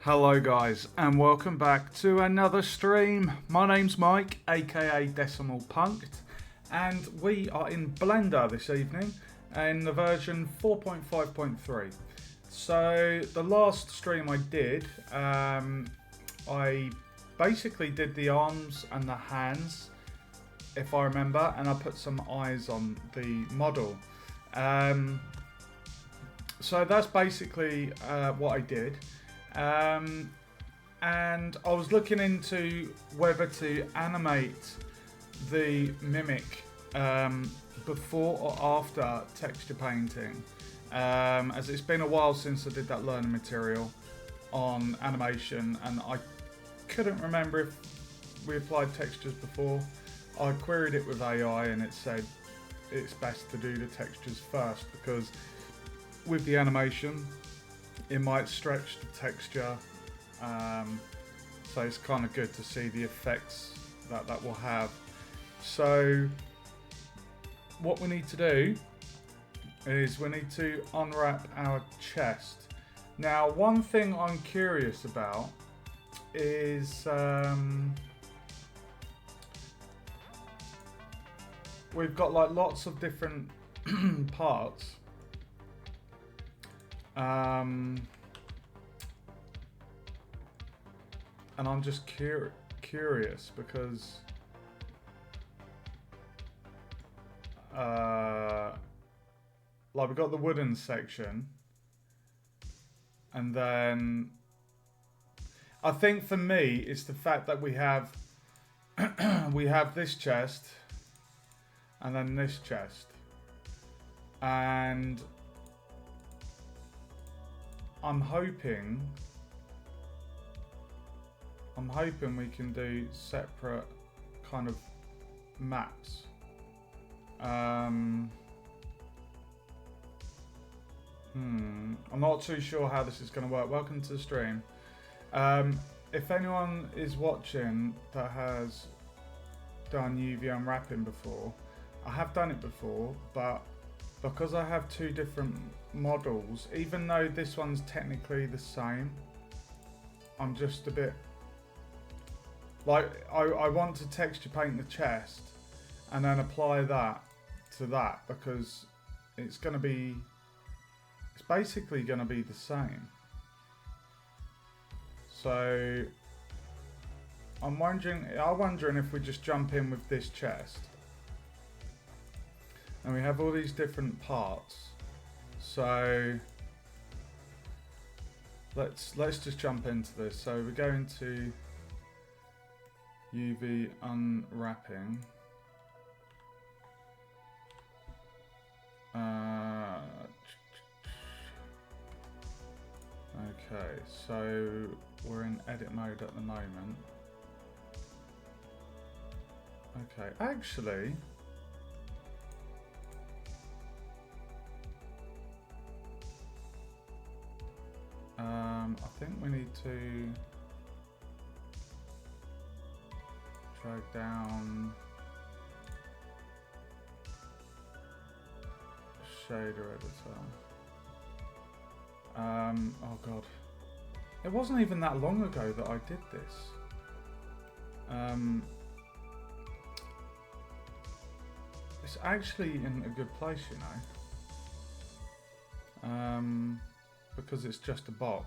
Hello guys and welcome back to another stream. My name's Mike, aka Decimal Punked, and we are in Blender this evening in the version 4.5.3. So the last stream I did, I basically did the arms and the hands, if I remember, and I put some eyes on the model. So that's basically what I did. And I was looking into whether to animate the mimic before or after texture painting, as it's been a while since I did that learning material on animation, and I couldn't remember if we applied textures before. I queried it with AI and it said it's best to do the textures first, because with the animation it might stretch the texture, so it's kind of good to see the effects that will have. So what we need to do is we need to unwrap our chest. Now, one thing I'm curious about is we've got like lots of different parts. And I'm just curious because like we've got the wooden section, and then I think for me it's the fact that we have we have this chest and then this chest, and I'm hoping we can do separate kind of maps. I'm not too sure how this is going to work. Welcome to the stream. If anyone is watching that has done UV unwrapping before, I have done it before, but because I have two different models, even though this one's technically the same, I'm just a bit like, I want to texture paint the chest and then apply that to that, because it's basically going to be the same. So I'm wondering if we just jump in with this chest. And we have all these different parts. So let's just jump into this. So we're going to UV unwrapping. Okay, so we're in edit mode at the moment. Okay, actually, I think we need to drag down shader editor. Oh god, it wasn't even that long ago that I did this. It's actually in a good place, you know, because it's just a box.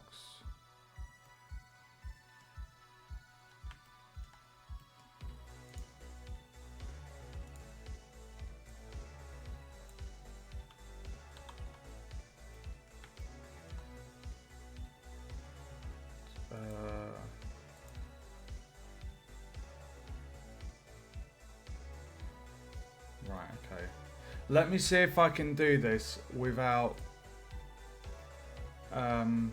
Right, okay. Let me see if I can do this without I'll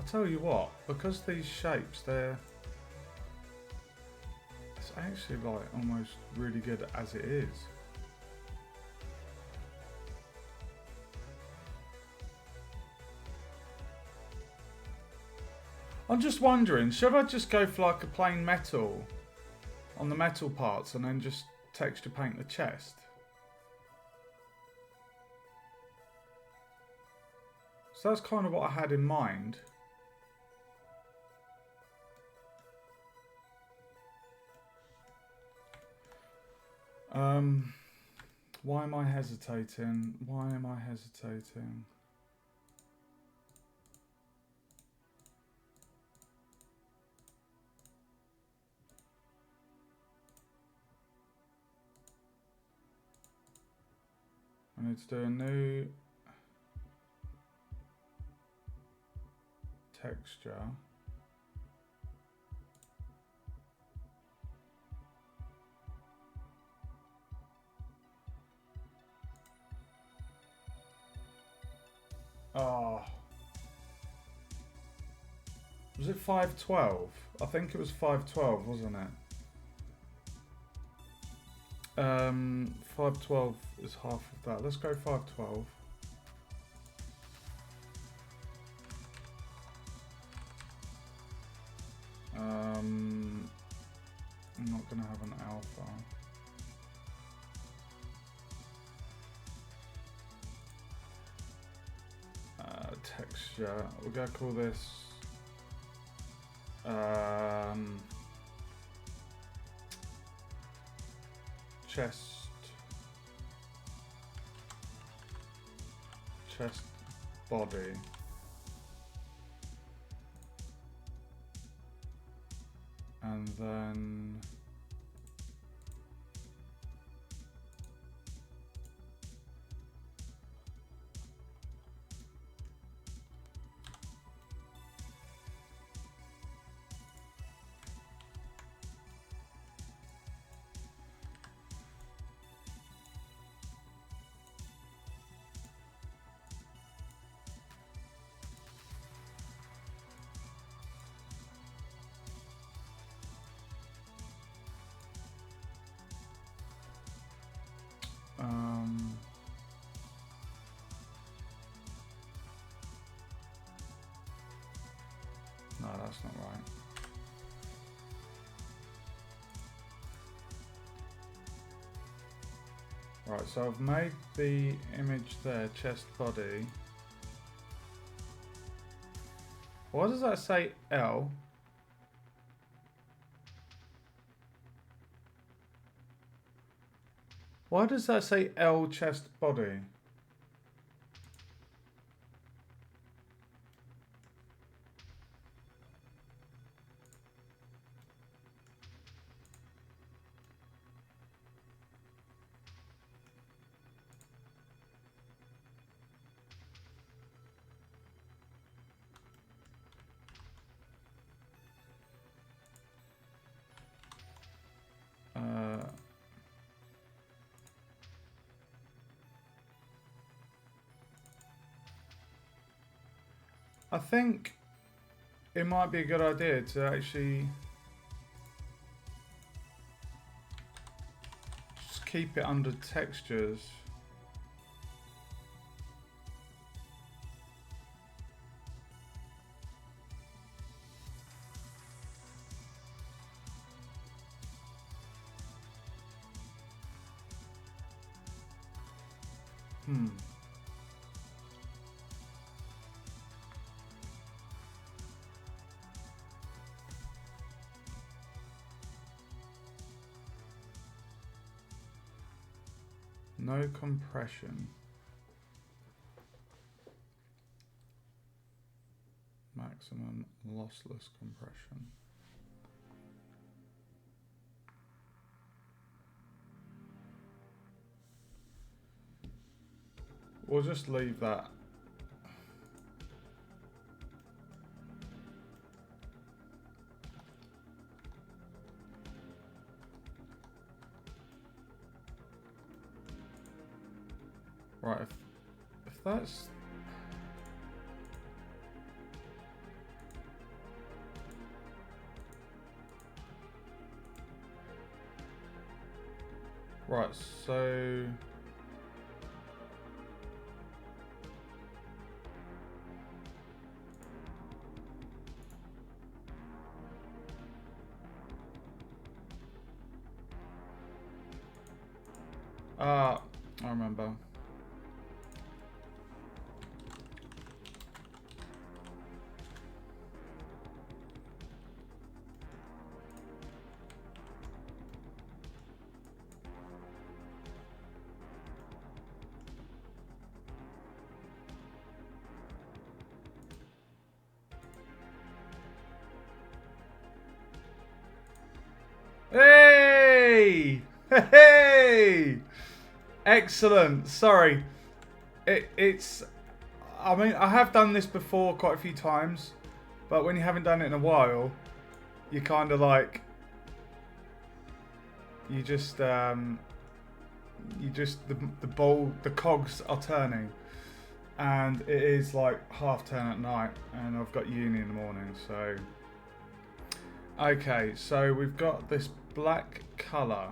tell you what, because these shapes, it's actually like almost really good as it is. I'm just wondering, should I just go for like a plain metal on the metal parts and then just texture paint the chest? So that's kind of what I had in mind. Why am I hesitating? Why am I hesitating? I need to do a new texture. Oh. Was it 512? I think it was 512, wasn't it? 512 is half of that. Let's go 512. I'm not going to have an alpha. Texture. We're going to call this chest body. And then no, that's not right. Right, so I've made the image there, chest body. Why does that say L? Why does that say L chest body? I think it might be a good idea to actually just keep it under textures. No compression. Maximum lossless compression. We'll just leave that. Right, if that's... Right, so... I remember. Hey! Hey! Excellent. Sorry. It's... I mean, I have done this before quite a few times. But when you haven't done it in a while, you kind of like... You just... the cogs are turning. And it is like 10:30 at night. And I've got uni in the morning, so... Okay, so we've got this black colour.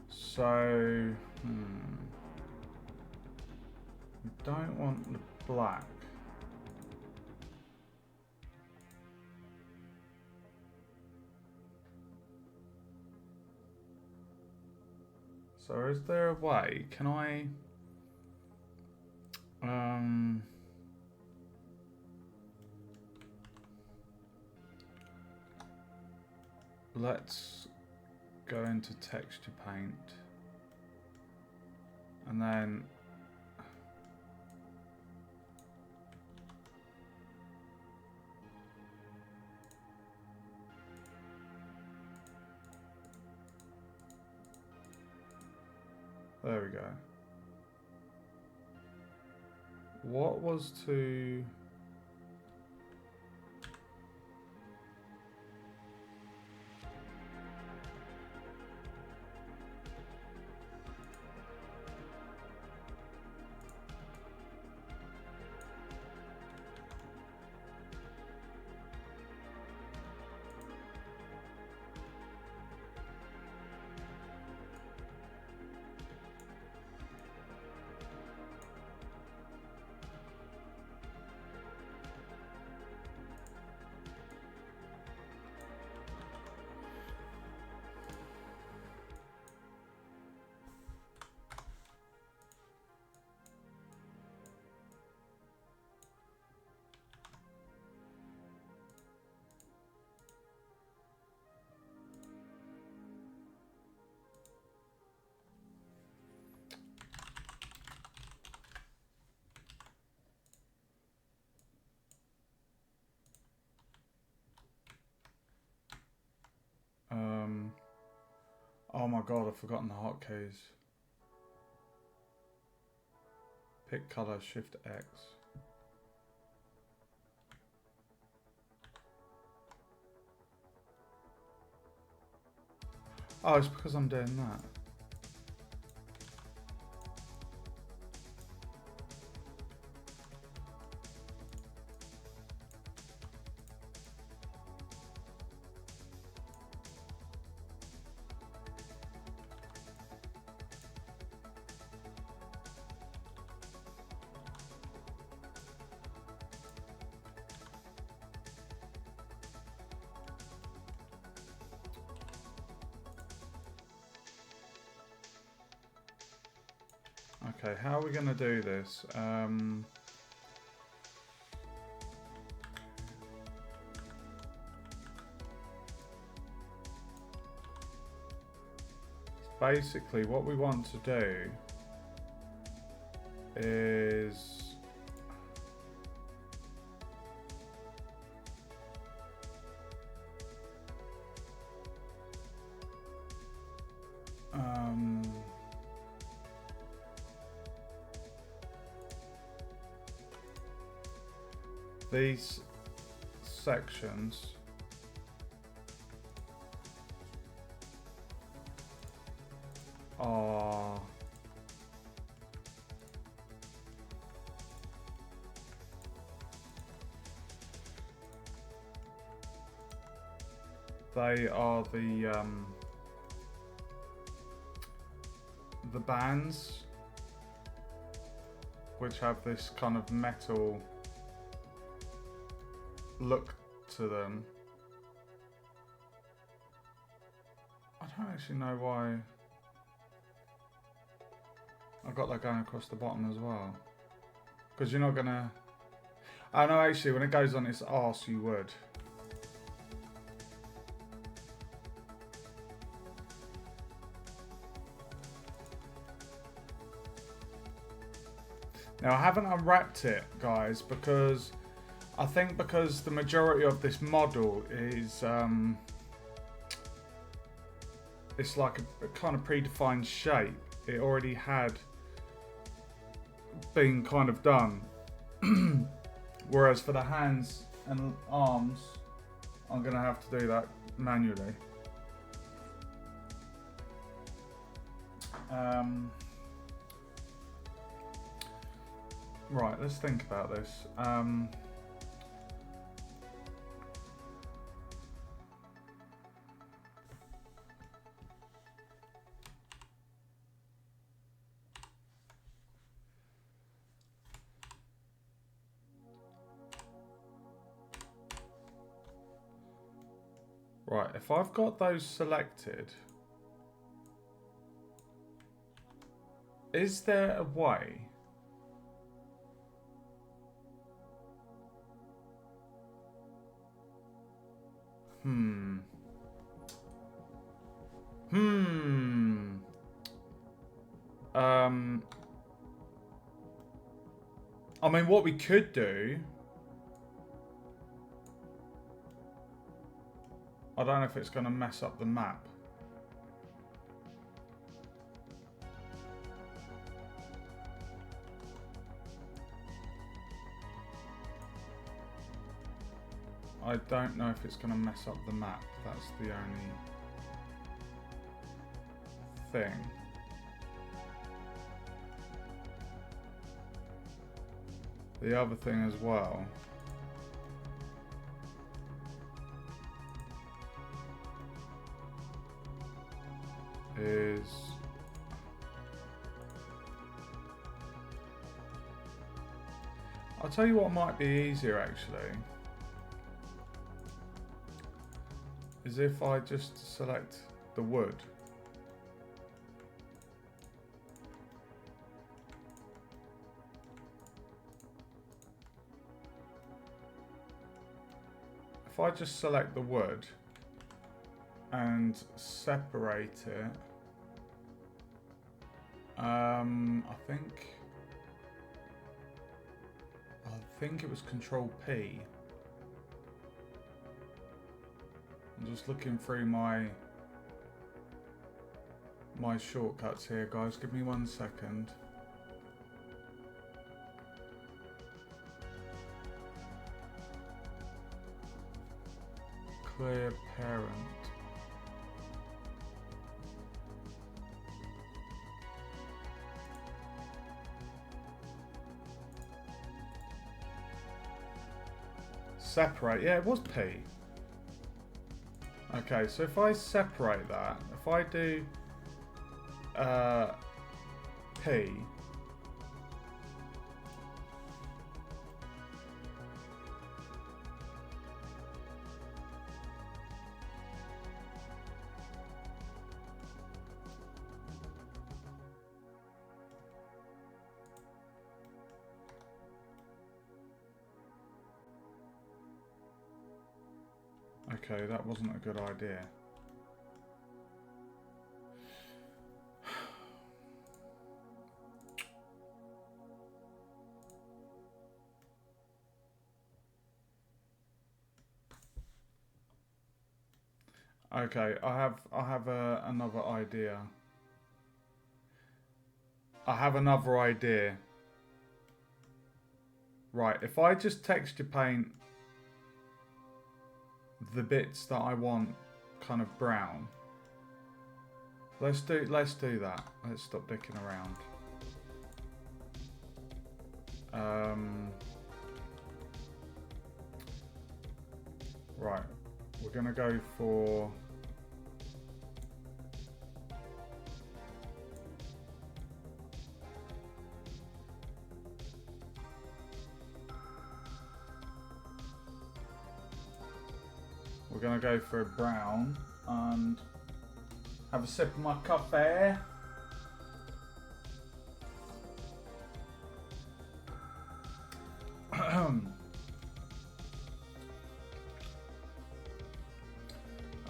So, we don't want the black. So is there a way, can I, let's go into texture paint and then there we go. What was to... oh my god, I've forgotten the hotkeys. Pick color, Shift X. Oh, it's because I'm doing that. Okay, how are we going to do this? Basically, what we want to do is... these sections are the bands which have this kind of metal look to them. I don't actually know why I've got that going across the bottom as well. Because you're not gonna... Oh no, actually when it goes on its arse you would. Now I haven't unwrapped it, guys, because I think because the majority of this model is it's like a kind of predefined shape. It already had been kind of done. Whereas for the hands and arms, I'm going to have to do that manually. Right, let's think about this. Right, if I've got those selected, is there a way I mean, what we could do, I don't know if it's going to mess up the map. I don't know if it's going to mess up the map. That's the only thing. The other thing as well is I'll tell you what might be easier actually is if I just select the wood. If I just select the wood and separate it, I think it was Control P. I'm just looking through my shortcuts here, guys. Give me 1 second. Clear parent. Separate. Yeah, it was P. Okay, so if I separate that, if I do P, okay, that wasn't a good idea. Okay, I have another idea. I have another idea. Right, if I just texture paint the bits that I want kind of brown. Let's do that. Let's stop dicking around. Right, we're gonna go for a brown and have a sip of my coffee.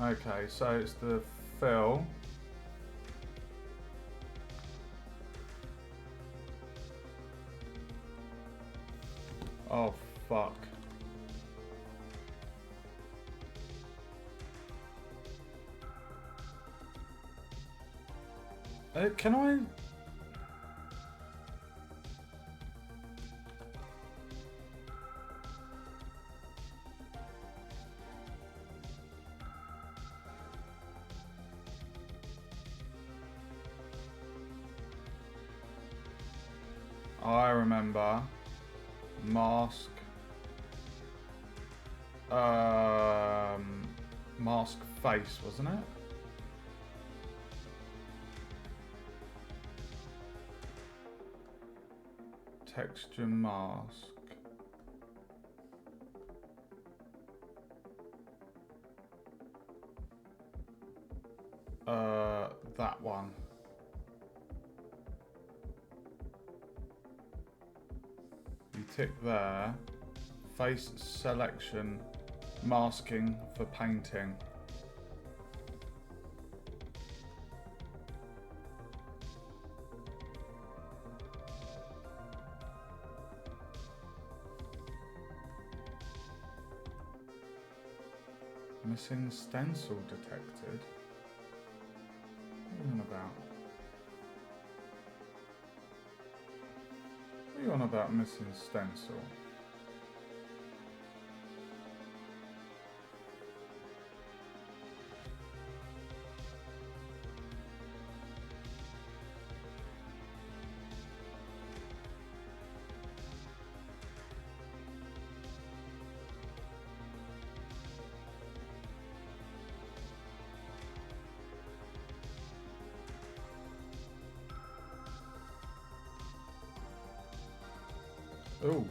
Okay, so it's the fill. Oh fuck. Can I? I remember mask. Mask face, wasn't it? Texture mask. That one. You tick there. Face selection, masking for painting. Missing stencil detected. What are you on about? What are you on about missing stencil? Oh.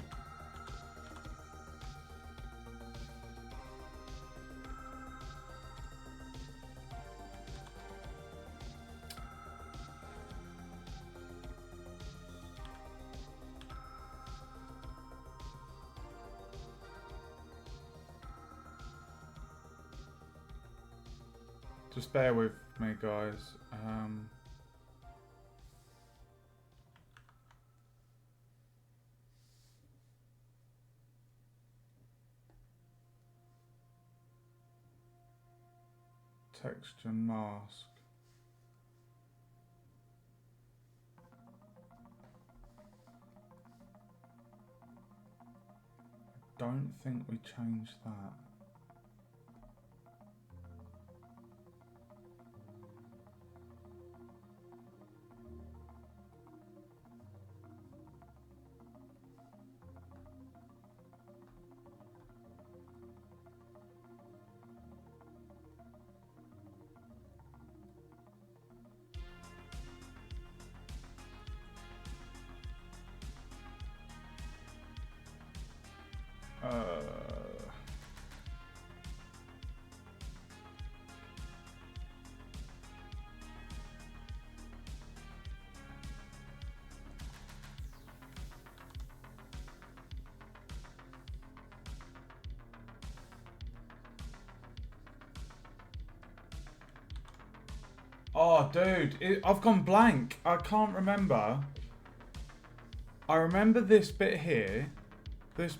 Just bear with me, guys. Texture mask. Don't think we changed that. Oh, dude, I've gone blank. I can't remember. I remember this bit here. This.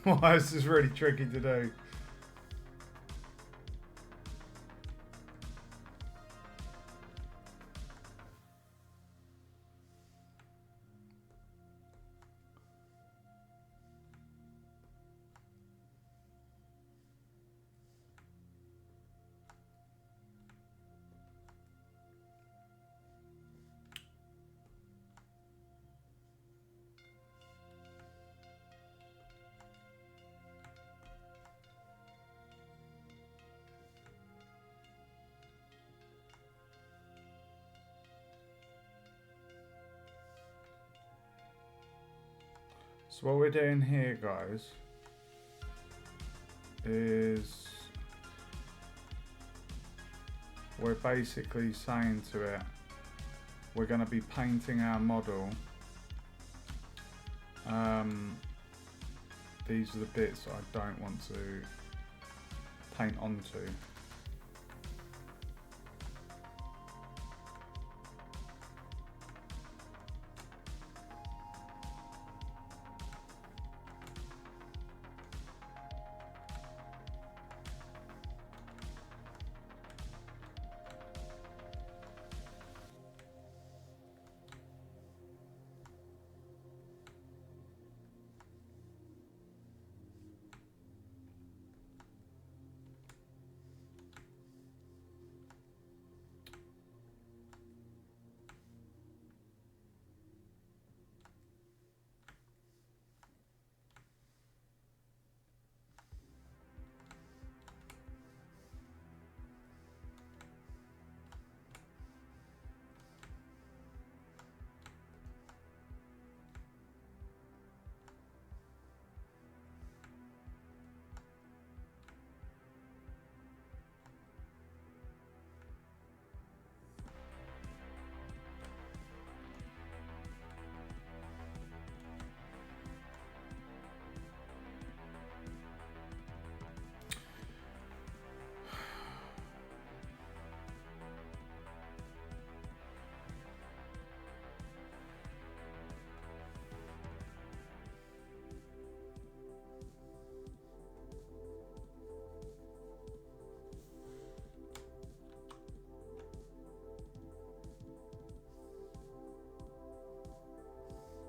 Why this is really tricky to do. So what we're doing here, guys, is we're basically saying to it, we're going to be painting our model. These are the bits I don't want to paint onto.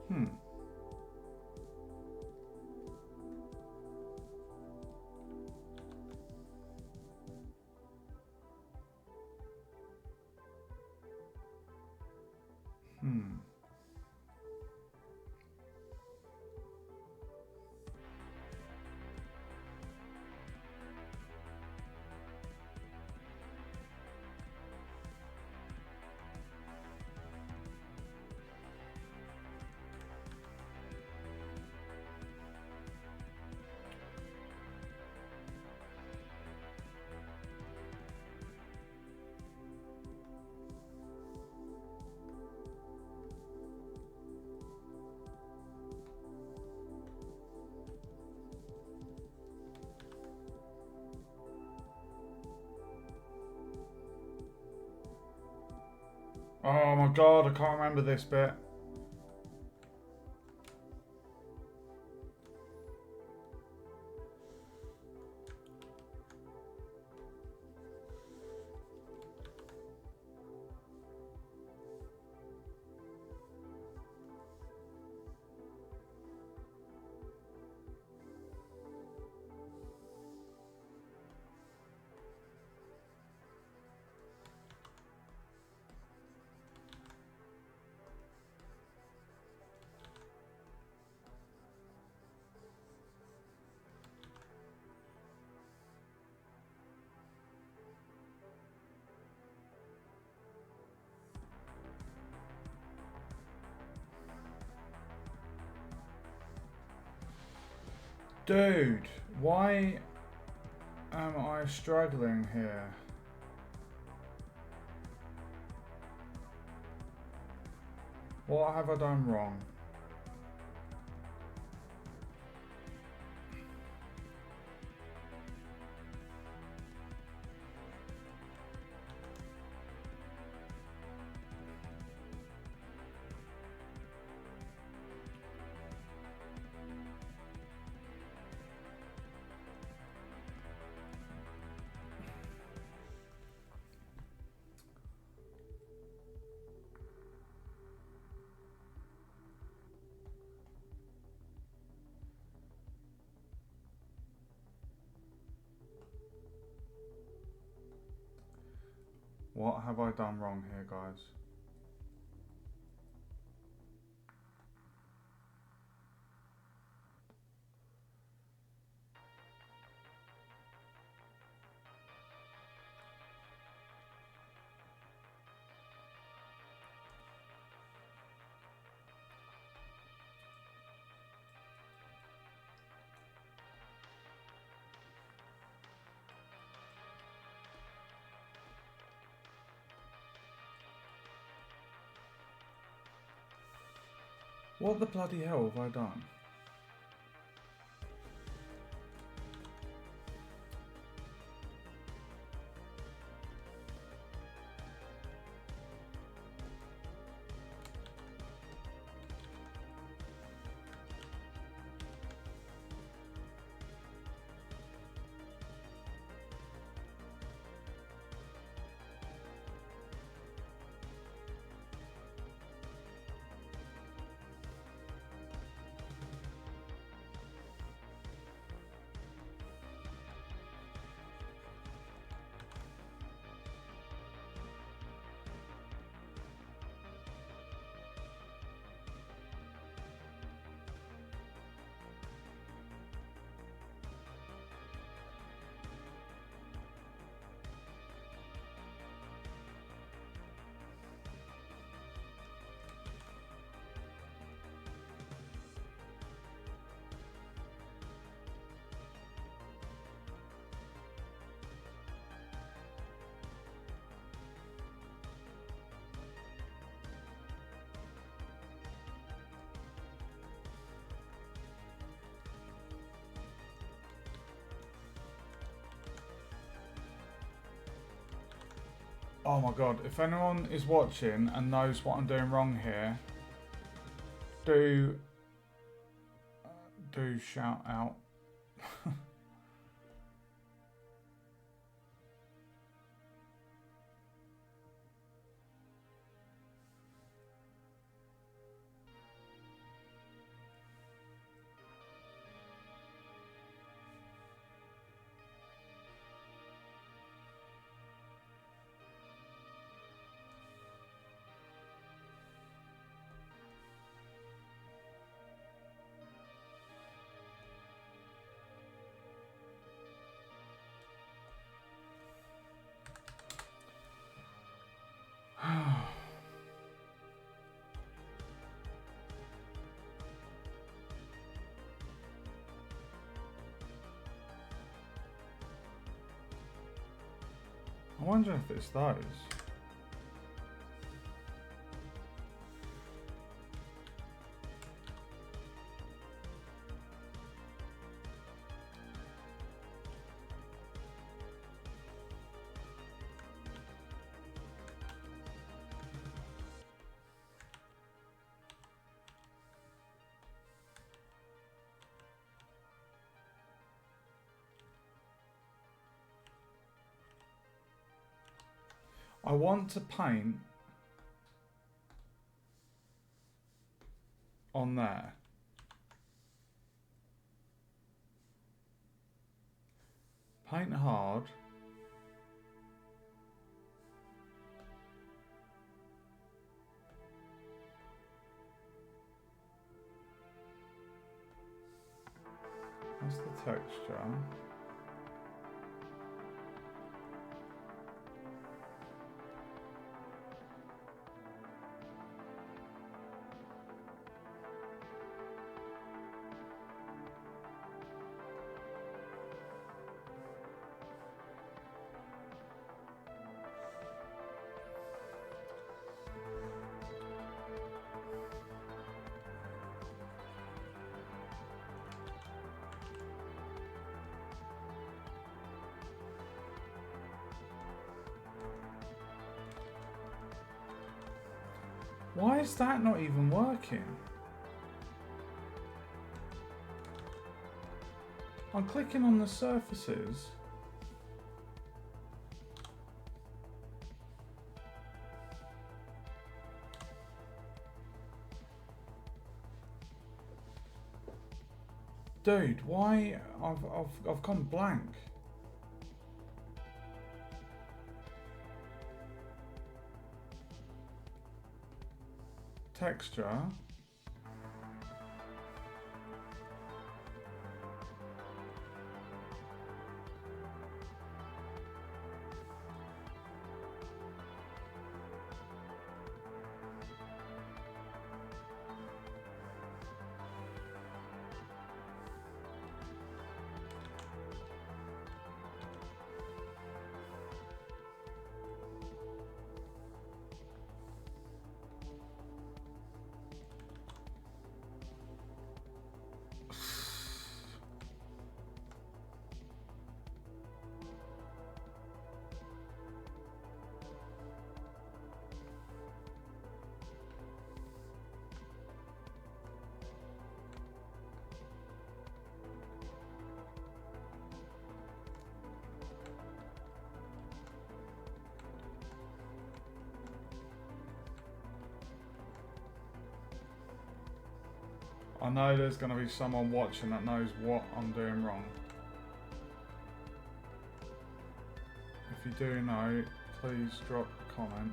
Hmm. Hmm. Oh my god, I can't remember this bit. Dude, why am I struggling here? What have I done wrong? What have I done wrong here, guys? What the bloody hell have I done? Oh my god, if anyone is watching and knows what I'm doing wrong here, do shout out. I wonder if it's those. I want to paint on there. Paint hard. That's the texture. Why is that not even working? I'm clicking on the surfaces. Dude, why? I've gone blank. Texture. I know there's going to be someone watching that knows what I'm doing wrong. If you do know, please drop a comment.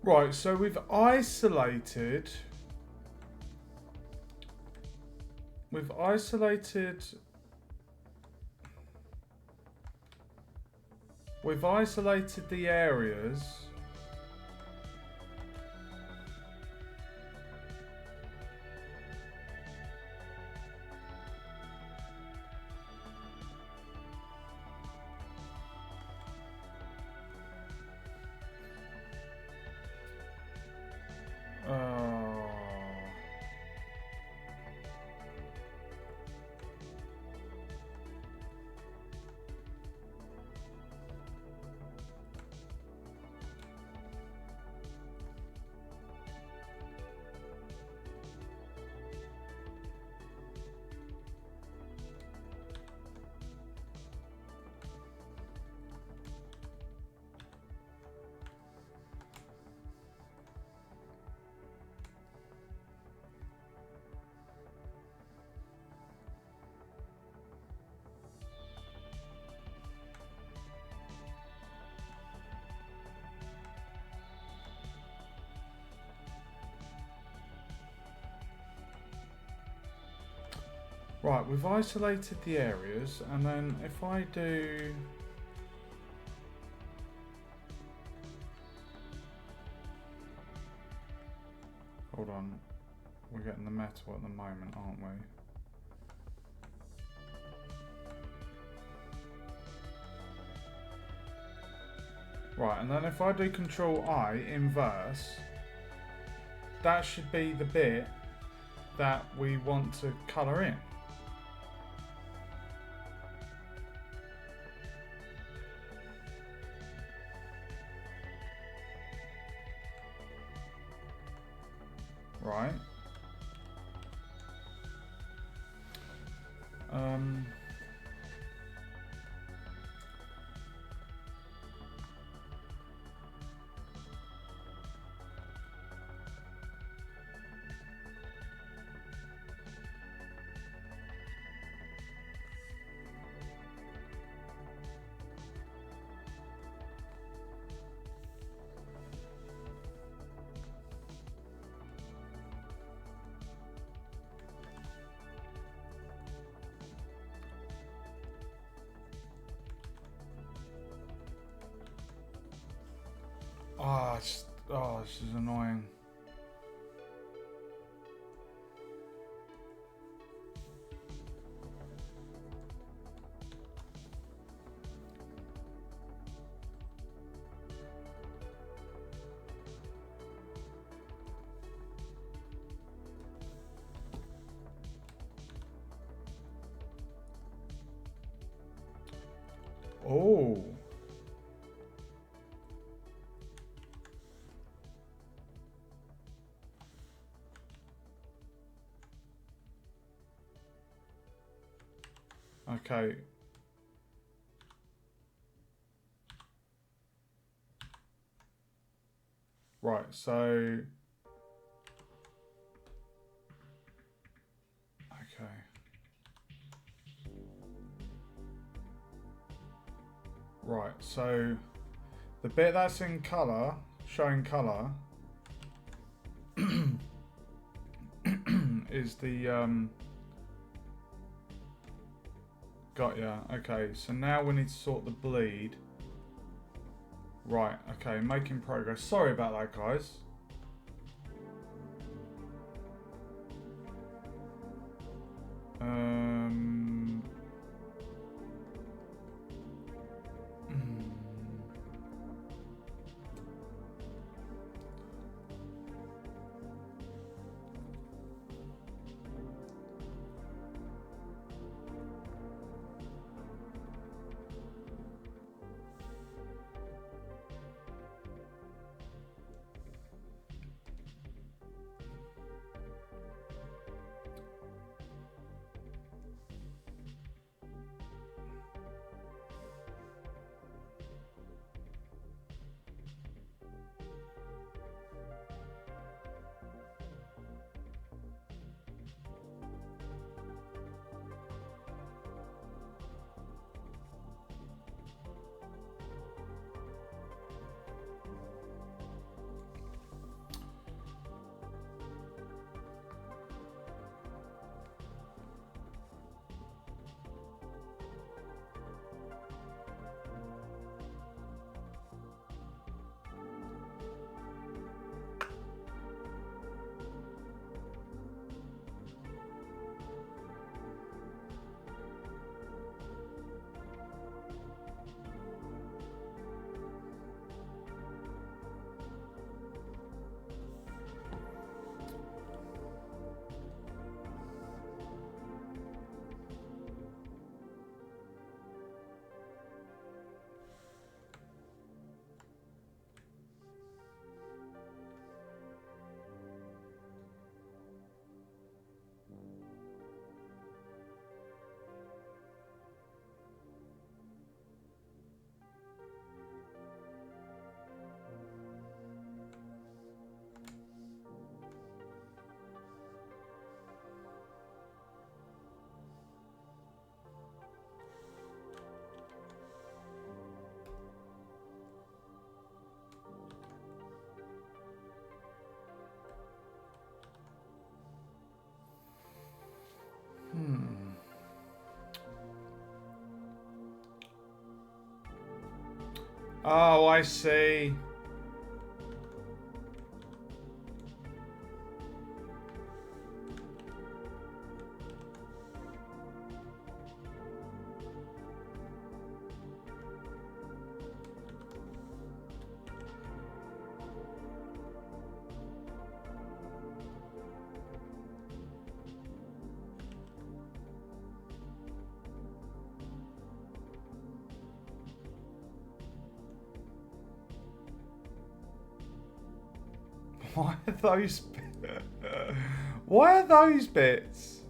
Right, so we've isolated the areas. Right, we've isolated the areas, and then if I do... Hold on, we're getting the metal at the moment, aren't we? Right, and then if I do Control I, inverse, that should be the bit that we want to colour in. Right. Oh, this is annoying. Oh. Okay. Right, so... Okay. Right, so the bit that's in colour, showing colour, is the got ya. Okay, so now we need to sort the bleed. Right, okay, making progress. Sorry about that, guys. Um, Oh, I see. Why are those? Why are those bits?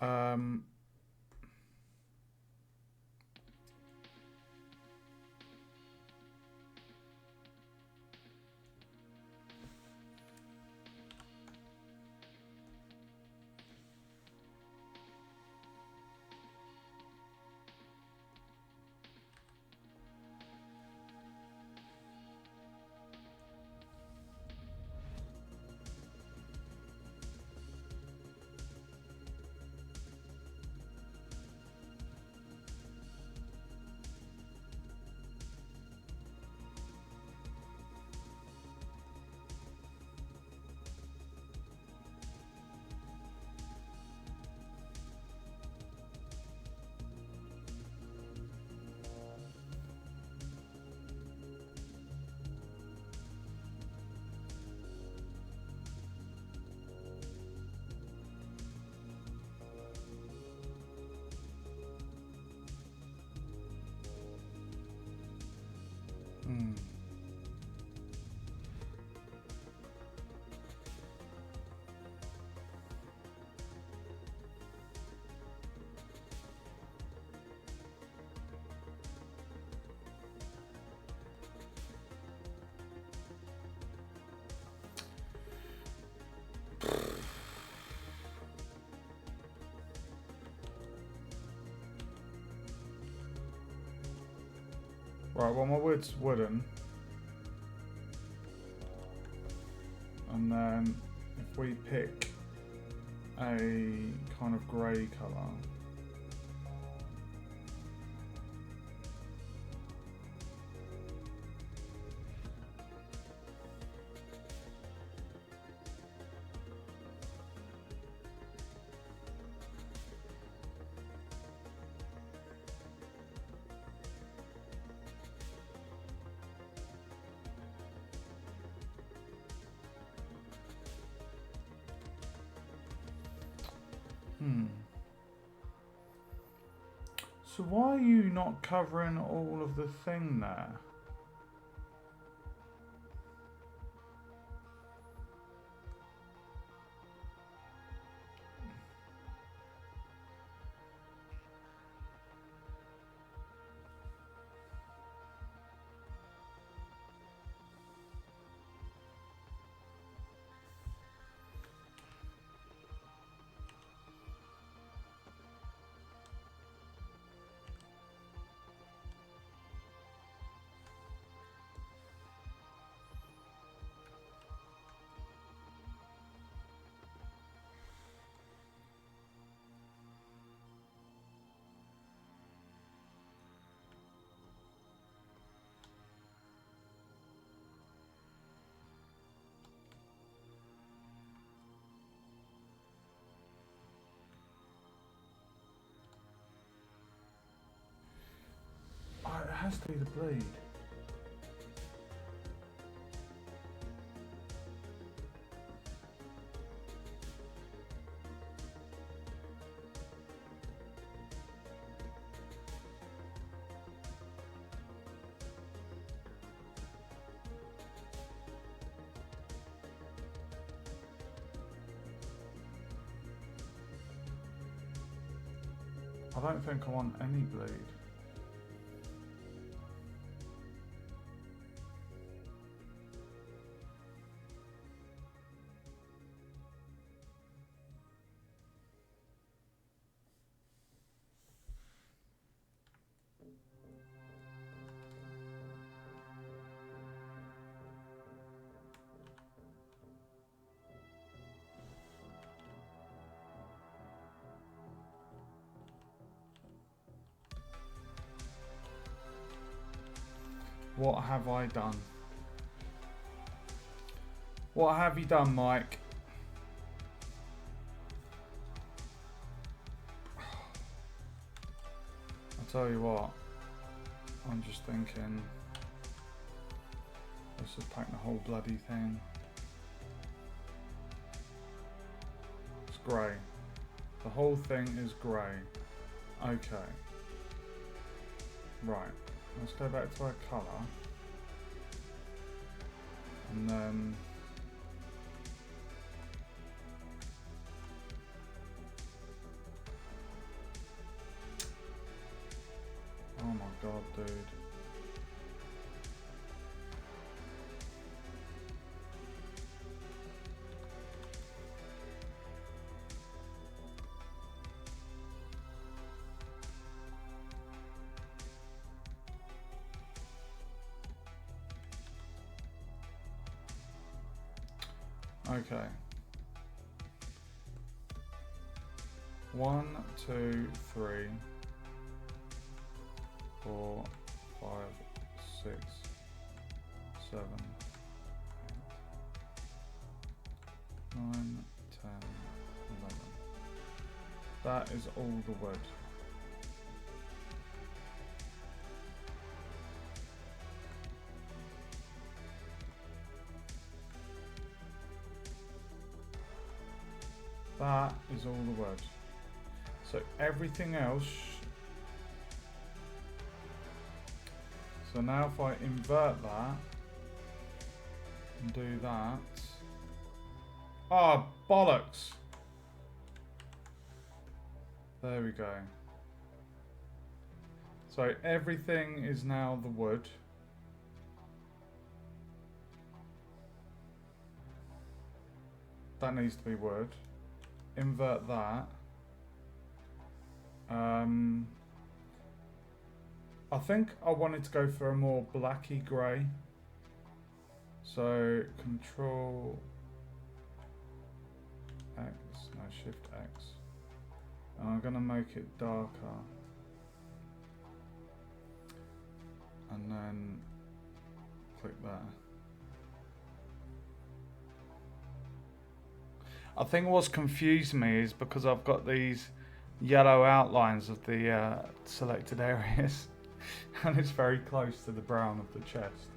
Um. Right, well my wood's wooden. And then if we pick a kind of grey colour. So why are you not covering all of the thing there? Oh, it has to be the blade. I don't think I want any blade. What have I done? What have you done, Mike? I'll tell you what. I'm just thinking. Let's just pack the whole bloody thing. It's grey. The whole thing is grey. Okay. Right. Let's go back to our colour. And then oh my god, dude. Okay. 1, 2, 3, 4, 5, 6, 7, 8, 9, 10, 11. That is all the wood. That is all the wood. So everything else. So now if I invert that and do that. Ah, bollocks. There we go. So everything is now the wood. That needs to be wood. Invert that. I think I wanted to go for a more blacky grey. So Control X, no, Shift X. And I'm gonna make it darker. And then click that. I think what's confused me is because I've got these yellow outlines of the selected areas and it's very close to the brown of the chest.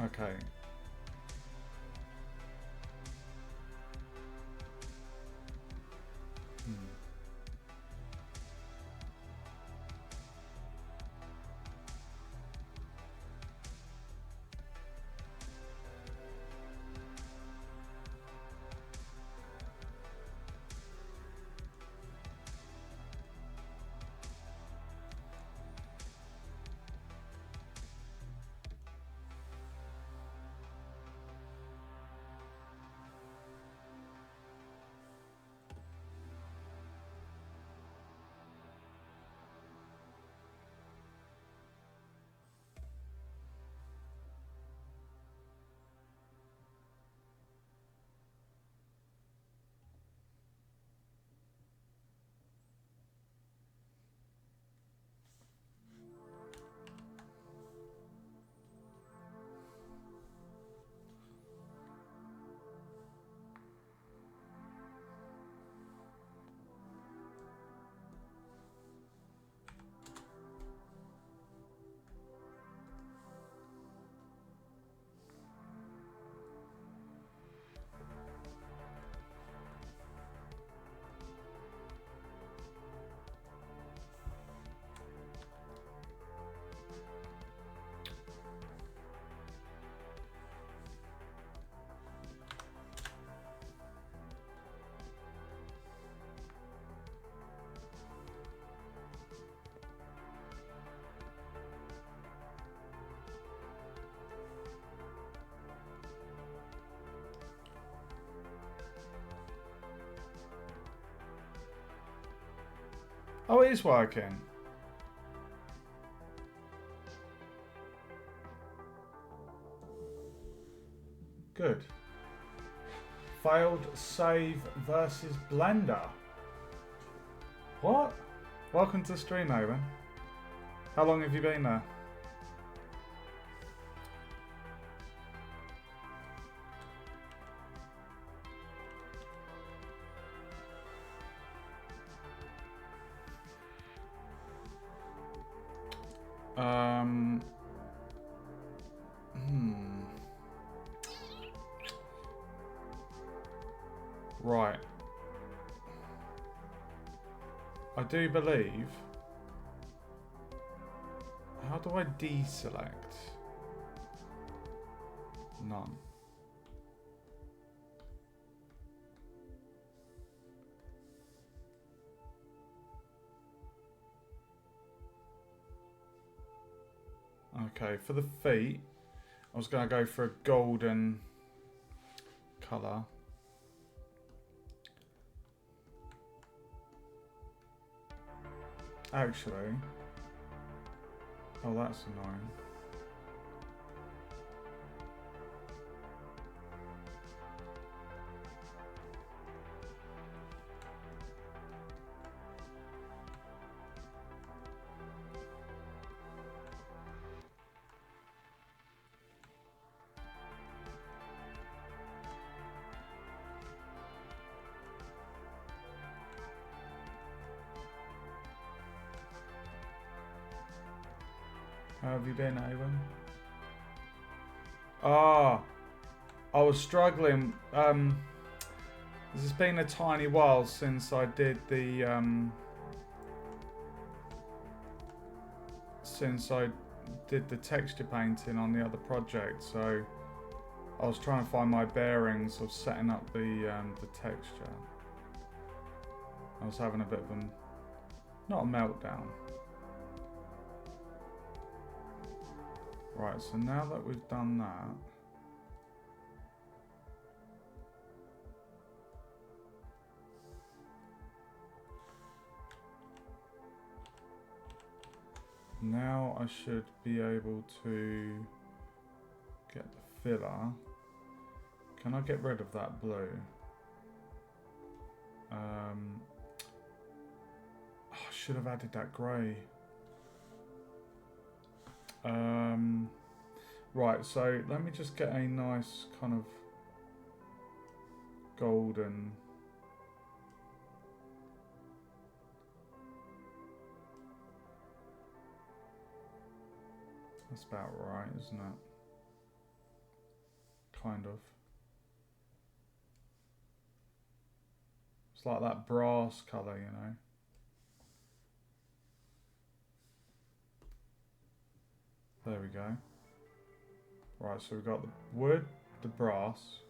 Okay. Oh, it is working. Good. Failed save versus Blender. What? Welcome to the stream, Owen. How long have you been there? Right. I do believe. How do I deselect? None. Okay, for the feet, I was going to go for a golden colour. Actually, oh, that's annoying. How have you been, Avon? Ah, I was struggling. This has been a tiny while since I did the did the texture painting on the other project, so I was trying to find my bearings of setting up the texture. I was having a bit of a, not a meltdown. Right, so now that we've done that, now I should be able to get the filler. Can I get rid of that blue? I should have added that grey. Right, so let me just get a nice kind of golden. That's about right, isn't it? Kind of. It's like that brass colour, you know. There we go. Right, so we've got the wood, the brass.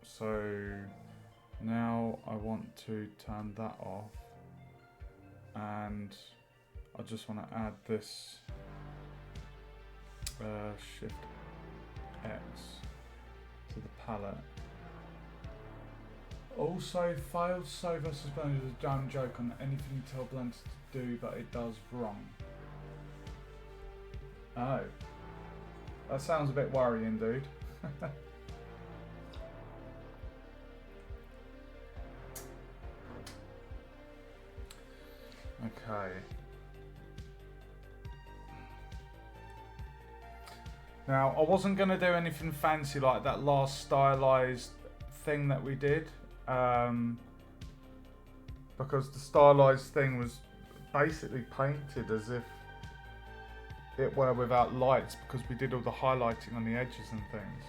So now I want to turn that off, and I just want to add this Shift X to the palette. Also, failed save versus Blender is a damn joke on anything you tell Blender to do that it does wrong. Oh, that sounds a bit worrying, dude. Okay. Now, I wasn't going to do anything fancy like that last stylized thing that we did, because the stylized thing was basically painted as if it were without lights, because we did all the highlighting on the edges and things.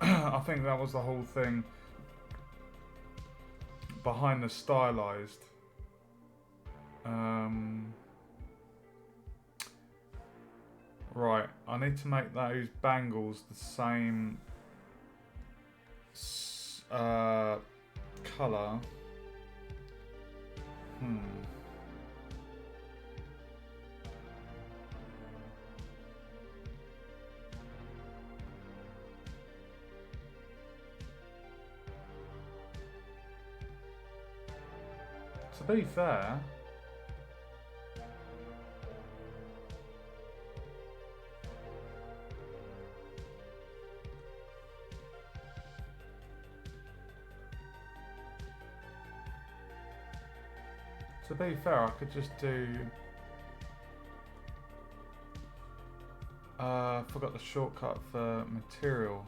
I think that was the whole thing behind the stylized. Right, I need to make those bangles the same colour. To be fair, I could just do. Forgot the shortcut for material.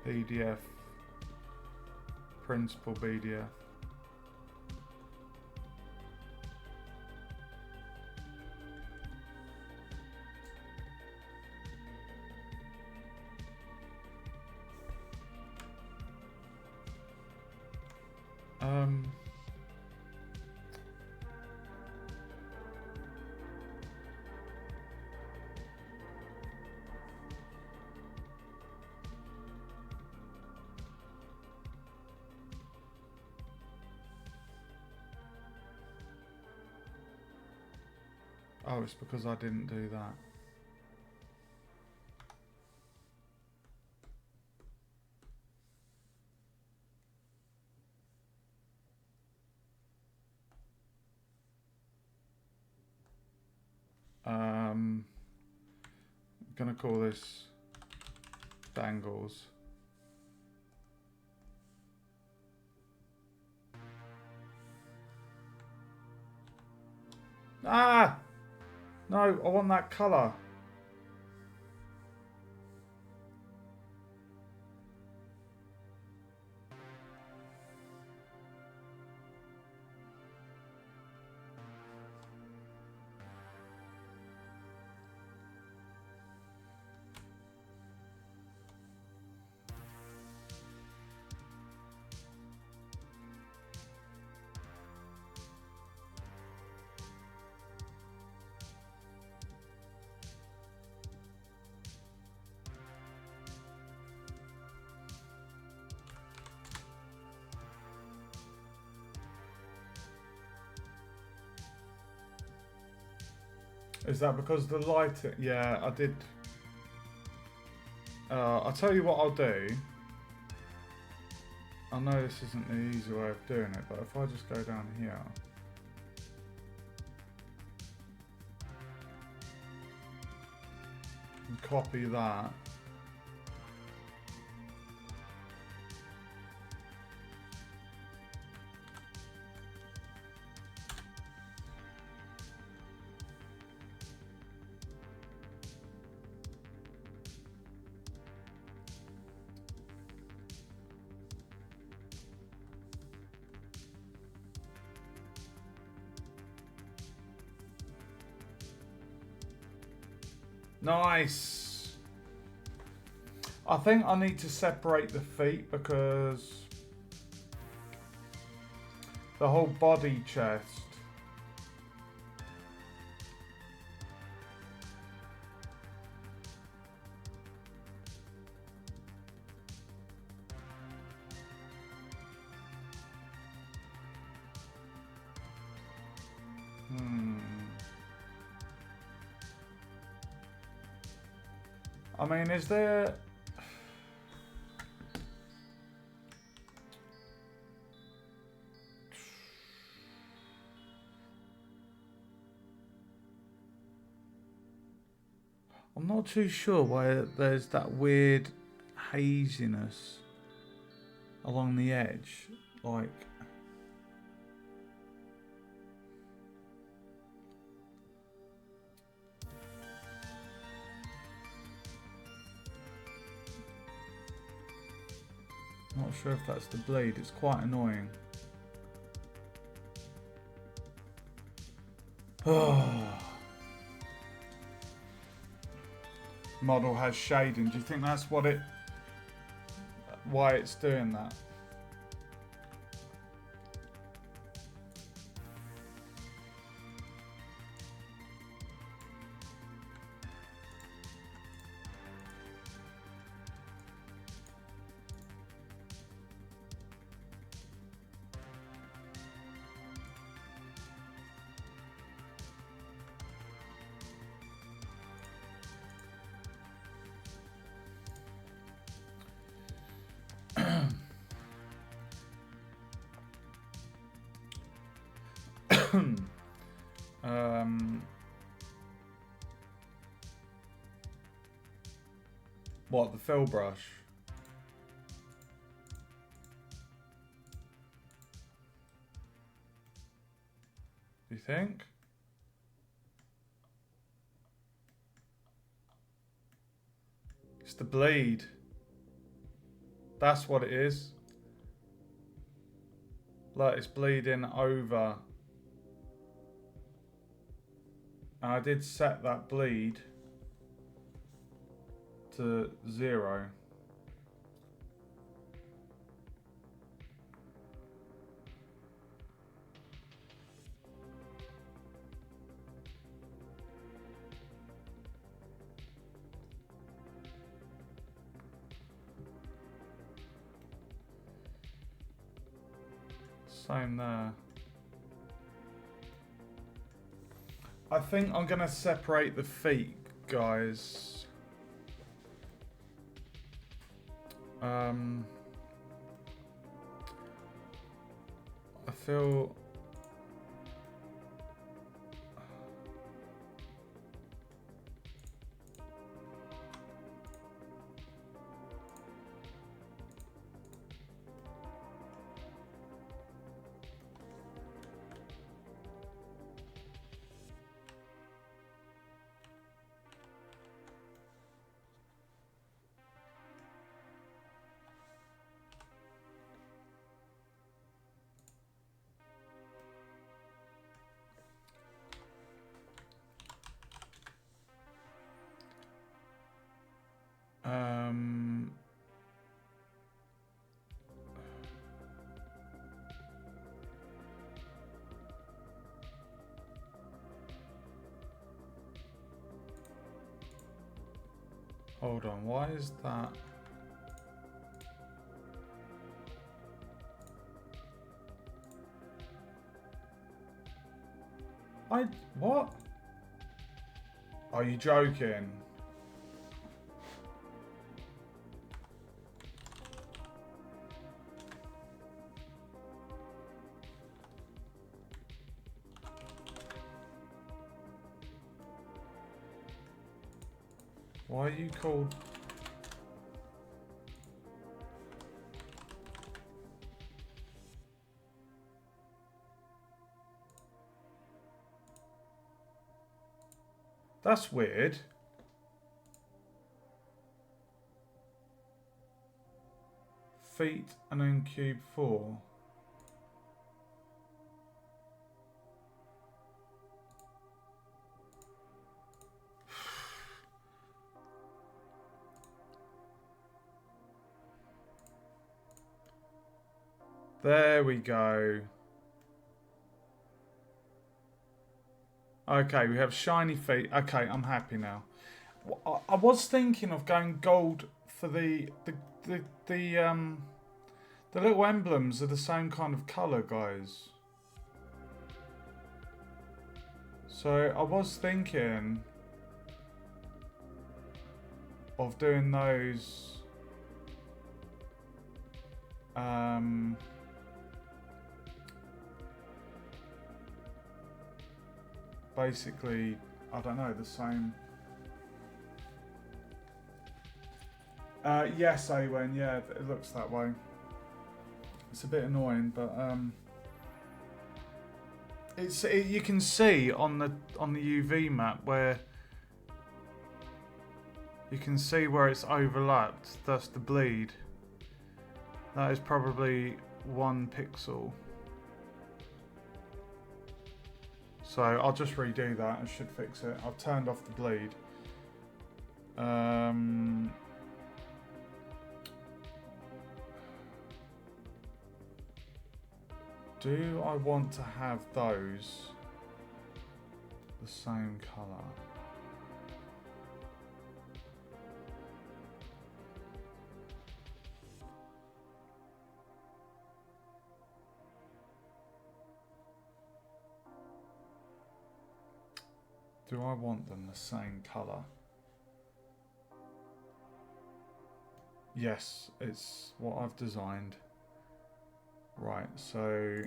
PDF, principal PDF. Oh, it's because I didn't do that. I'm gonna call this bangles. Ah! No, I want that colour. Is that because the lighting? Yeah, I did. I'll tell you what I'll do. I know this isn't the easy way of doing it, but if I just go down here. And copy that. Nice. I think I need to separate the feet because the whole body chest. I mean, is there... I'm not too sure why there's that weird haziness along the edge. Like... Not sure if that's the blade, it's quite annoying. Model has shading. Do you think that's what it... why it's doing that? What, the fill brush? Do you think? It's the bleed. That's what it is. Like it's bleeding over. And I did set that bleed to 0. Same there. I think I'm gonna separate the feet, guys. I feel... Hold on, why is that? What? Are you joking? Why are you called? That's weird. Feet and then cube 4. There we go. Okay, we have shiny feet. Okay, I'm happy now. I was thinking of going gold for the little emblems are the same kind of colour, guys. So I was thinking of doing those. Basically, I don't know, the same. Yes, Awen, yeah, it looks that way. It's a bit annoying, but you can see on the UV map where you can see where it's overlapped. That's the bleed. That is probably 1 pixel. So I'll just redo that. I should fix it. I've turned off the bleed. Do I want to have those the same colour? Do I want them the same colour? Yes, it's what I've designed. Right, so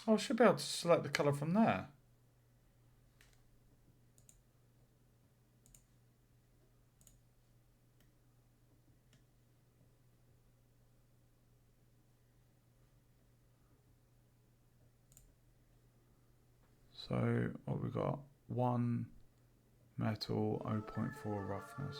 I should be able to select the colour from there. So what we got? 1 metal, 0.4 roughness.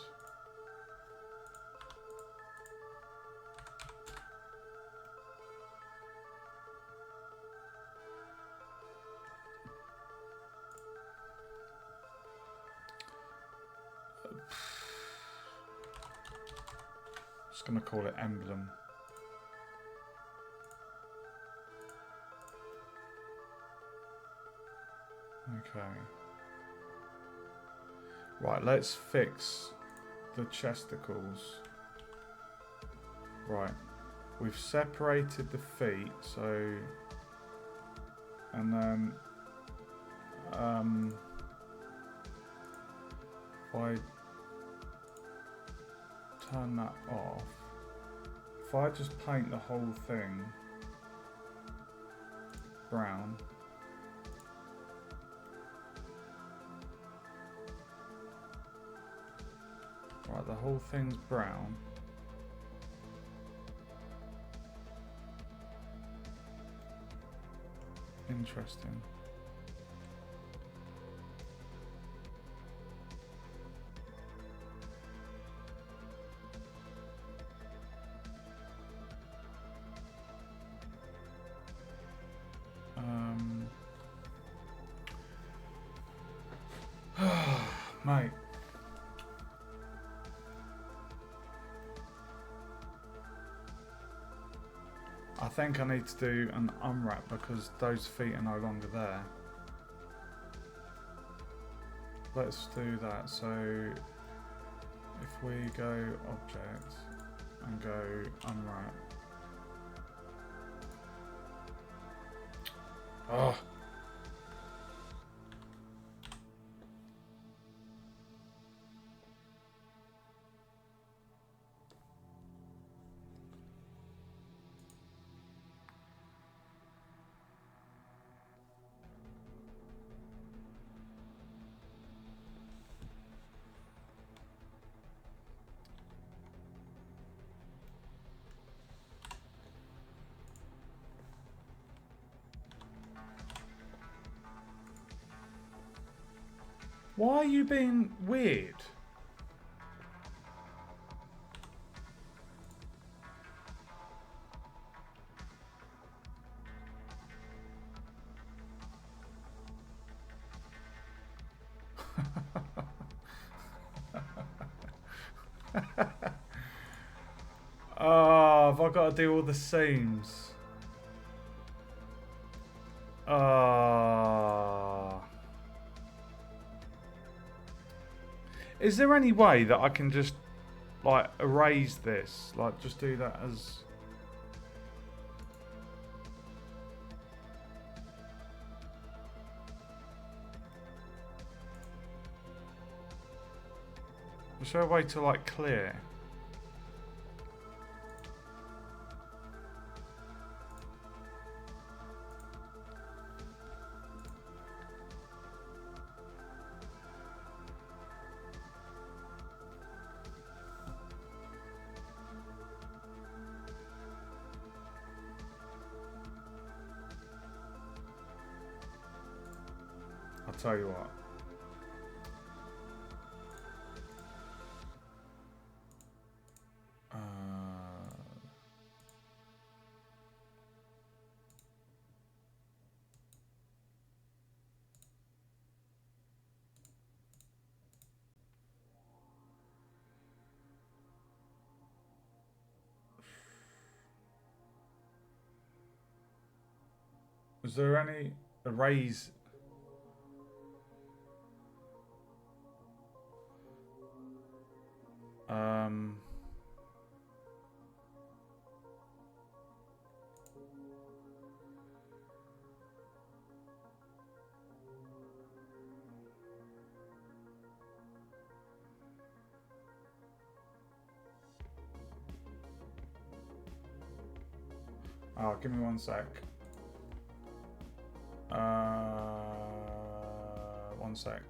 Just gonna call it emblem. Okay. Right, let's fix the chesticles. Right. We've separated the feet, so... And then... if I turn that off... If I just paint the whole thing brown... Right, the whole thing's brown. Interesting. Mate. I think I need to do an unwrap because those feet are no longer there. Let's do that. So if we go object and go unwrap. Oh. Why are you being weird? Oh, have I got to do all the seams? Is there any way that I can just, like, erase this? Like, just do that as... Is there a way to, like, clear? I'll tell you what. Was there any erase? Oh, give me 1 sec. 1 sec.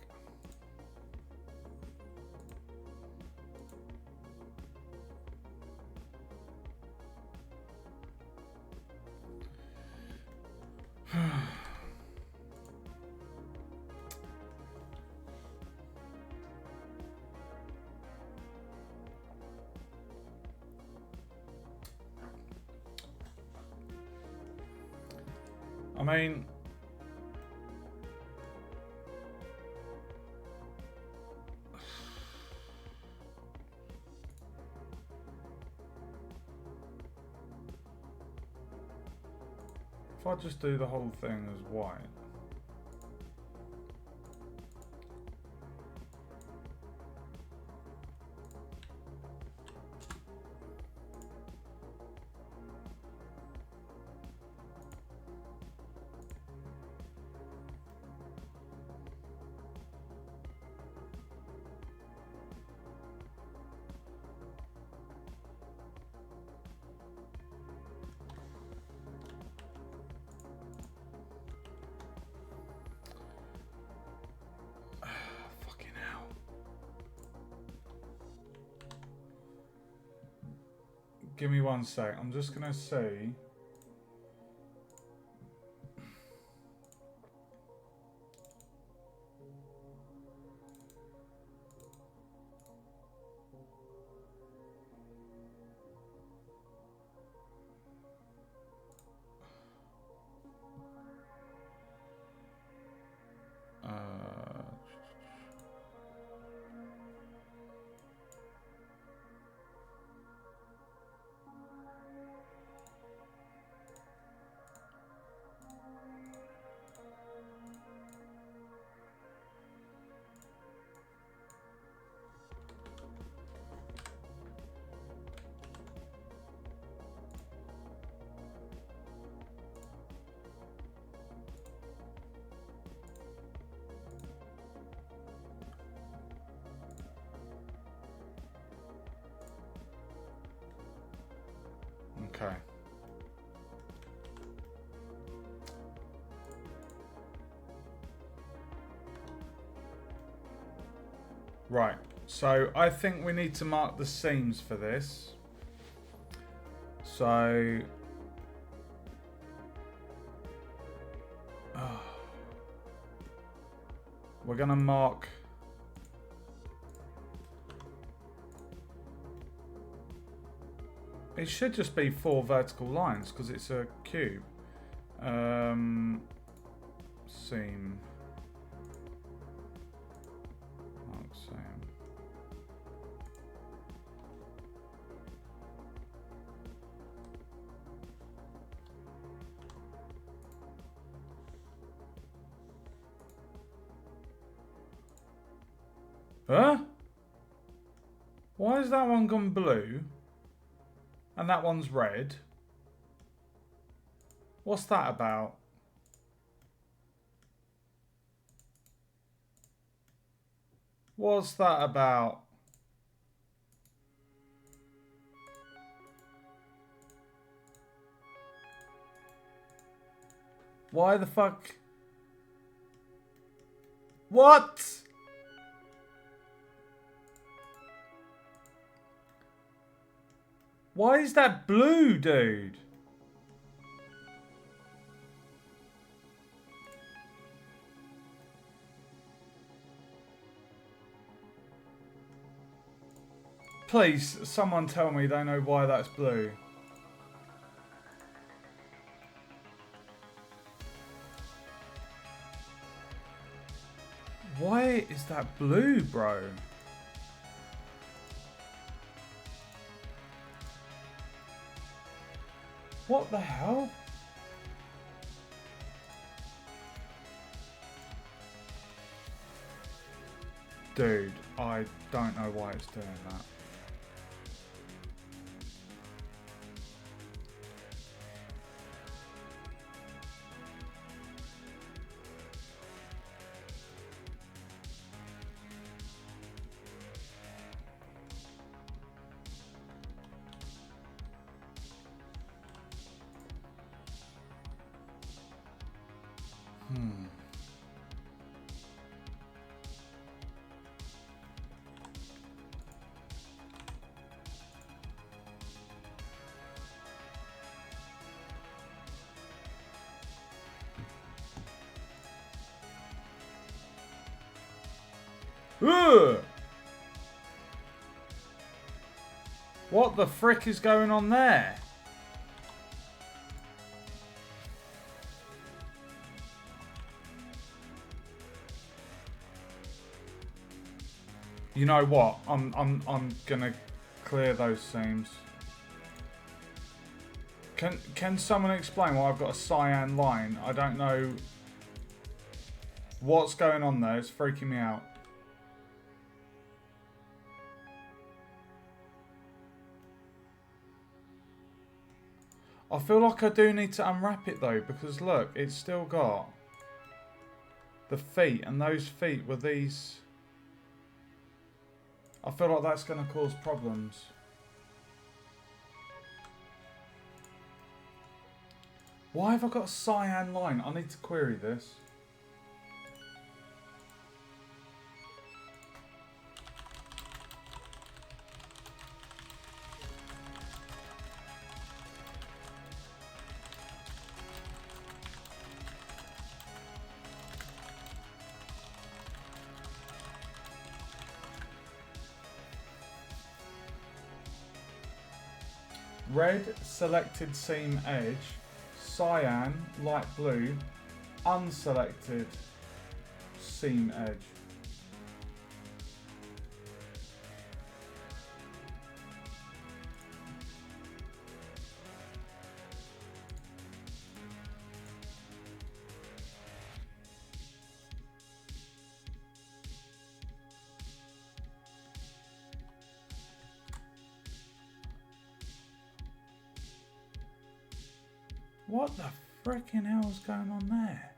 I mean, if I just do the whole thing as white. Give me 1 sec. I'm just gonna see. Okay. Right. So I think we need to mark the seams for this. So... we're going to mark... It should just be 4 vertical lines because it's a cube. Seam. Mark seam. Huh? Why has that one gone blue? And that one's red? What's that about? What's that about? Why the fuck? What? Why is that blue, dude? Please, someone tell me they know why that's blue. Why is that blue, bro? What the hell? Dude, I don't know why it's doing that. Ugh! What the frick is going on there? You know what? I'm gonna clear those seams. Can someone explain why I've got a cyan line? I don't know what's going on there. It's freaking me out. I feel like I do need to unwrap it though, because look, it's still got the feet, and those feet were these. I feel like that's going to cause problems. Why have I got a cyan line? I need to query this. Red, selected seam edge. Cyan, light blue. Unselected seam edge. What the frickin' hell's going on there?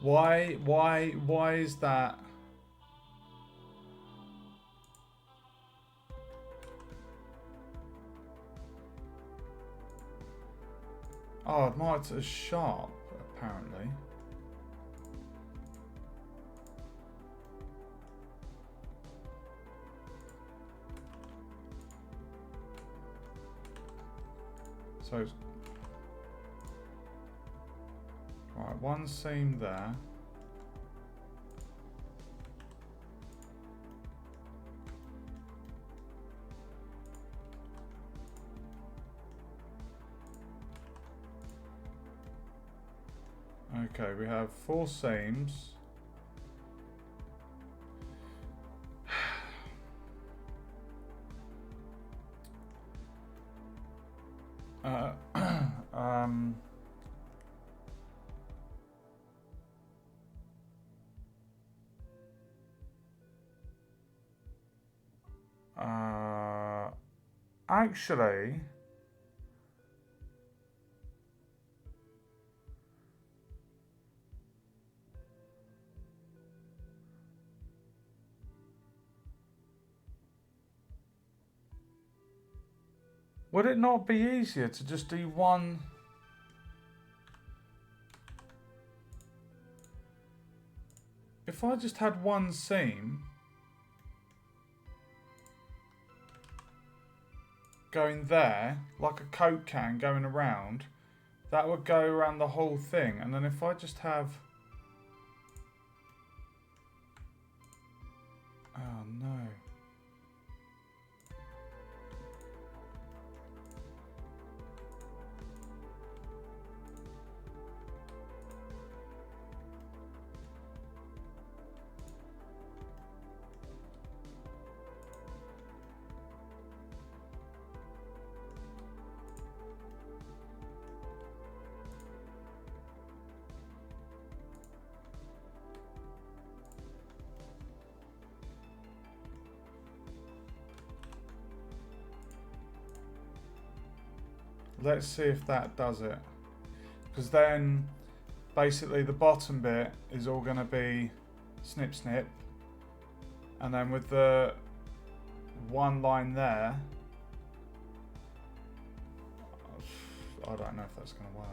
Why is that? Oh, it marked as sharp, apparently. So it's right, one seam there. Okay, we have 4 seams. Um, actually, would it not be easier to just do one? If I just had one seam going there, like a Coke can going around, that would go around the whole thing. And then if I just have... Oh no. Let's see if that does it. Because then, basically the bottom bit is all going to be snip snip. And then with the one line there, I don't know if that's going to work.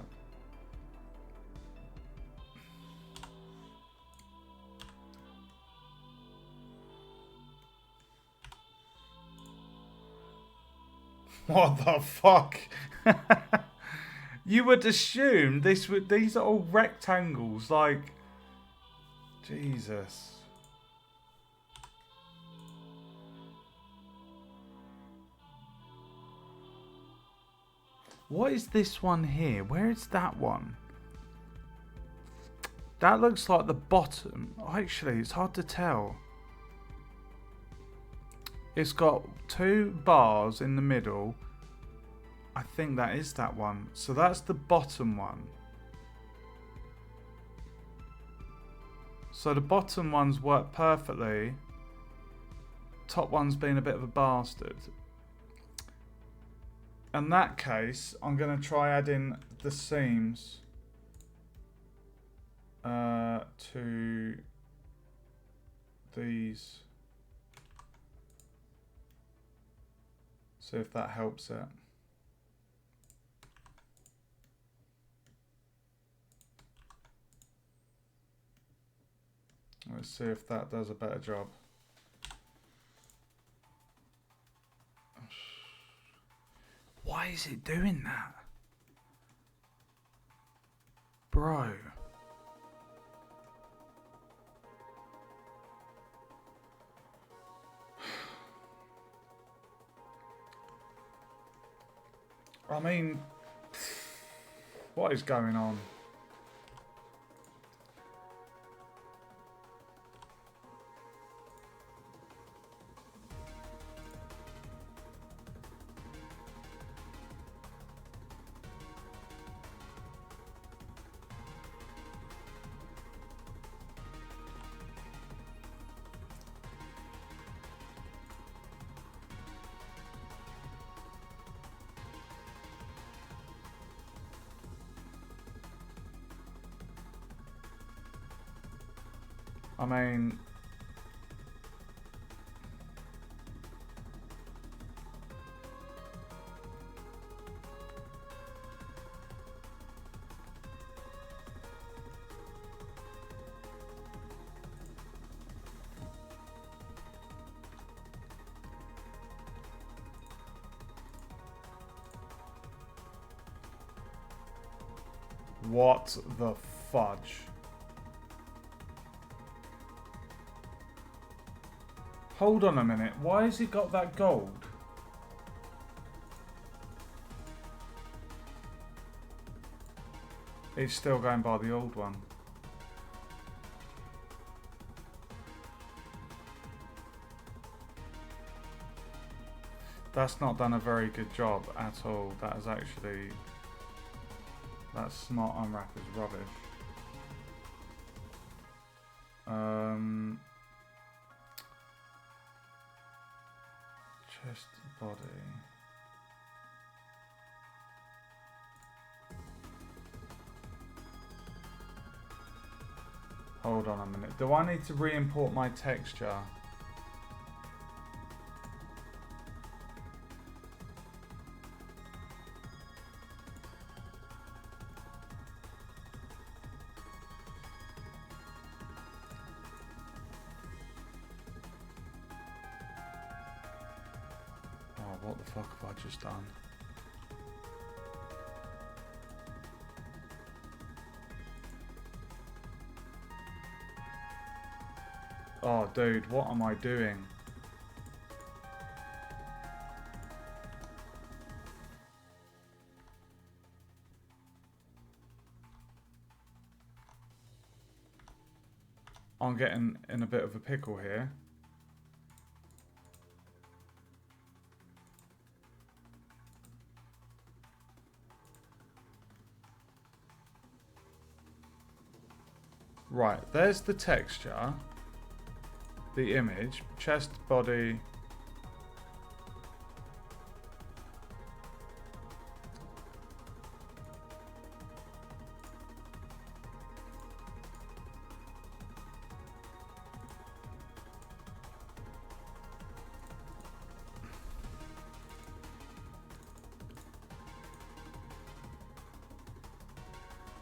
What the fuck? You would assume these are all rectangles, like, Jesus. What is this one here? Where is that one? That looks like the bottom. Actually, it's hard to tell. It's got 2 bars in the middle. I think that is that one. So that's the bottom one. So the bottom ones work perfectly. Top one's been a bit of a bastard. In that case, I'm going to try adding the seams to these. See if that helps it. Let's see if that does a better job. Why is it doing that? Bro. I mean, what is going on? I mean, what the fudge? Hold on a minute. Why has he got that gold? He's still going by the old one. That's not done a very good job at all. That is actually... That smart unwrap is rubbish. Chest, body. Hold on a minute. Do I need to re-import my texture? What the fuck have I just done? Oh, dude, what am I doing? I'm getting in a bit of a pickle here. Right, there's the texture, the image, chest, body.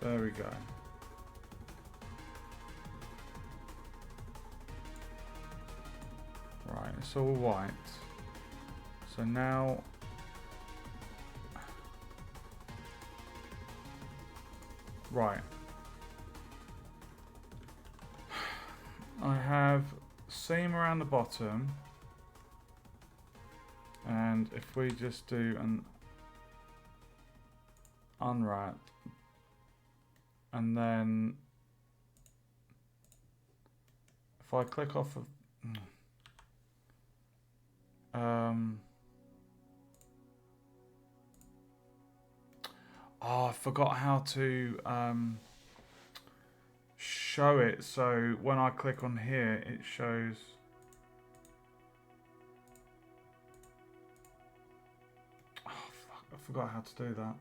There we go. Right, it's all white. So now... Right. I have seam around the bottom. And if we just do an unwrap, and then if I click off of... oh, I forgot how to show it. So when I click on here, it shows... Oh, fuck, I forgot how to do that.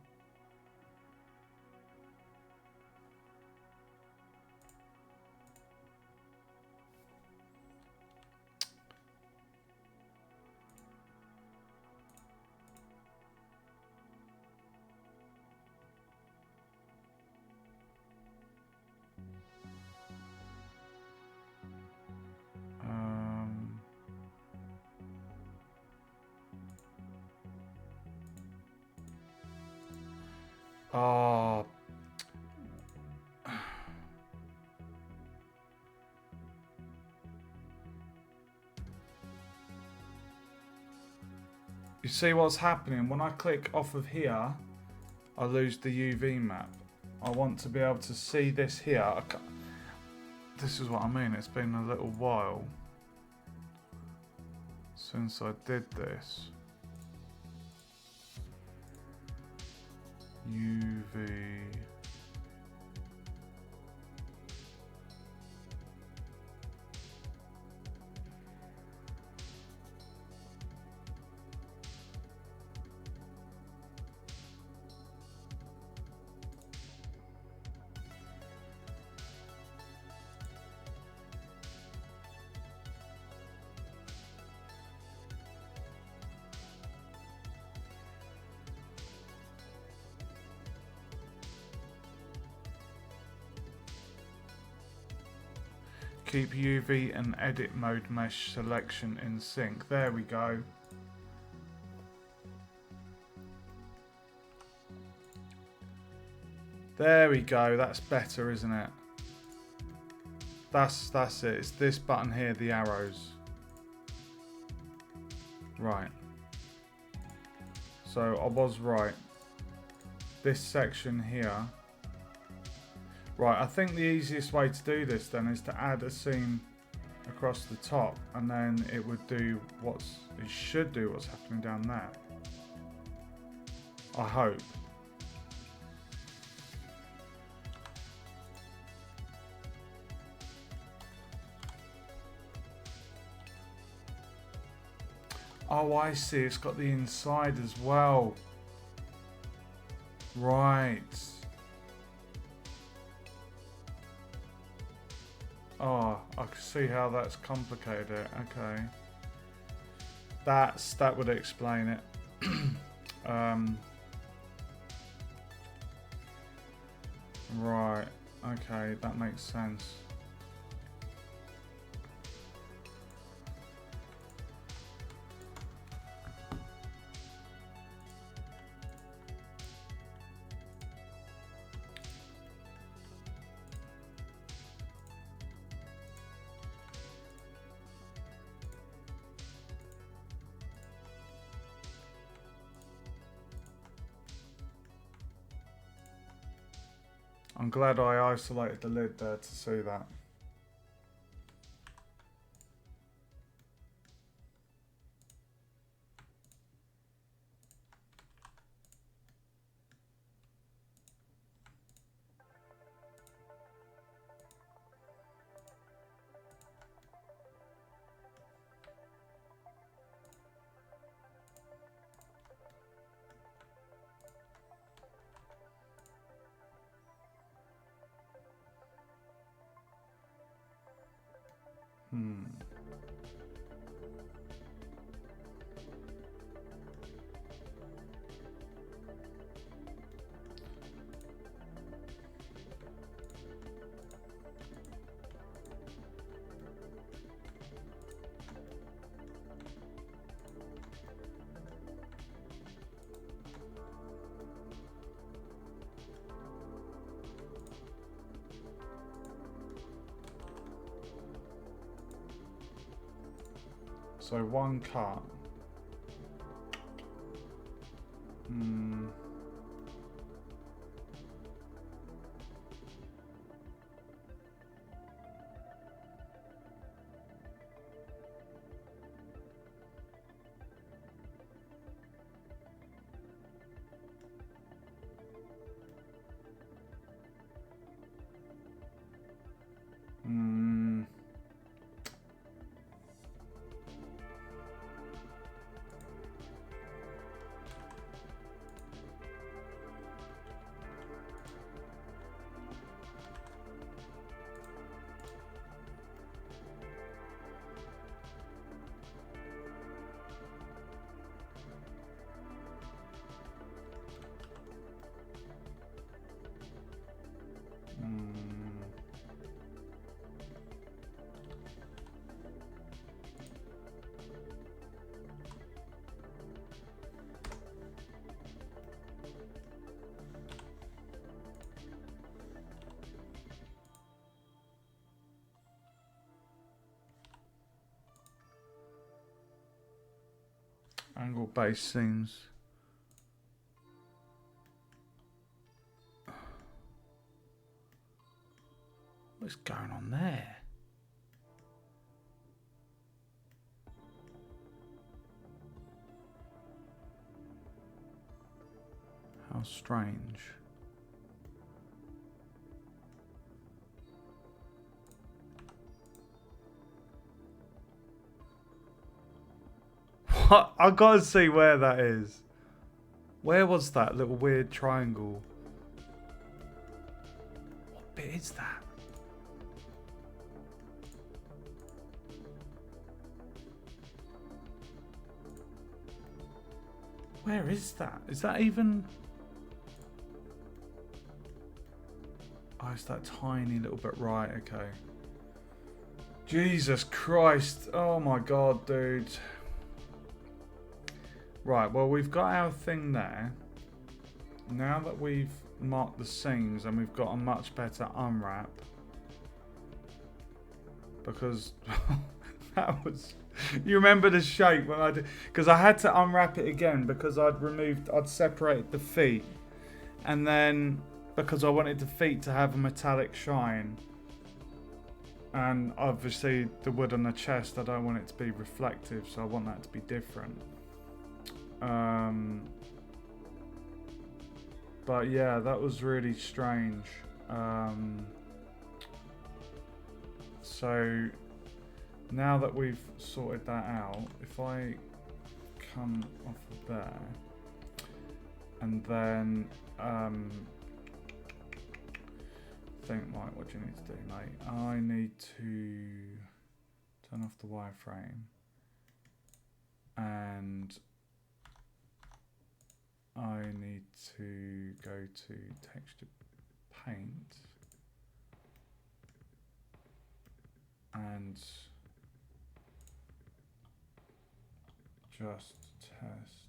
Oh. You see what's happening? When I click off of here, I lose the UV map. I want to be able to see this here. This is what I mean. It's been a little while since I did this. UV. Keep UV and edit mode mesh selection in sync. There we go. There we go. That's better, isn't it? That's it. It's this button here, the arrows. Right. So I was right. This section here. Right, I think the easiest way to do this then is to add a seam across the top, and then it would do it should do what's happening down there. I hope. Oh, I see. It's got the inside as well. Right. Oh, I can see how that's complicated it. Okay. That would explain it. Right. Okay, that makes sense. I'm glad I isolated the lid there to see that. So one cut. Angle base seams. What's going on there? How strange. What? I gotta see where that is. Where was that little weird triangle? What bit is that? Where is that? Is that even... Oh, it's that tiny little bit. Right, okay. Jesus Christ. Oh my god, dude. Right, well, we've got our thing there. Now that we've marked the seams and we've got a much better unwrap. Because that was... You remember the shape when I did... Because I had to unwrap it again because I'd separated the feet. And then, because I wanted the feet to have a metallic shine. And obviously the wood on the chest, I don't want it to be reflective, so I want that to be different. But yeah, that was really strange. So now that we've sorted that out, if I come off of there and then think, right, what do you need to do, mate? I need to turn off the wireframe and I need to go to texture paint and just test.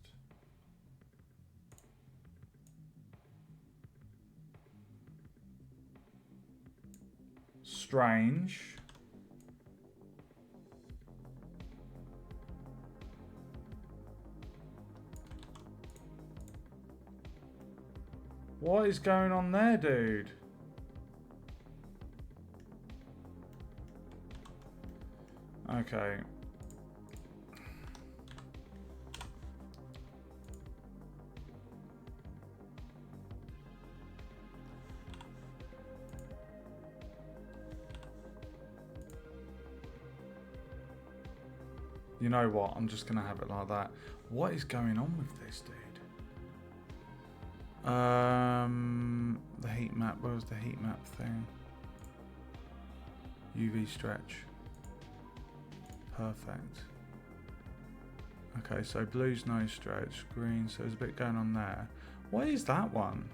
Strange. What is going on there, dude? Okay. You know what? I'm just gonna have it like that. What is going on with this, dude? The heat map. Where was the heat map thing? UV stretch. Perfect. Okay, so blue's no stretch, green, so there's a bit going on there. What is that one?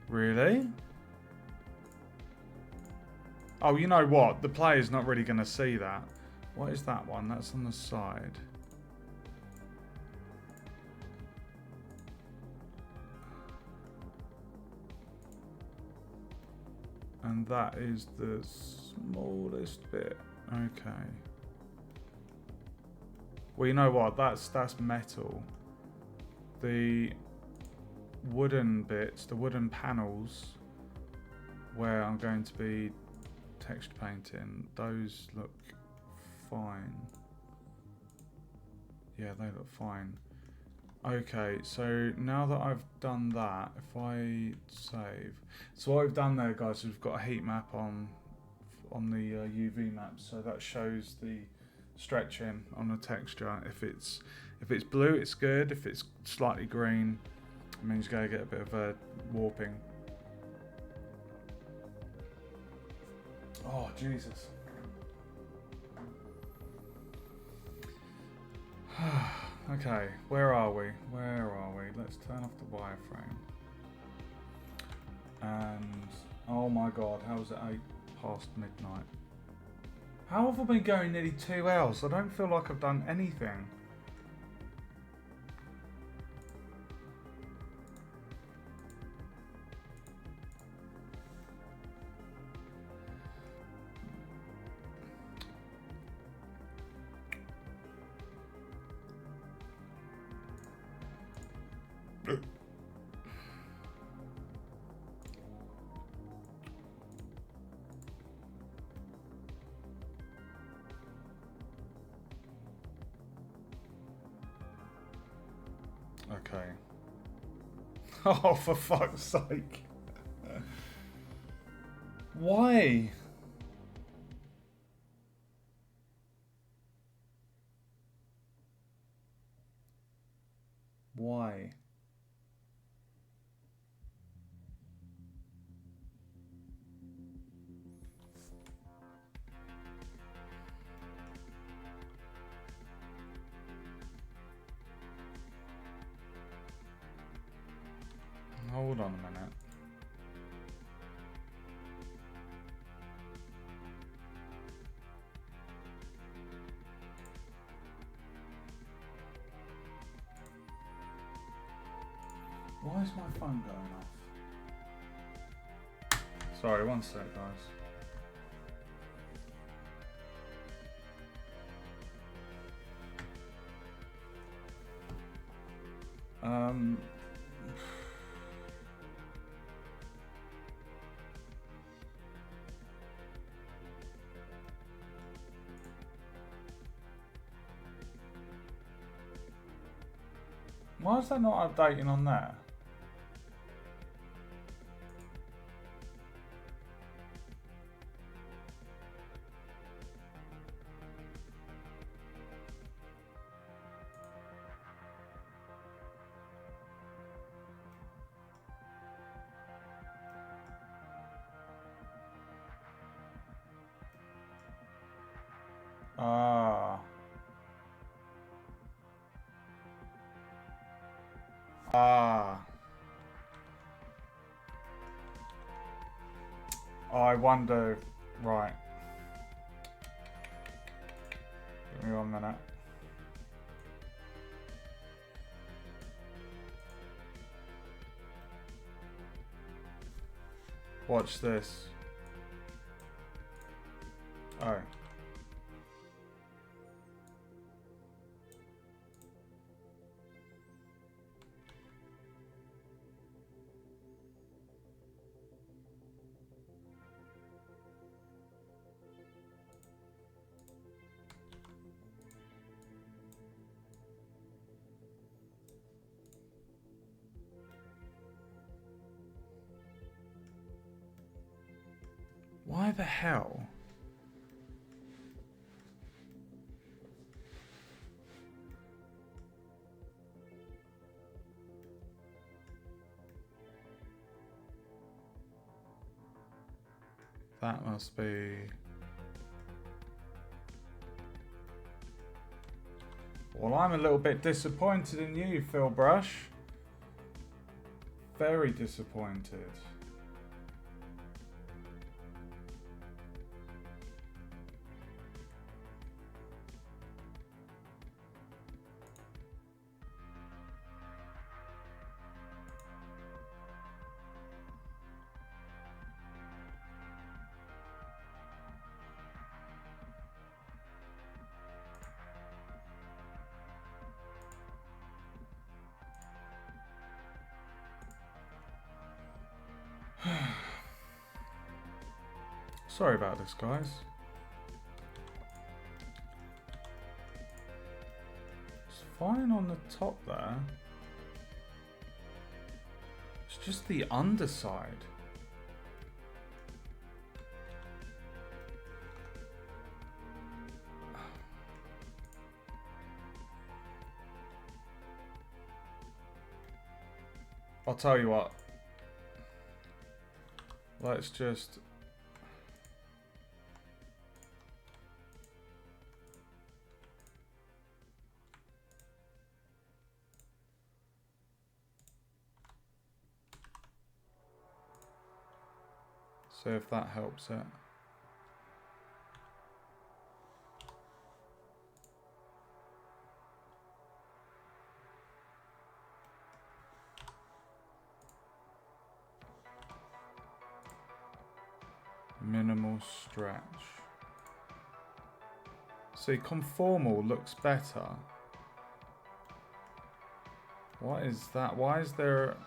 Really? Oh, you know what? The player's not really going to see that. What is that one? That's on the side. And that is the smallest bit. Okay. Well, you know what? That's metal. The wooden bits, the wooden panels, where I'm going to be texture painting, those look fine. Yeah, they look fine. Okay, so now that I've done that, if I save, so what we've done there, guys, is we've got a heat map on the UV map, so that shows the stretching on the texture. If it's blue, it's good. If it's slightly green, it means you're going to get a bit of a warping. Oh, Jesus. Okay, where are we? Where are we? Let's turn off the wireframe. And, oh my god, how is it 8 past midnight? How have I been going nearly 2 hours? I don't feel like I've done anything. Okay. Oh, for fuck's sake. Why? Why? Hold on a minute. is my phone going off? Sorry, one sec, guys. Why is that not updating on there? Ah. Ah. I wonder. Right. Give me 1 minute. Watch this. Oh. Why the hell? That must be... Well, I'm a little bit disappointed in you, Phil Brush. Very disappointed. Sorry about this, guys. It's fine on the top there. It's just the underside. I'll tell you what. Let's just... see if that helps it. Minimal stretch. See, conformal looks better. What is that? Why is there...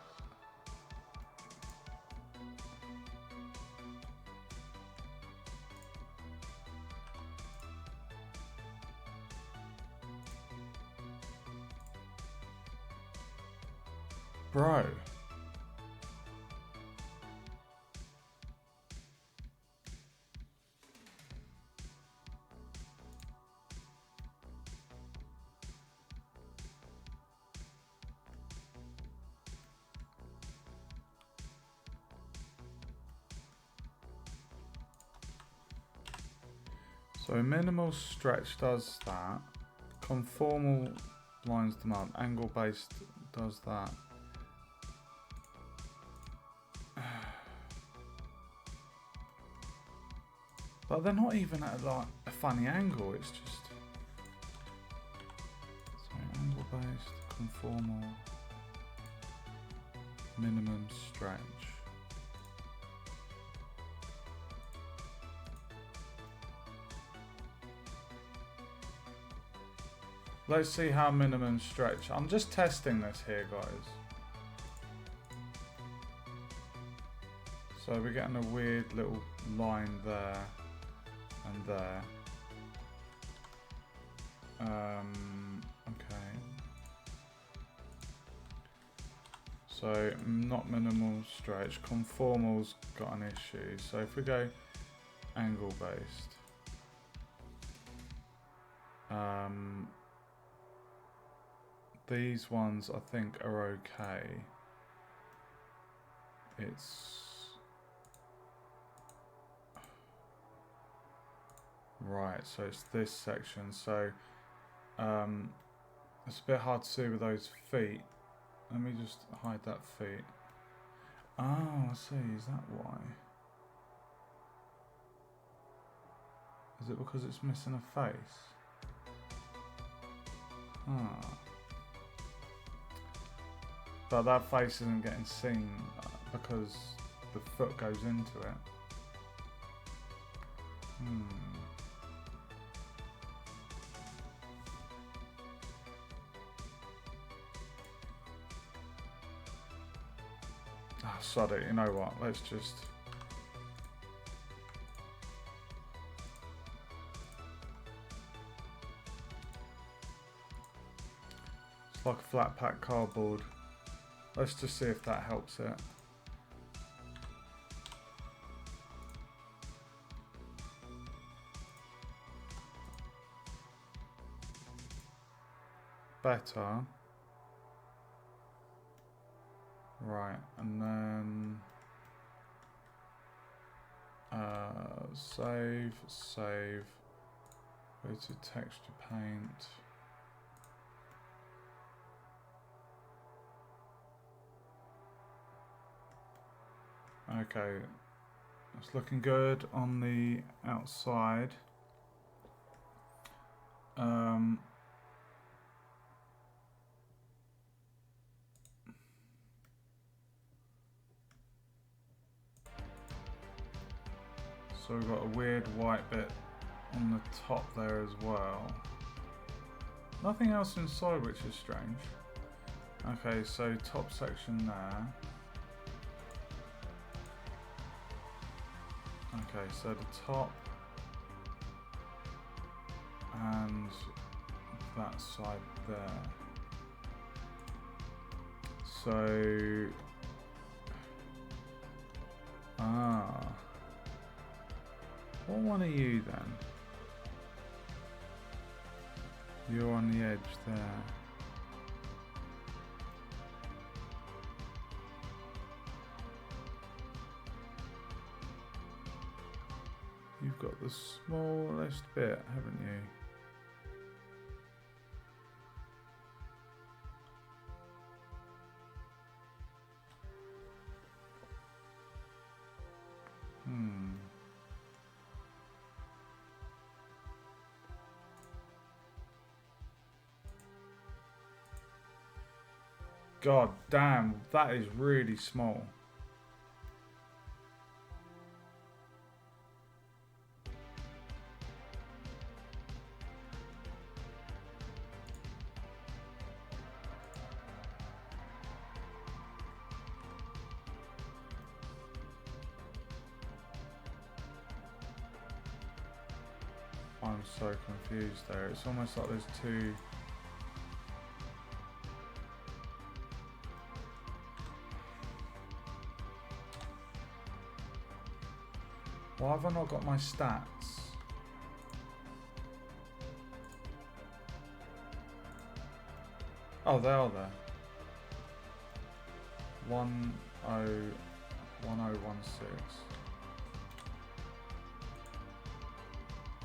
Bro. So minimal stretch does that. Conformal lines them up. Angle based does that. But they're not even at like a funny angle, it's just... So angle based, conformal. Minimum stretch. Let's see how minimum stretch. I'm just testing this here, guys. So we're getting a weird little line there and there. Okay. So not minimal stretch. Conformal's got an issue. So if we go angle based. These ones I think are okay. It's right, so it's this section. So it's a bit hard to see with those feet. Let me just hide that feet. Oh, I see. Is that why? Is it because it's missing a face? Ah. But that face isn't getting seen because the foot goes into it. Oh, sod it, you know what, let's just... It's like a flat pack cardboard. Let's just see if that helps it. Better. Right, and then save, go to texture paint. Okay, it's looking good on the outside. So we've got a weird white bit on the top there as well. Nothing else inside, which is strange. Okay, so top section there. Okay, so the top and that side there. So, what one are you then? You're on the edge there. You've got the smallest bit, haven't you? God damn, that is really small. I'm so confused there. It's almost like there's two. Why have I not got my stats? Oh, they are there. 1016.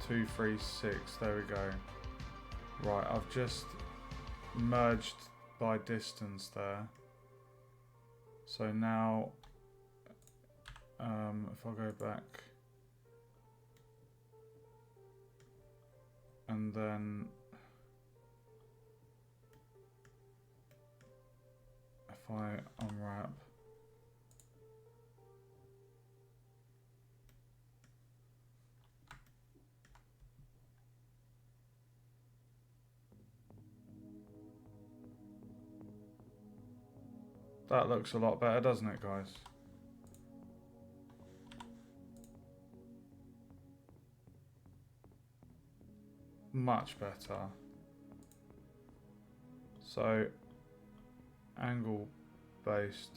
236. There we go. Right, I've just merged by distance there. So now, if I go back. And then if I unwrap, That looks a lot better, doesn't it, guys? Much better. So, angle based.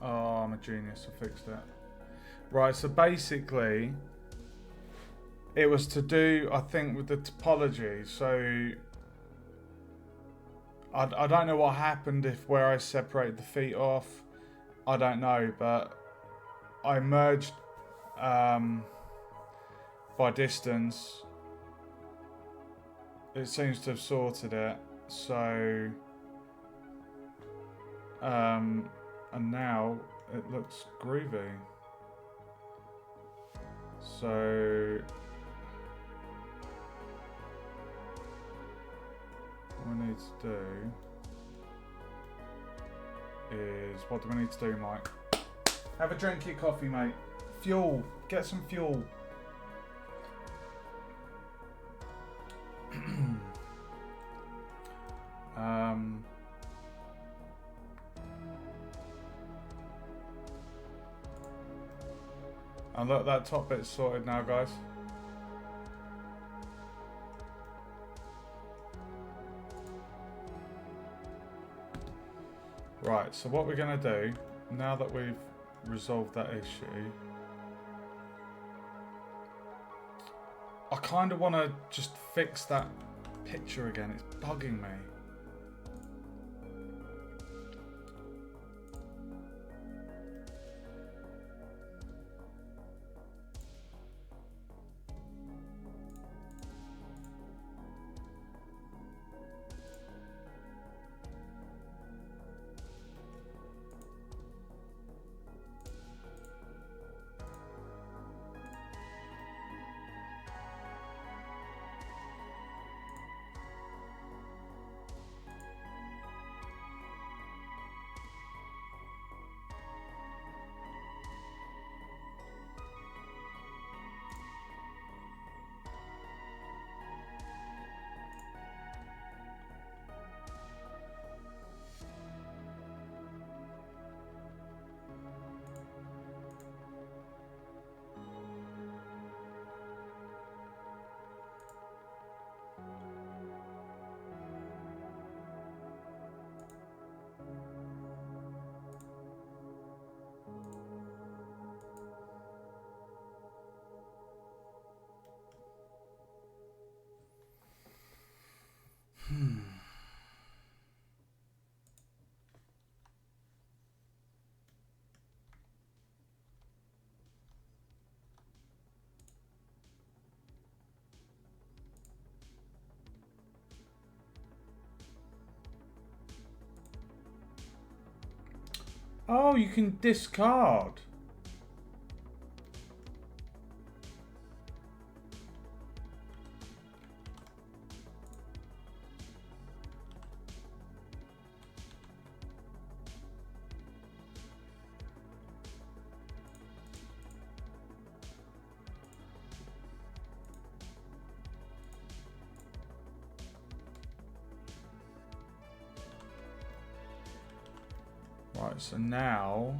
Oh, I'm a genius. I fixed it. Right, so basically, it was to do, I think, with the topology. So, I don't know what happened if where I separated the feet off. I don't know, but I merged by distance. It seems to have sorted it. So, and now it looks groovy. So, what we need to do is, what do we need to do, Mike? Have a drink of your coffee, mate. Fuel. Get some fuel. And look, that top bit's sorted now, guys. Right, so what we're going to do, now that we've resolved that issue, I kind of want to just fix that picture again. It's bugging me. Oh, you can discard. Right, so now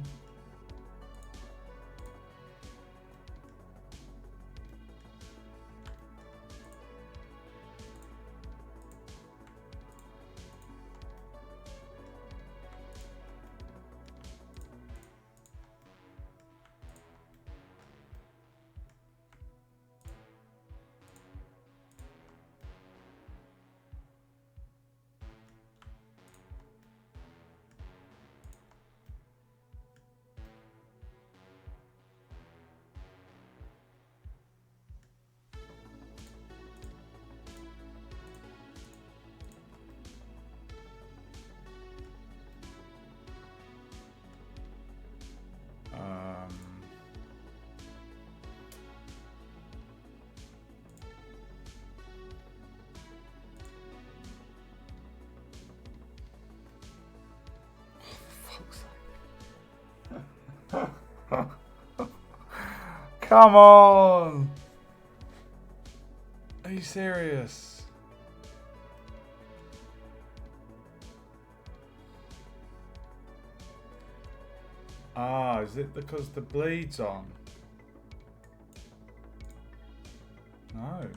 fuck's sake. Come on! Are you serious? Ah, is it because the bleed's on? No.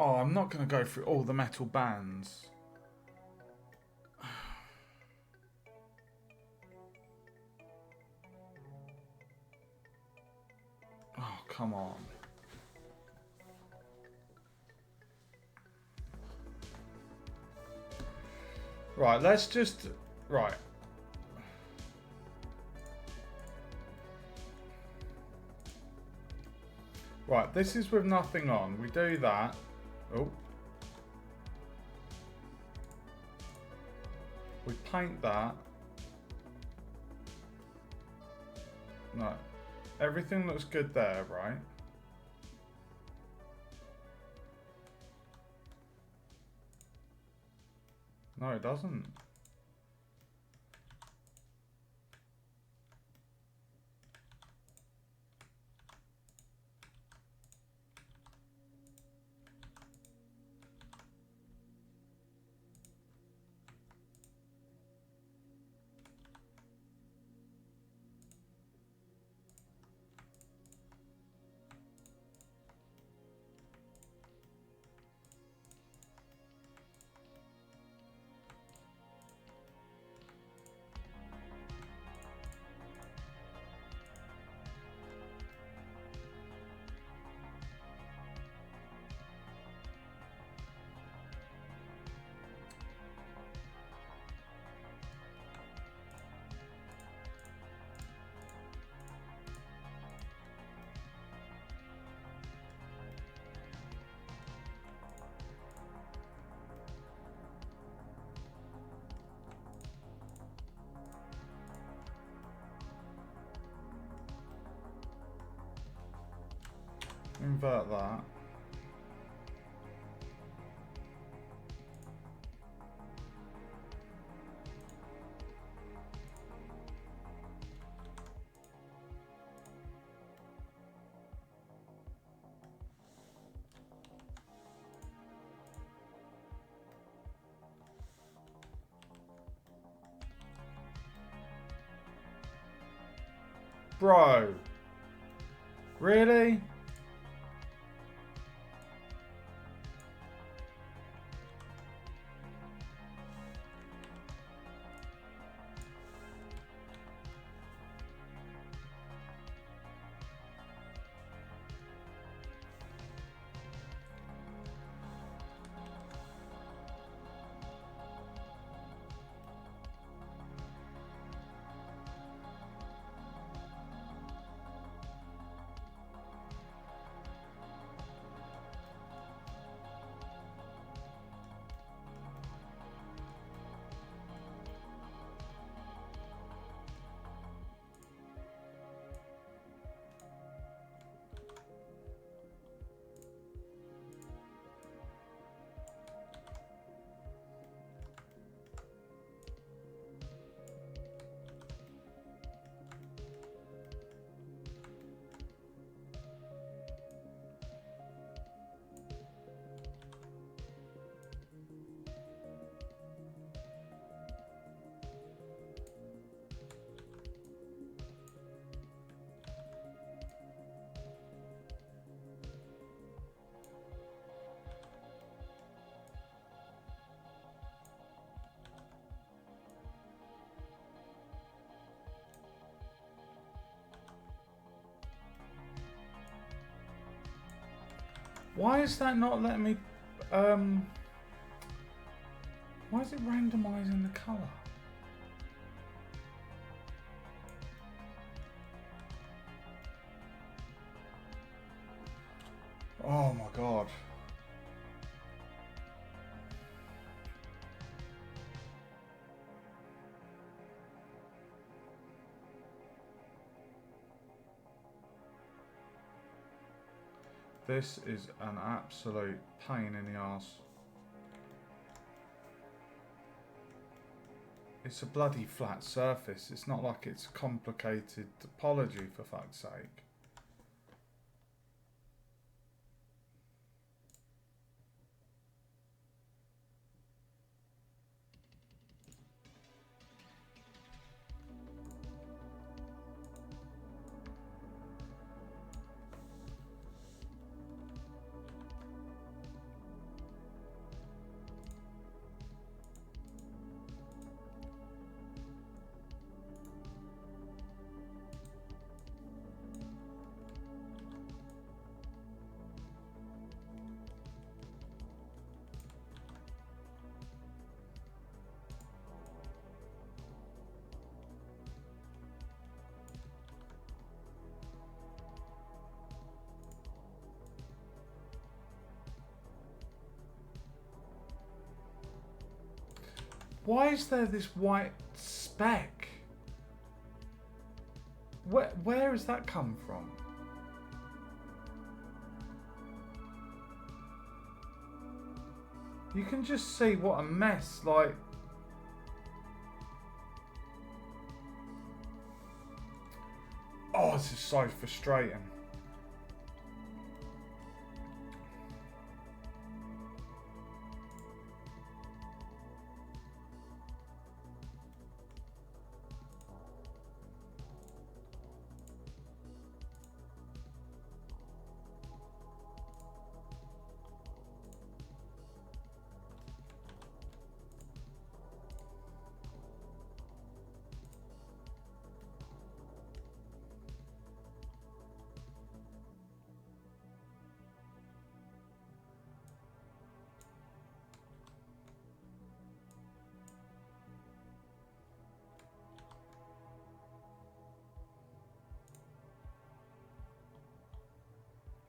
Oh, I'm not going to go through all the metal bands. Oh, come on. Right, let's just... Right. Right, this is with nothing on. We do that. Oh. We paint that. No. Everything looks good there, right? No, it doesn't. Invert that. Bro. Really? Why is that not letting me... Why is it randomising the colour? Oh my god. This is an absolute pain in the arse. It's a bloody flat surface. It's not like it's complicated topology, for fuck's sake. Why is there this white speck? Where has that come from? You can just see what a mess, like... Oh, this is so frustrating.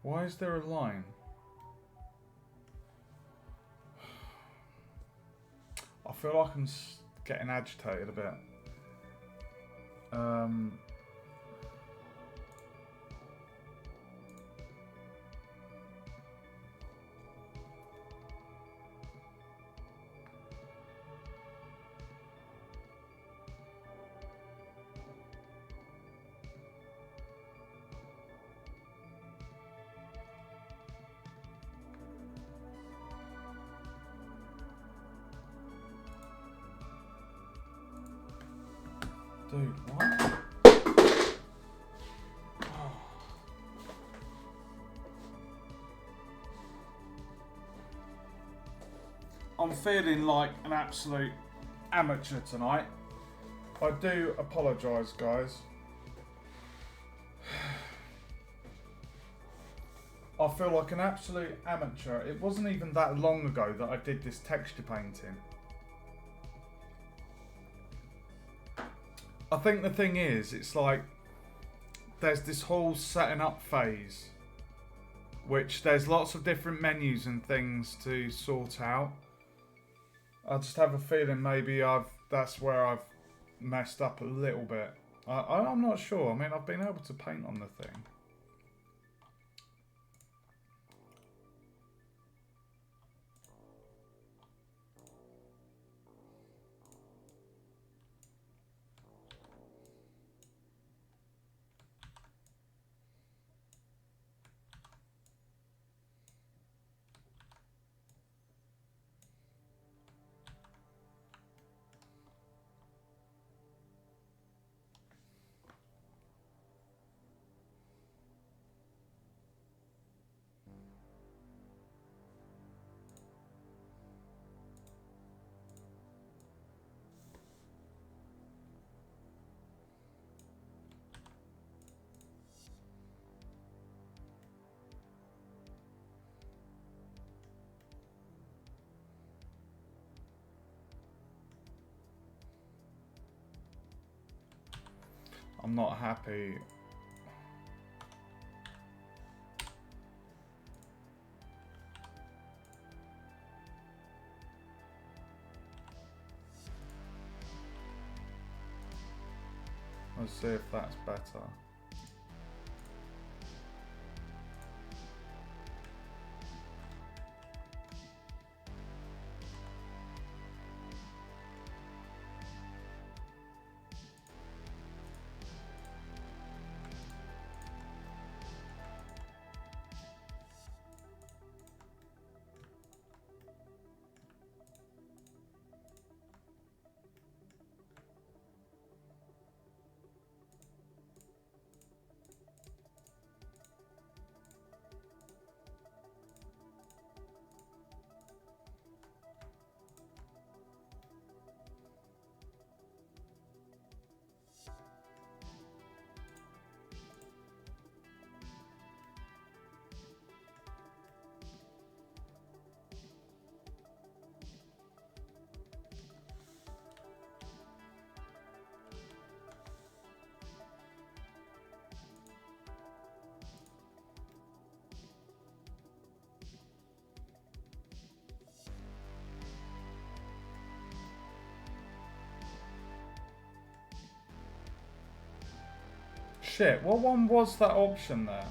Why is there a line? I feel like I'm getting agitated a bit. Dude, what? I'm feeling like an absolute amateur tonight. I do apologise, guys. I feel like an absolute amateur. It wasn't even that long ago that I did this texture painting. I think the thing is, it's like there's this whole setting up phase, which there's lots of different menus and things to sort out. I just have a feeling maybe that's where I've messed up a little bit. I'm not sure. I mean, I've been able to paint on the thing. I'm not happy. Let's see if that's better. Shit, what one was that option there?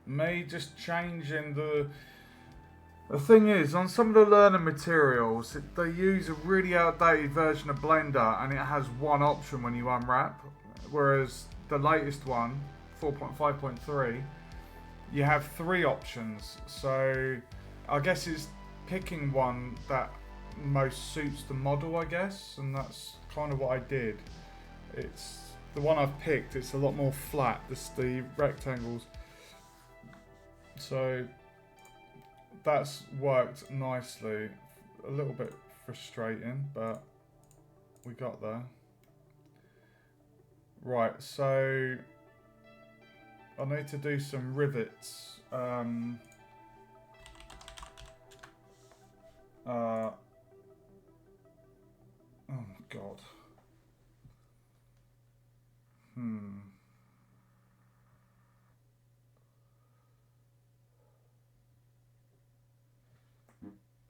Me just changing the... The thing is, on some of the learning materials, they use a really outdated version of Blender and it has one option when you unwrap. Whereas the latest one, 4.5.3, you have 3 options. So I guess it's picking one that most suits the model, I guess. And that's kind of what I did. It's the one I've picked, it's a lot more flat, the rectangles. So that's worked nicely. A little bit frustrating, but we got there. Right, so I need to do some rivets. Oh God.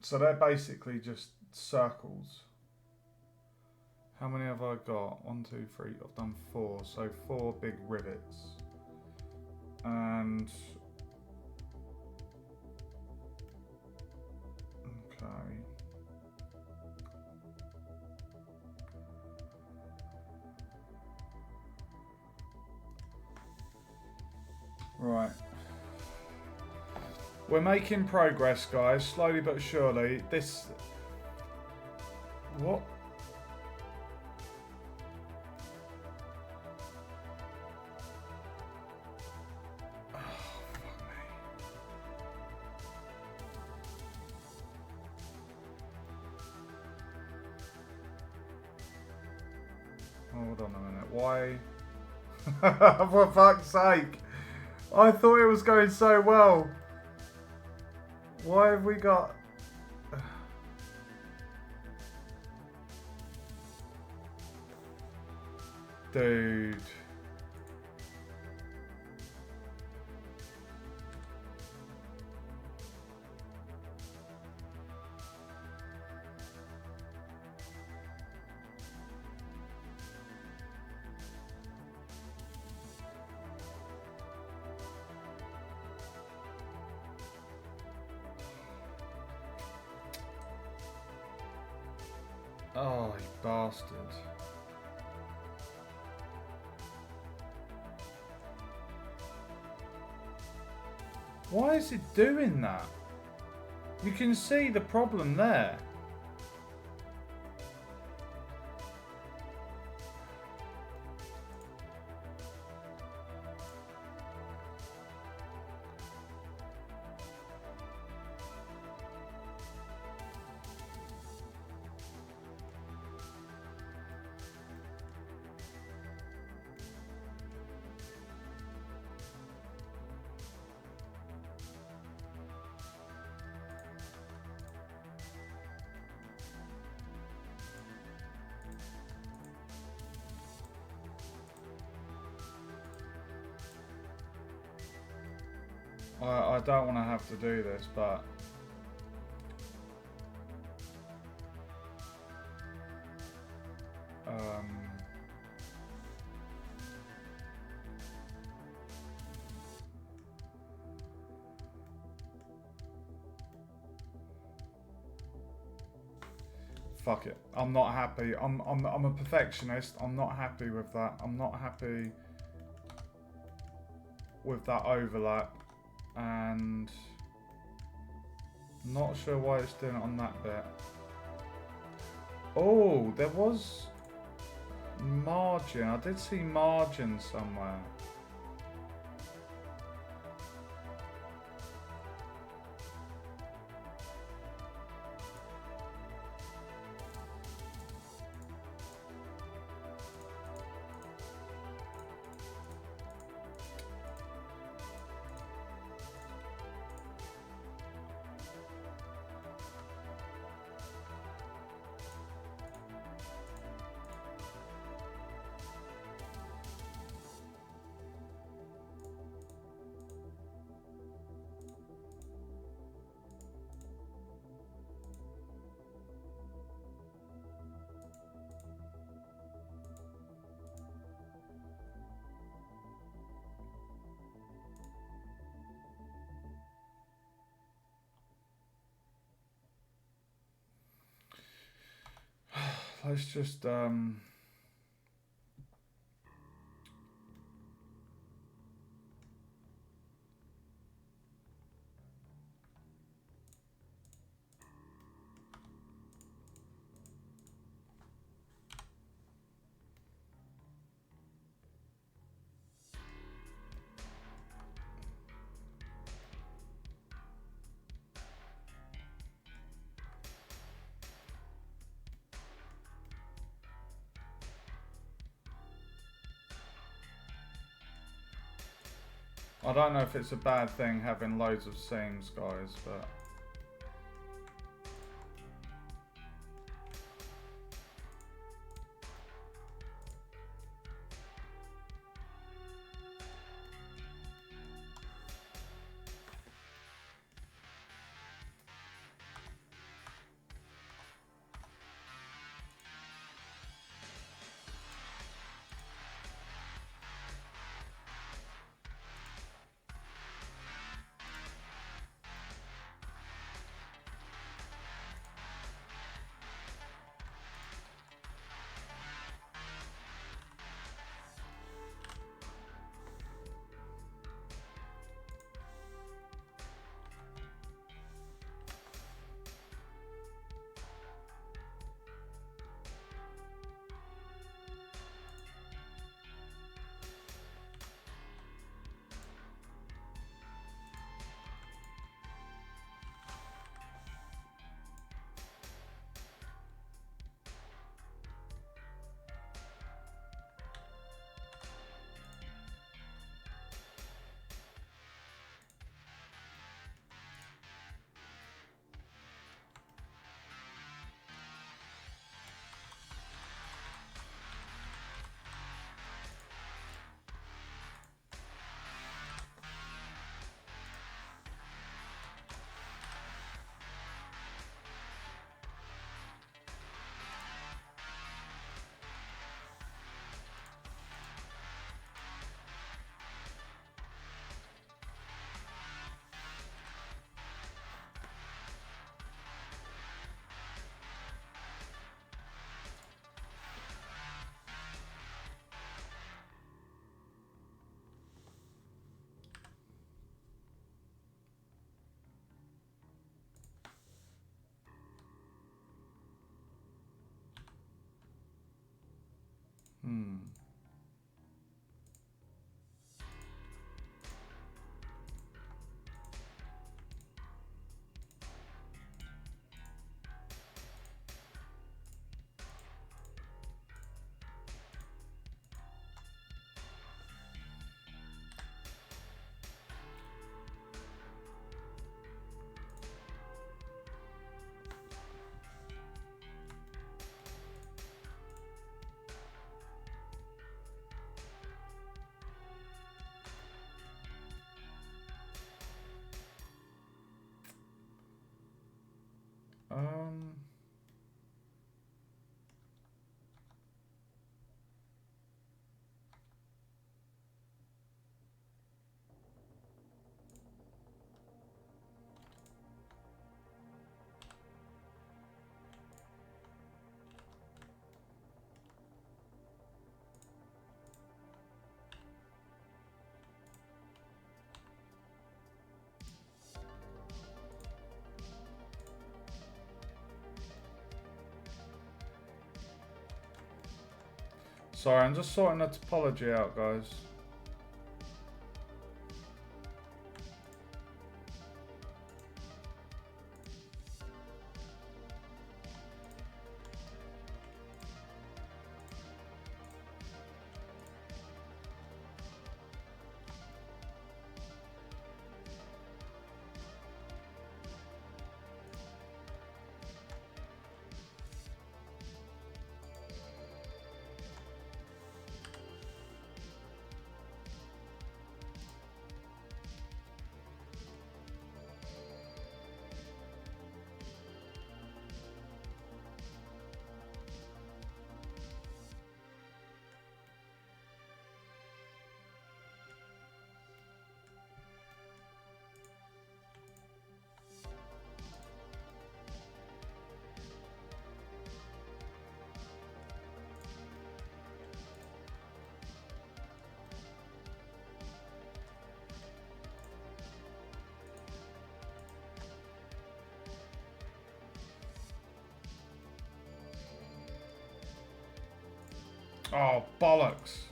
So they're basically just circles. How many have I got? 1, 2, 3. I've done 4. So 4 big rivets. And okay. Right. We're making progress, guys, slowly but surely. This... What? Oh, fuck me. Hold on a minute. Why? For fuck's sake. I thought it was going so well. Why have we got... Dude. Oh, you bastard. Why is it doing that? You can see the problem there. I don't want to have to do this, but fuck it. I'm not happy. I'm a perfectionist. I'm not happy with that. I'm not happy with that overlap, and not sure why it's doing it on that bit. Oh, there was margin. I did see margin somewhere. Let's just I don't know if it's a bad thing having loads of seams, guys, but Hmm. Um. Sorry, I'm just sorting the topology out, guys. Oh, bollocks.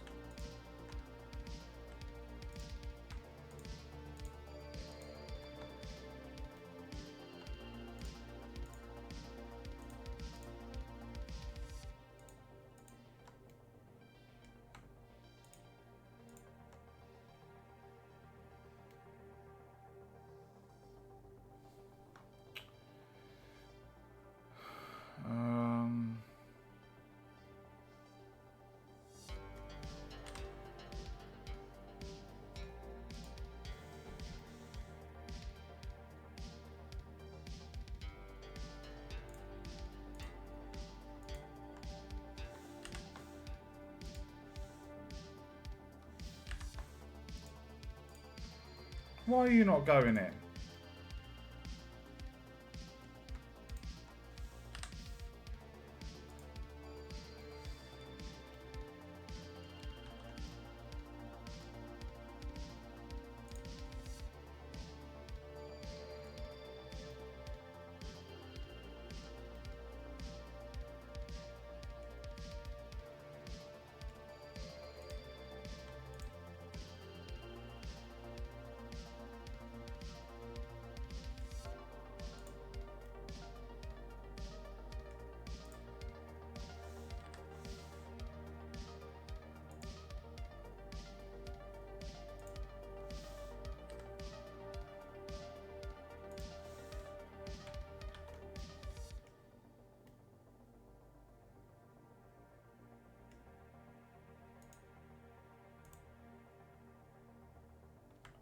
Um. Why are you not going in?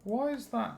Why is that?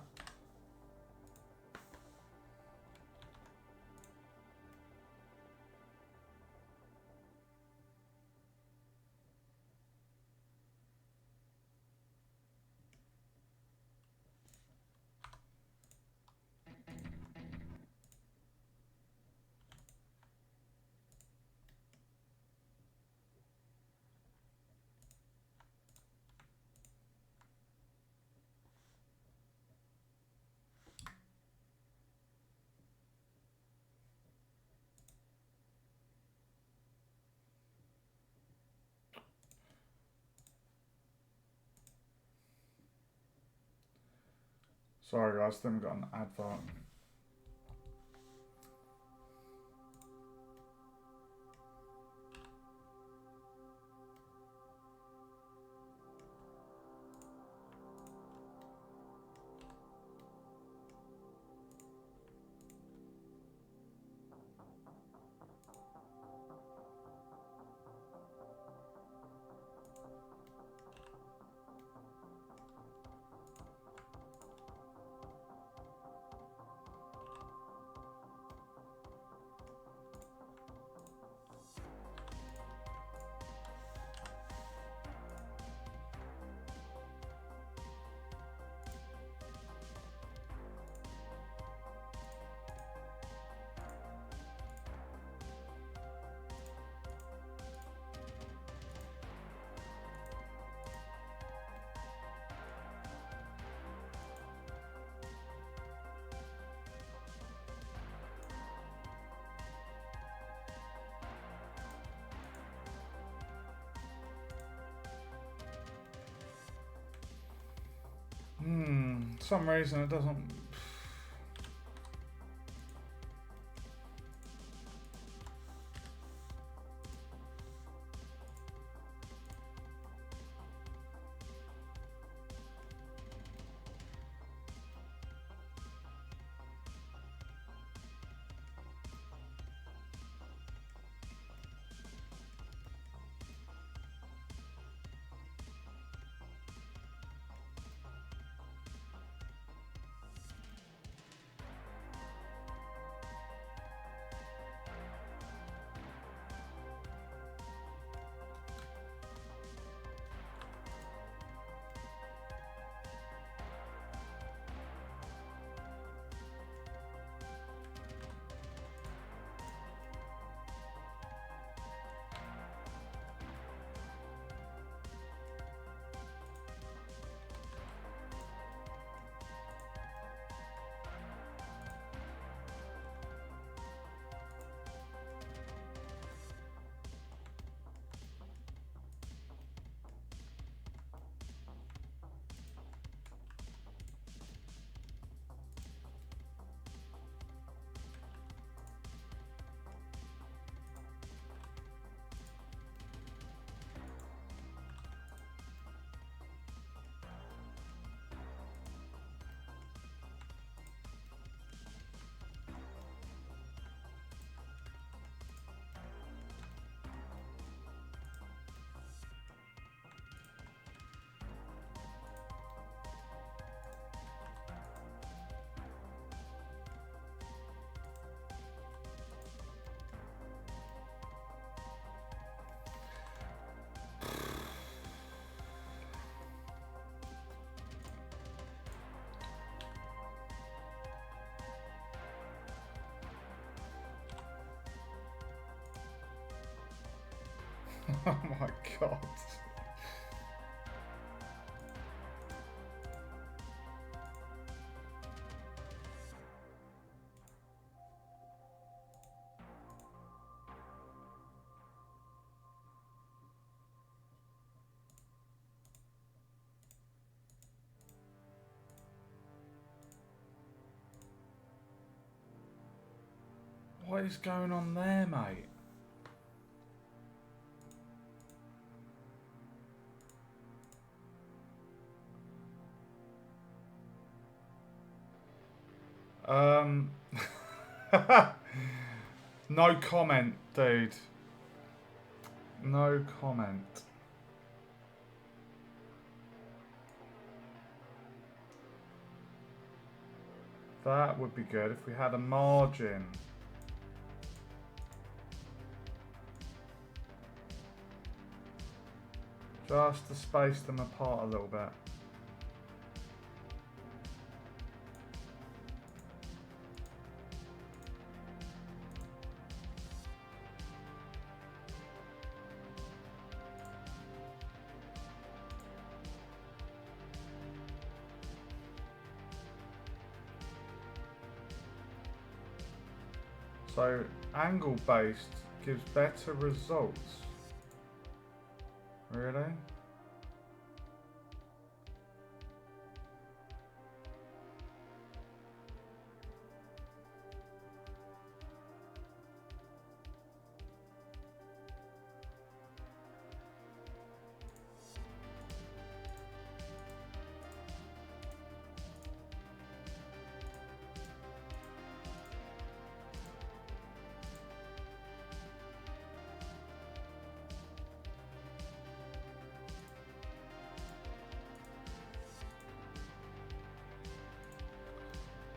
Sorry guys, then we've got an advert. Some reason it doesn't. Oh my god. What is going on there, mate? No comment, dude. No comment. That would be good if we had a margin. Just to space them apart a little bit. So angle based gives better results. Really?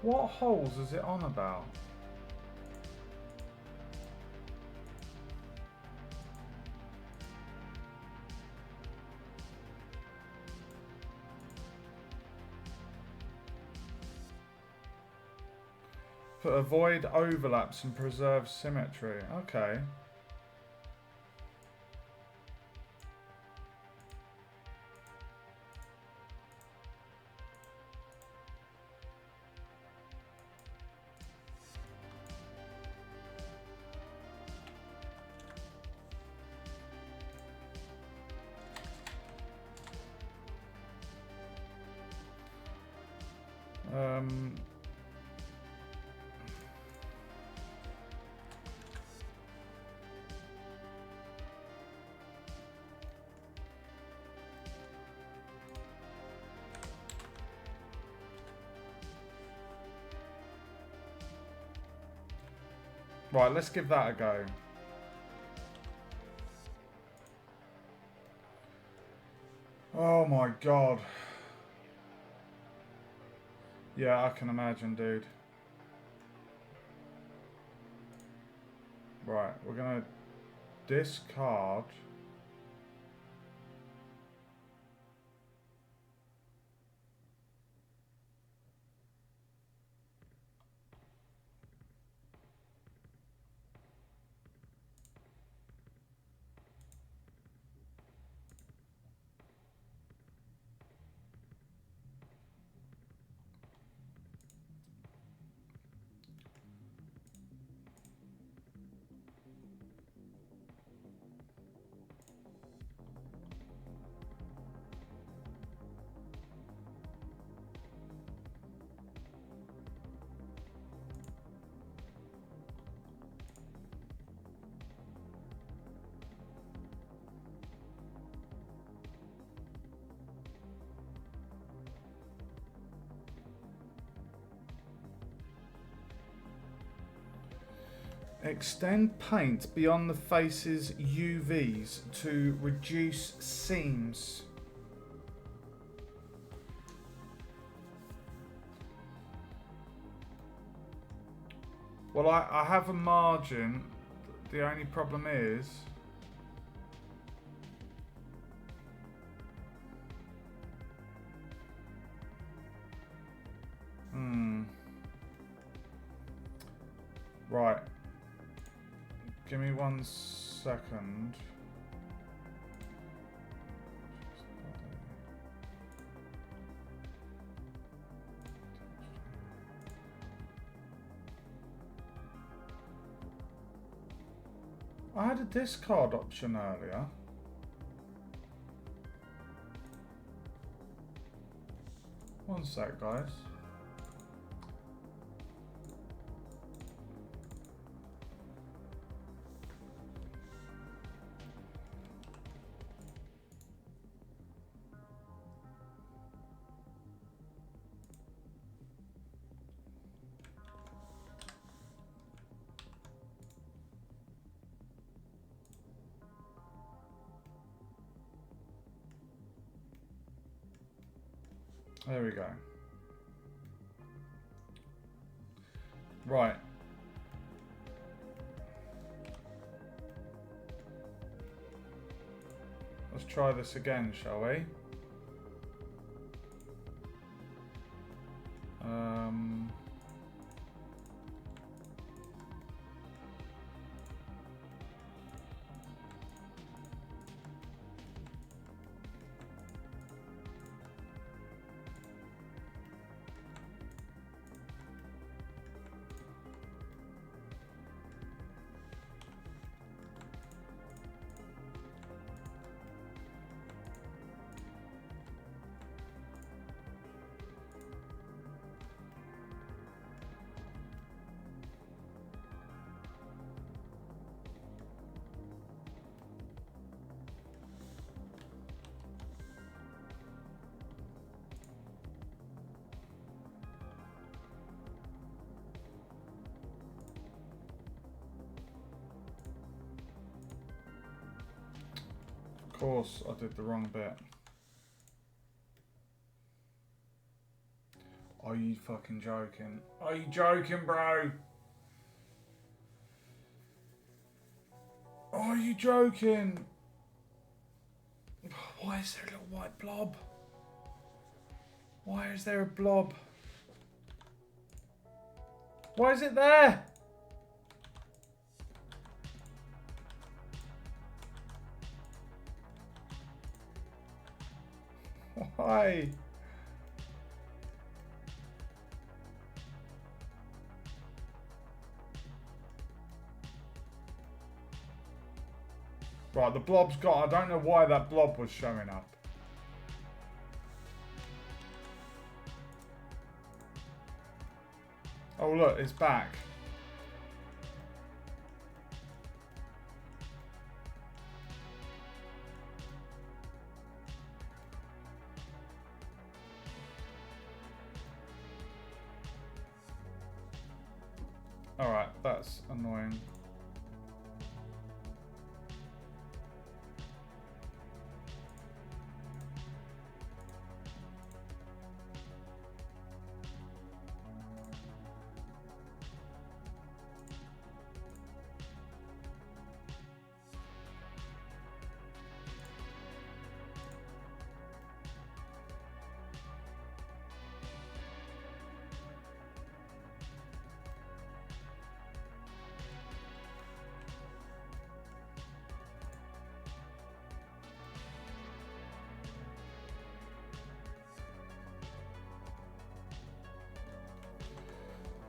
What holes is it on about? But avoid overlaps and preserve symmetry. Okay. Right, let's give that a go. Oh my god. Yeah, I can imagine, dude. Right, we're gonna discard. Extend paint beyond the face's UVs to reduce seams. Well, I have a margin. The only problem is... Right. Give me 1 second. I had a discard option earlier. One sec, guys. There we go. Right. Let's try this again, shall we? Of course, I did the wrong bit. Are you fucking joking? Are you joking, bro? Are you joking? Why is there a little white blob? Why is there a blob? Why is it there? Why? Right, the blob's got... I don't know why that blob was showing up. Oh look, it's back. Alright, that's annoying.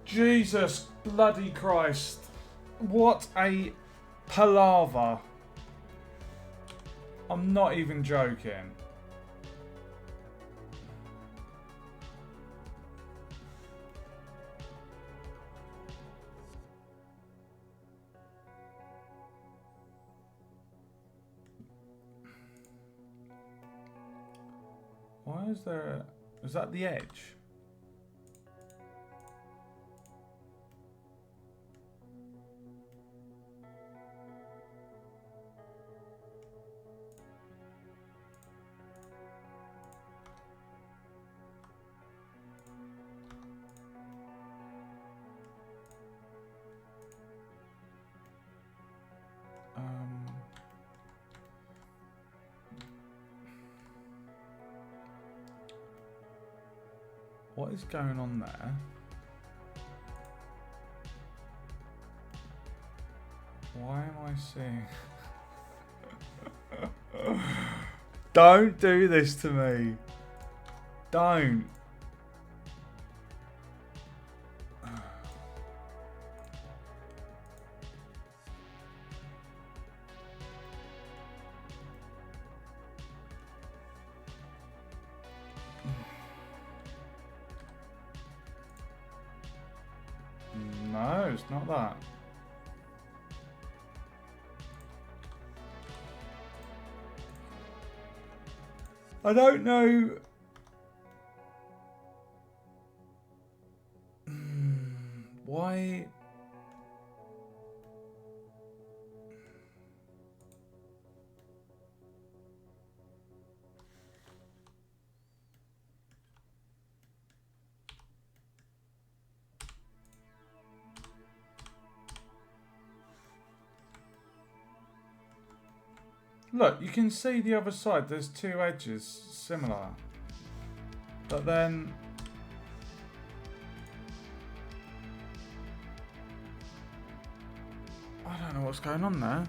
Jesus bloody Christ. What a palaver. I'm not even joking. Why is there a... Is that the edge? What is going on there? Why am I seeing... Don't do this to me. Don't. No, it's not that. I don't know. Why? Look, you can see the other side. There's two edges similar. But then... I don't know what's going on there.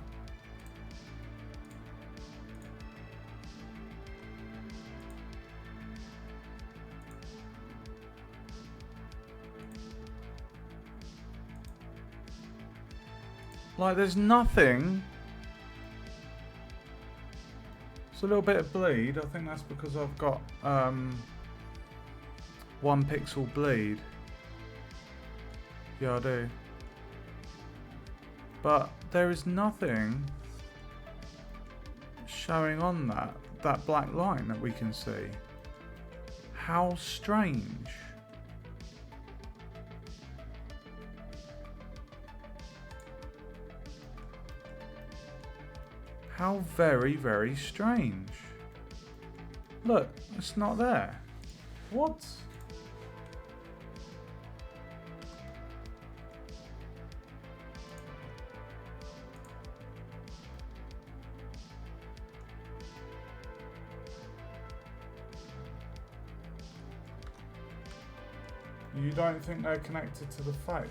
Like, there's nothing. It's a little bit of bleed. I think that's because I've got 1 pixel bleed. Yeah, I do. But there is nothing showing on that black line that we can see. How strange. How very, very strange. Look, it's not there. What? You don't think they're connected to the face?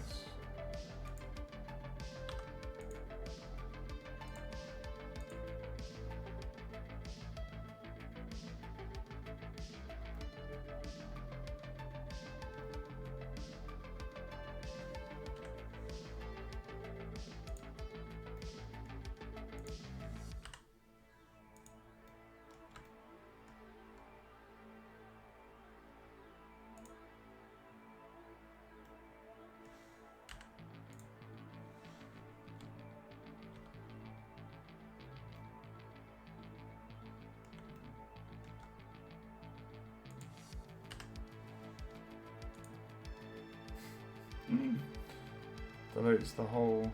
Deletes the whole.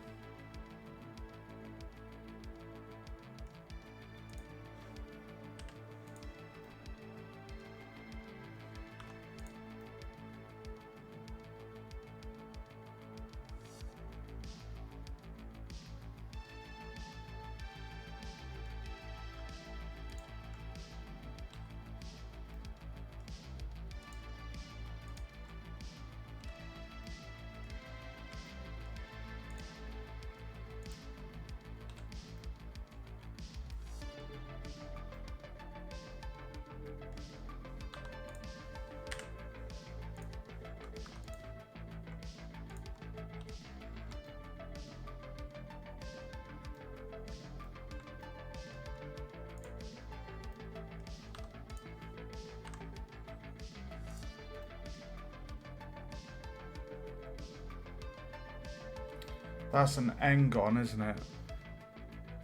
That's an Engon, isn't it?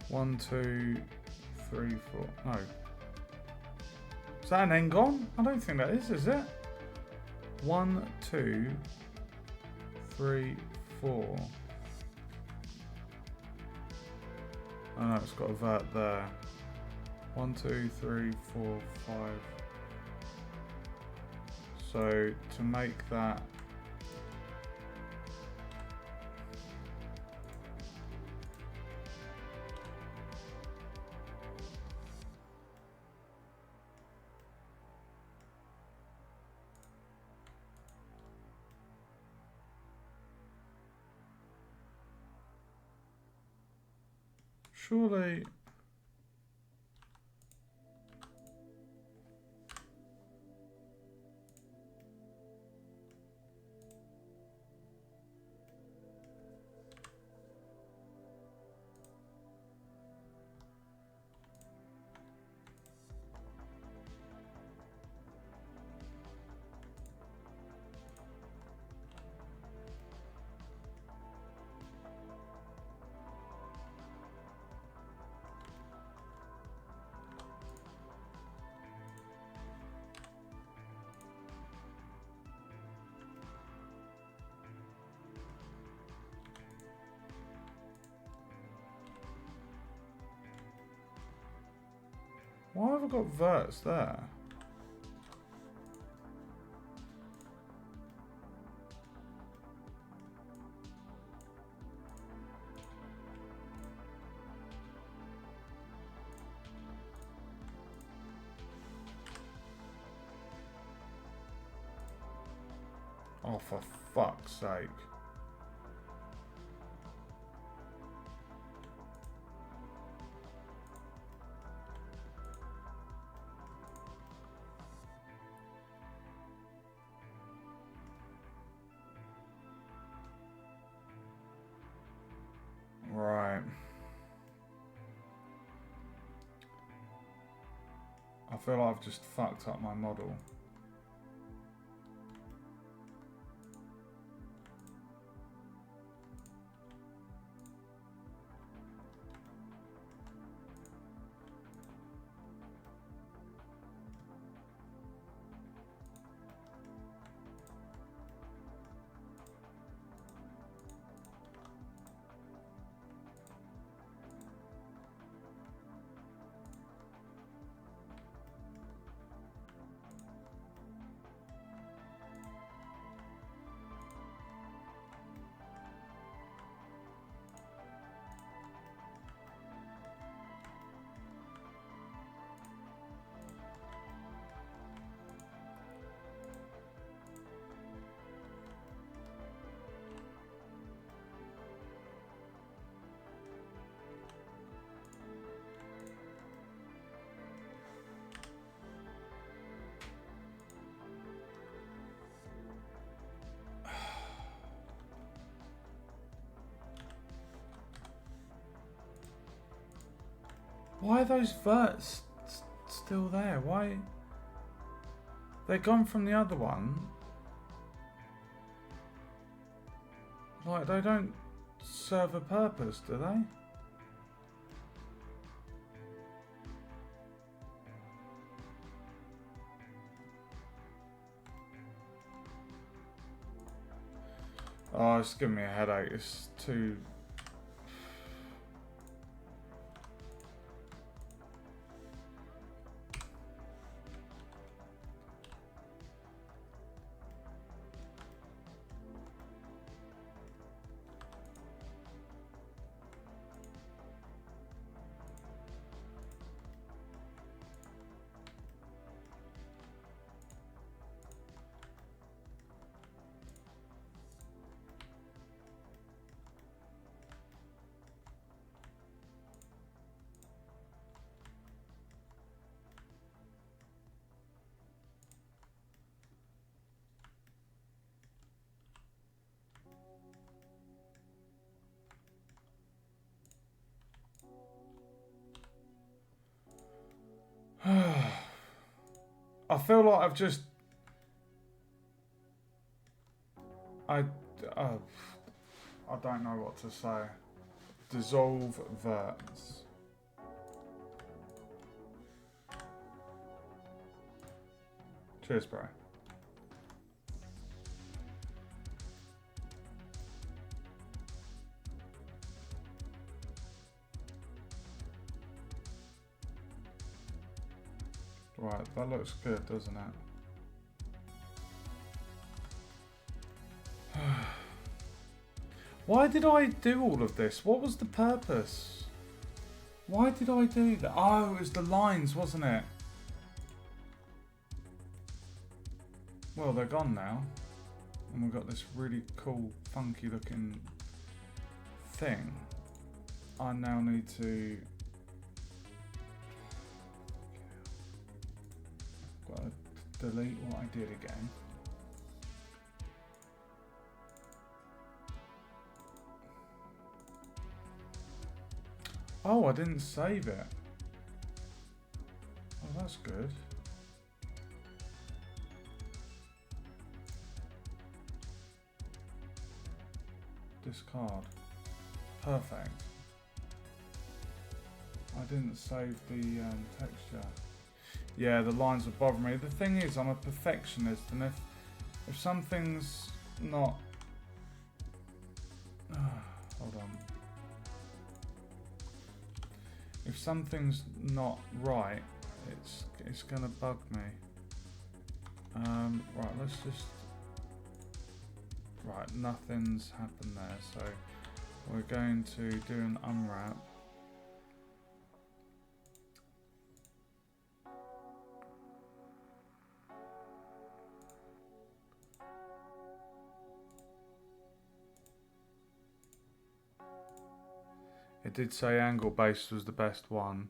1, 2, 3, 4. No. Is that an Engon? I don't think that is it? 1, 2, 3, 4. Oh no, it's got a vert there. 1, 2, 3, 4, 5. So to make that. Surely. Why have I got verts there? Oh, for fuck's sake. Right. I feel like I've just fucked up my model. Why are those verts still there? Why? They're gone from the other one. Like, they don't serve a purpose, do they? Oh, it's giving me a headache. It's too... I feel like I've just... I don't know what to say. Dissolve verts. Cheers, bro. Right, that looks good, doesn't it? Why did I do all of this? What was the purpose? Why did I do that? Oh, it was the lines, wasn't it? Well, they're gone now. And we've got this really cool, funky looking thing. I now need to... Got to delete what I did again. Oh, I didn't save it. Oh, that's good. Discard. Perfect. I didn't save the texture. Yeah, the lines would bother me. The thing is, I'm a perfectionist, and if something's not... hold on. If something's not right, it's gonna bug me. Right, let's just... Right, nothing's happened there, so we're going to do an unwrap. It did say angle based was the best one.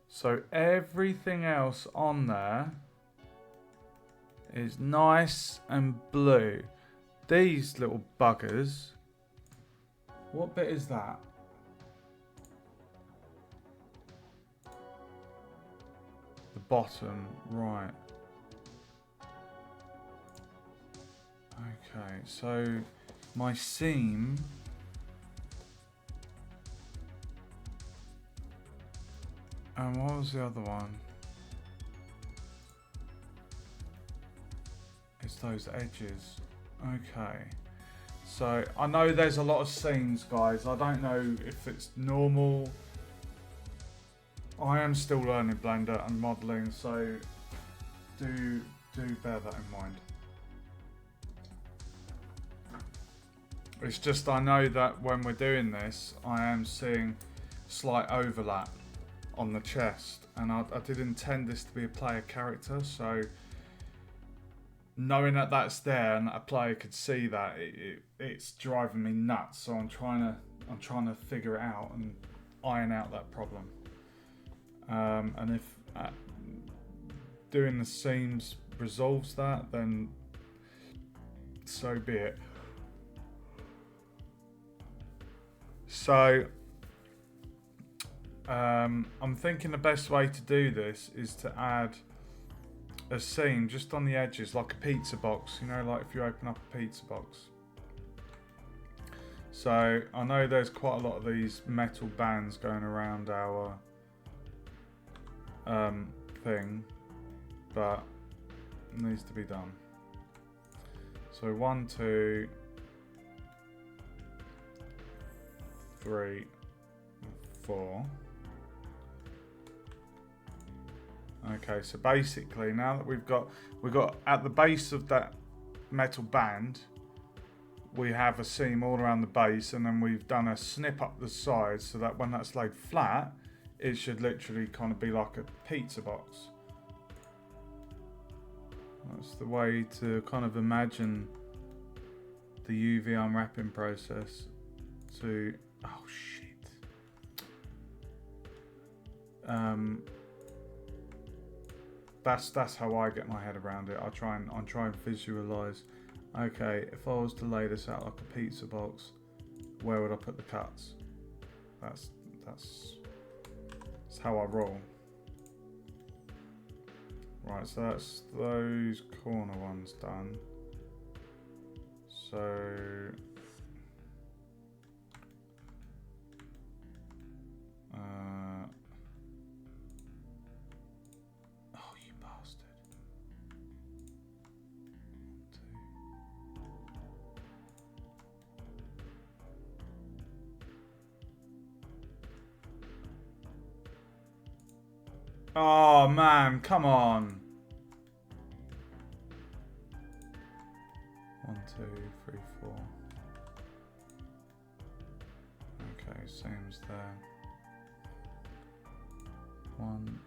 So everything else on there is nice and blue. These little buggers. What bit is that? The bottom, right. Okay, so my seam. And what was the other one? It's those edges. Okay. So I know there's a lot of seams, guys. I don't know if it's normal. I am still learning Blender and modeling, so do bear that in mind. It's just I know that when we're doing this, I am seeing slight overlap on the chest, and I did intend this to be a player character, so knowing that that's there and that a player could see that, it's driving me nuts. So I'm trying to figure it out and iron out that problem. And if doing the seams resolves that, then so be it. So I'm thinking the best way to do this is to add a seam just on the edges, like a pizza box, you know, like if you open up a pizza box. So I know there's quite a lot of these metal bands going around our thing, but it needs to be done. So 1, 2, 3, 4. Okay, so basically now that we've got at the base of that metal band, we have a seam all around the base, and then we've done a snip up the sides so that when that's laid flat, it should literally kind of be like a pizza box. That's the way to kind of imagine the UV unwrapping process. To oh shit. That's how I get my head around it. I try and visualize. Okay, if I was to lay this out like a pizza box, where would I put the cuts? That's how I roll. Right, so that's those corner ones done. So oh, you bastard. 1, 2. Oh man, come on. 1, 2, 3, 4. Okay, seams there. 1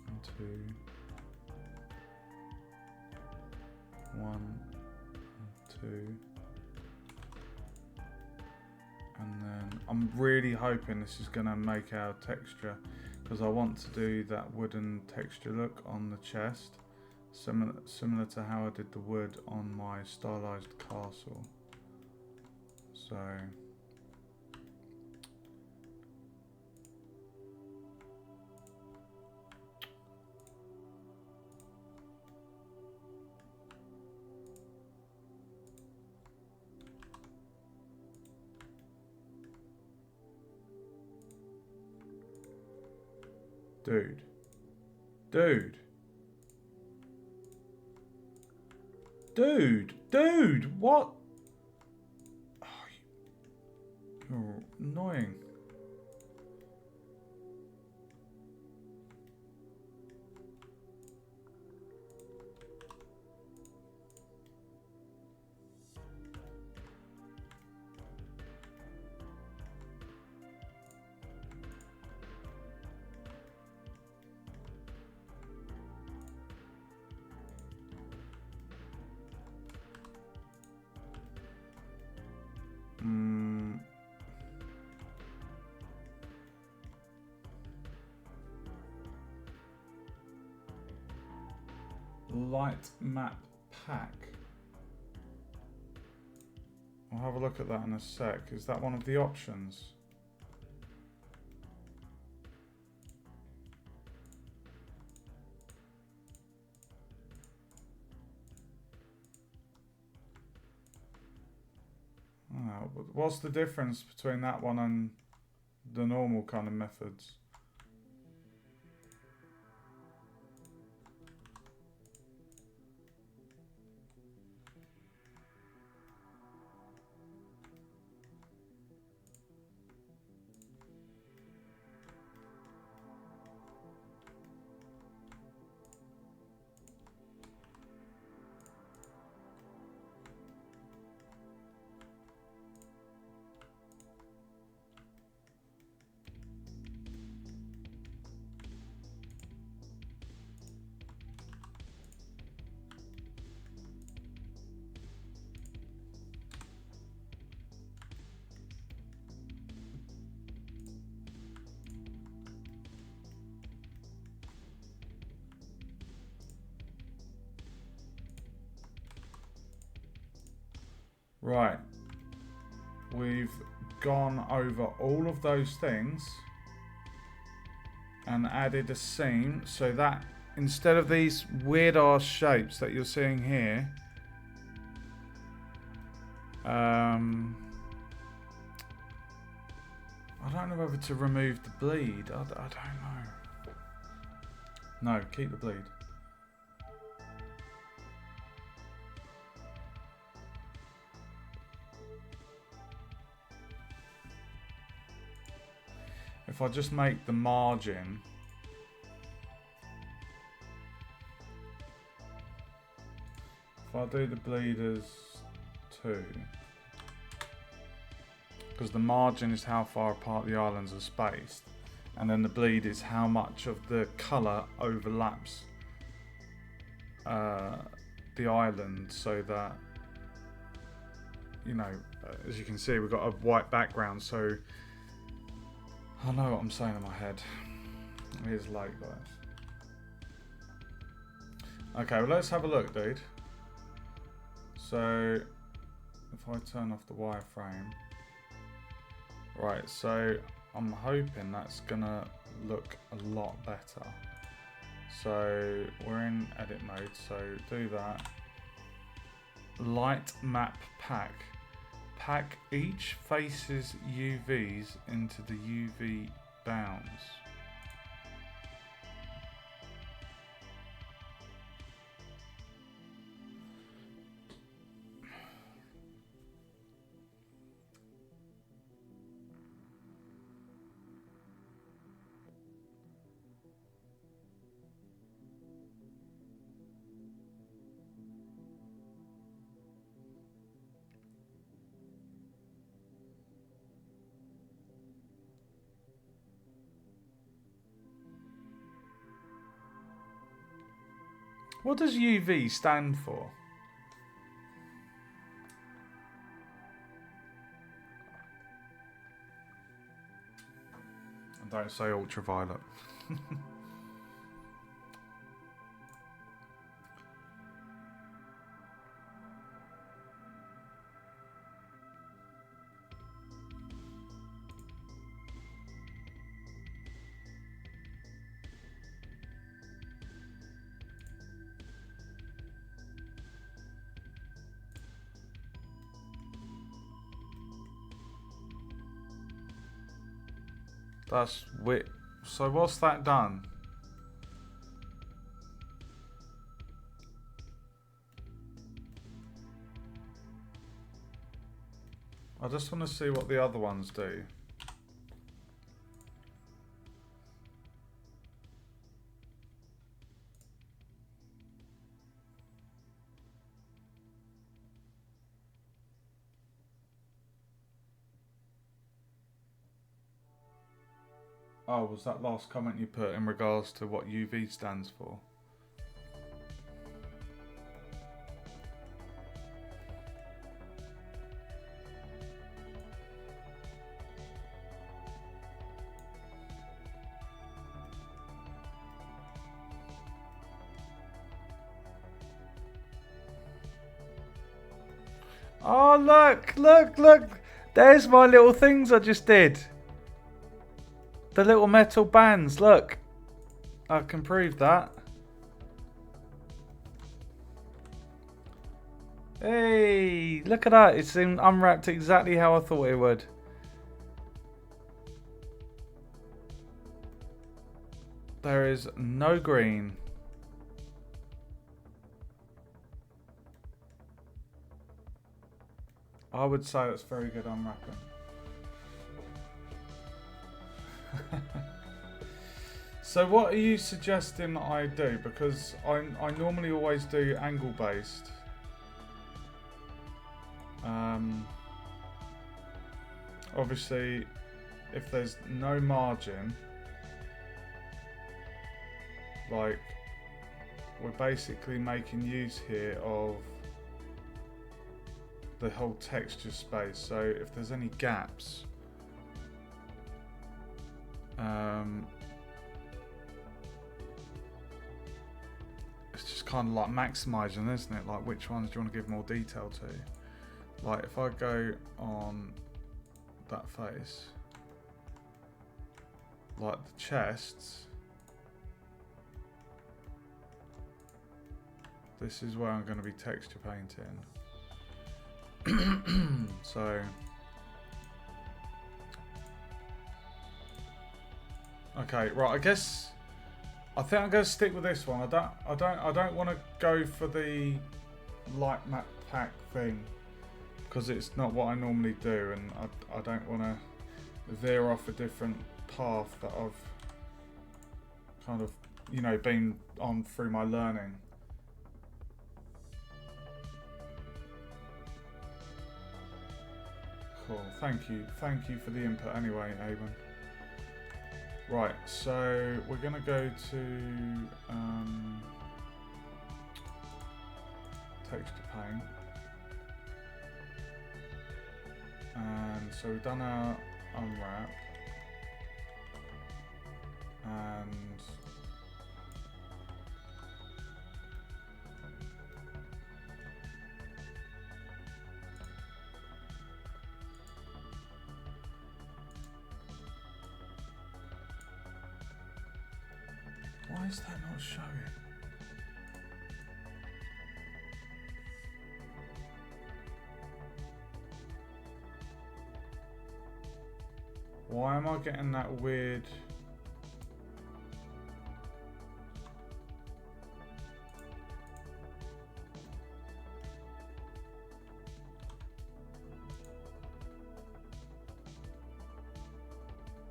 and 2. 1 and 2. And then I'm really hoping this is going to make our texture, because I want to do that wooden texture look on the chest, similar to how I did the wood on my stylized castle. So Dude, what? Oh, you're annoying. Light map pack. I'll have a look at that in a sec. Is that one of the options? Oh, what's the difference between that one and the normal kind of methods? Right. We've gone over all of those things and added a seam so that instead of these weird ass shapes that you're seeing here, I don't know whether to remove the bleed. I don't know. No, keep the bleed. If I just make the margin if I do the bleed as 2, because the margin is how far apart the islands are spaced, and then the bleed is how much of the colour overlaps the island, so that, you know, as you can see, we've got a white background, so I know what I'm saying in my head. It is late, guys. Okay, well, let's have a look, dude. So if I turn off the wireframe, right, so I'm hoping that's gonna look a lot better. So we're in edit mode, so do that. Light map pack. Pack each face's UVs into the UV bounds. What does UV stand for? And don't say ultraviolet. That's weird. So what's that done? I just want to see what the other ones do. Oh, was that last comment you put in regards to what UV stands for? Oh, look, look, look. There's my little things I just did. The little metal bands, look. I can prove that. Hey, look at that. It's unwrapped exactly how I thought it would. There is no green. I would say it's very good unwrapping. So what are you suggesting that I do? Because I normally always do angle based. Obviously, if there's no margin, like, we're basically making use here of the whole texture space. So if there's any gaps, it's just kind of like maximizing, isn't it? Like, which ones do you want to give more detail to? Like if I go on that face, like the chests, this is where I'm going to be texture painting. So okay, right, I guess I think I'm going to stick with this one. I don't want to go for the light matte pack thing because it's not what I normally do, and I don't want to veer off a different path that I've kind of, you know, been on through my learning. Cool, thank you for the input anyway, Aben. Right, so we're gonna go to texture paint, and so we've done our unwrap, and why is that not showing? Why am I getting that weird?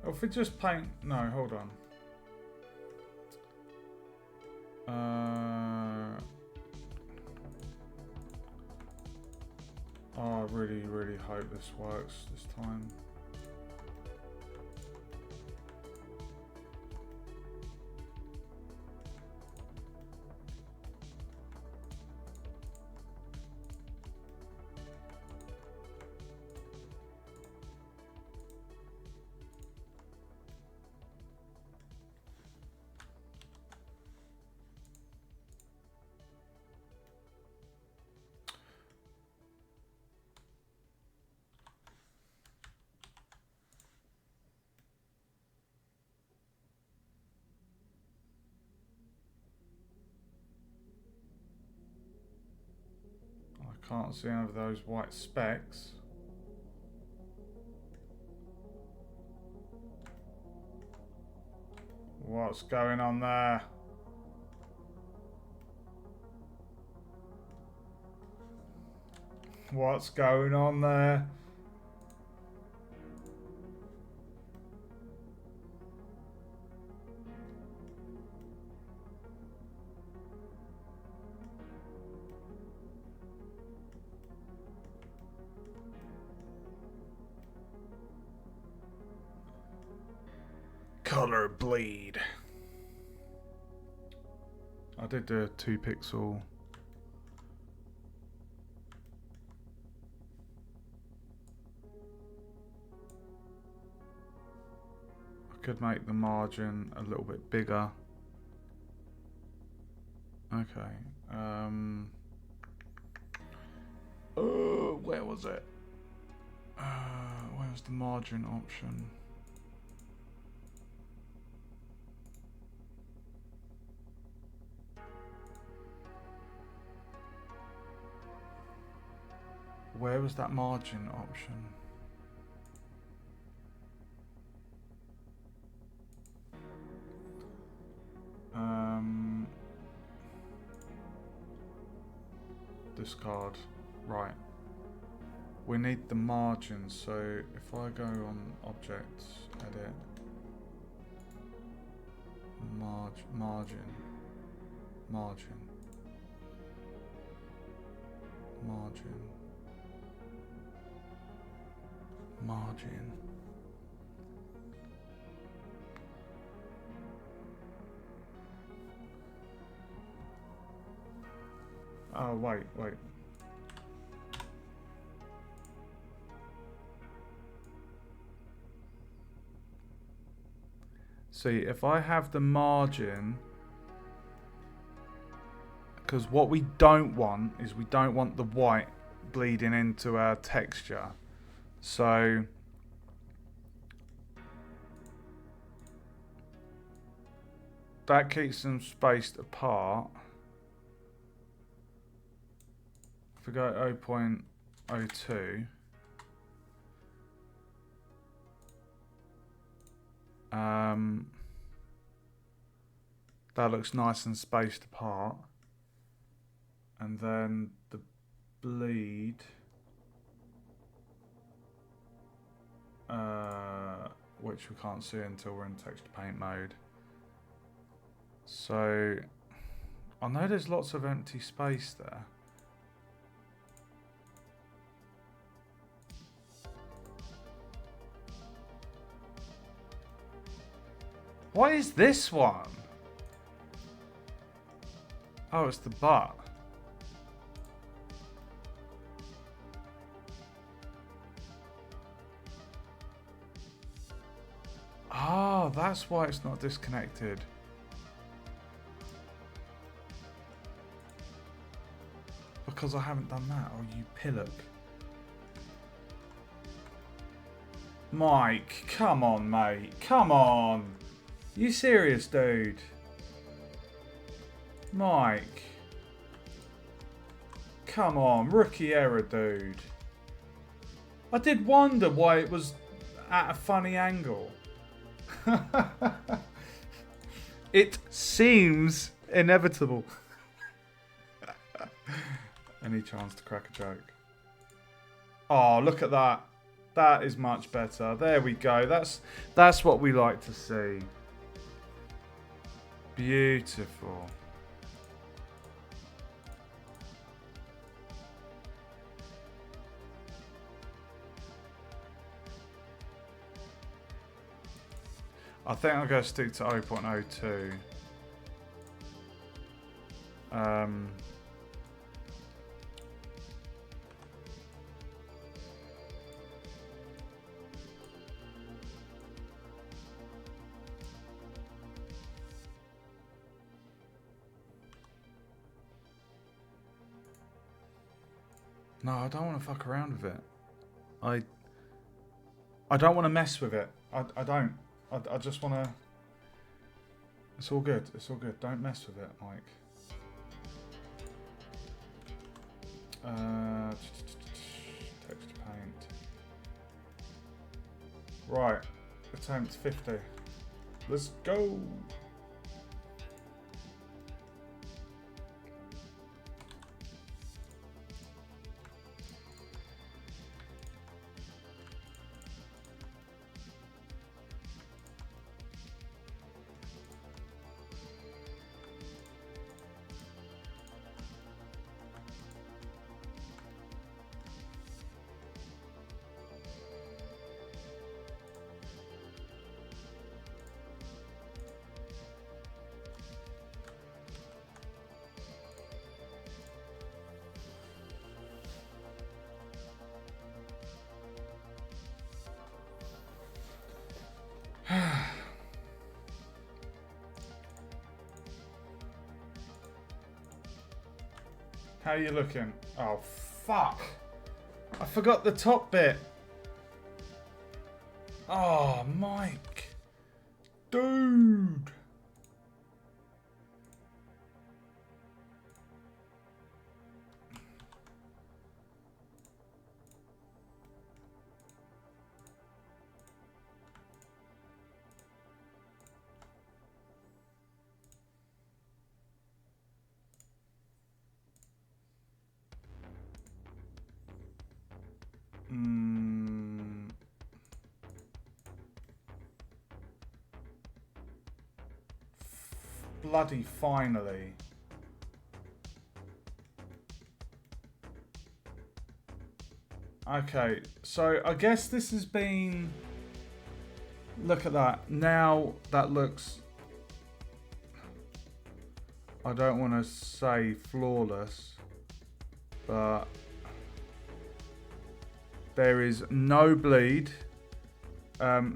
Oh, if we just paint, no, hold on. Oh, I really hope this works this time. Can't see any of those white specks. What's going on there? What's going on there? Color bleed. I did do a 2 pixel. I could make the margin a little bit bigger. Okay. Oh, where was it? Where was the margin option? Where was that margin option? Discard. Right. We need the margin, so if I go on Objects, Edit, margin, oh, wait. See, if I have the margin, because what we don't want is we don't want the white bleeding into our texture. So that keeps them spaced apart. If we go 0.02, that looks nice and spaced apart. And then the bleed, which we can't see until we're in texture paint mode. So I know there's lots of empty space there. What is this one? Oh, it's the butt. Oh, that's why it's not disconnected. Because I haven't done that. Oh, you pillock. Mike, come on, mate. Come on. You serious, dude? Mike. Come on, rookie error, dude. I did wonder why it was at a funny angle. It seems inevitable. Any chance to crack a joke? Oh, look at that. That is much better. There we go. That's what we like to see. Beautiful. I think I'm going to stick to 0.02. No, I don't want to fuck around with it. I don't want to mess with it. I don't. I just want to... It's all good. It's all good. Don't mess with it, Mike. Texture paint. Right. Attempt 50. Let's go. How are you looking? Oh, fuck. I forgot the top bit. Oh, Mike. Dude. Bloody finally. Okay, so I guess this has been... Look at that. Now that looks... I don't want to say flawless, but there is no bleed.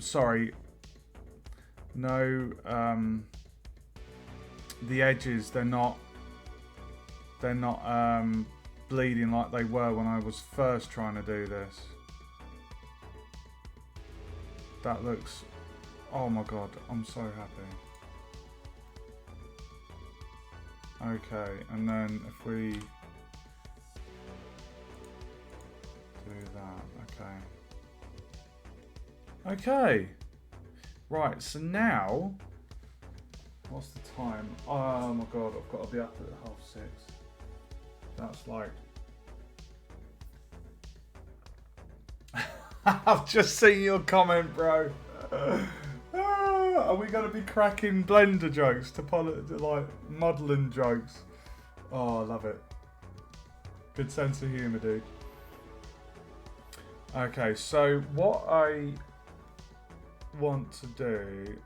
Sorry. No... the edges, they're not bleeding like they were when I was first trying to do this. That looks... Oh my god, I'm so happy. Okay, and then if we do that, okay. Okay. Right, so now, what's the time? Oh my god, I've got to be up at 6:30. That's like... I've just seen your comment, bro. Are we going to be cracking blender jokes to like modelling jokes? Oh, I love it. Good sense of humour, dude. Okay, so what I want to do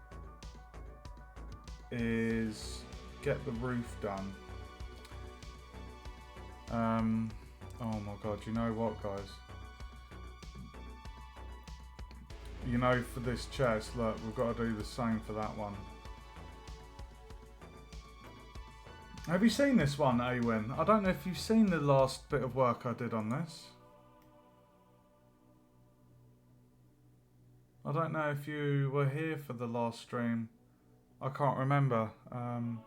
is get the roof done. Oh my god, you know what, guys? You know, for this chest, look, we've got to do the same for that one. Have you seen this one, Awen? I don't know if you've seen the last bit of work I did on this. I don't know if you were here for the last stream. I can't remember. I'm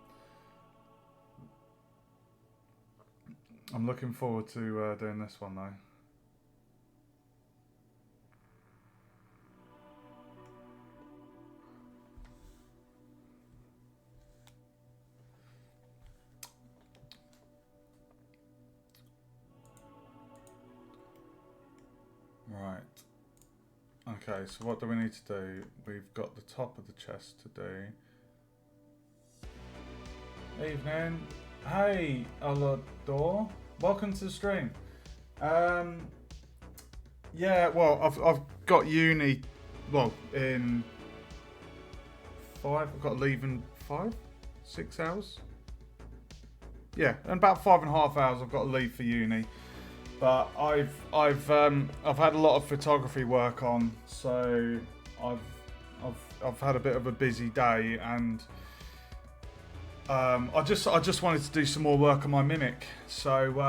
looking forward to doing this one though. Right. Okay, so what do we need to do? We've got the top of the chest to do. Evening. Hey, Alador. Welcome to the stream. Yeah, well, I've got uni, well, in 5. I've got to leave in 6 hours. Yeah, in about 5.5 hours I've got to leave for uni. But I've had a lot of photography work on, so I've had a bit of a busy day, and I just wanted to do some more work on my mimic. So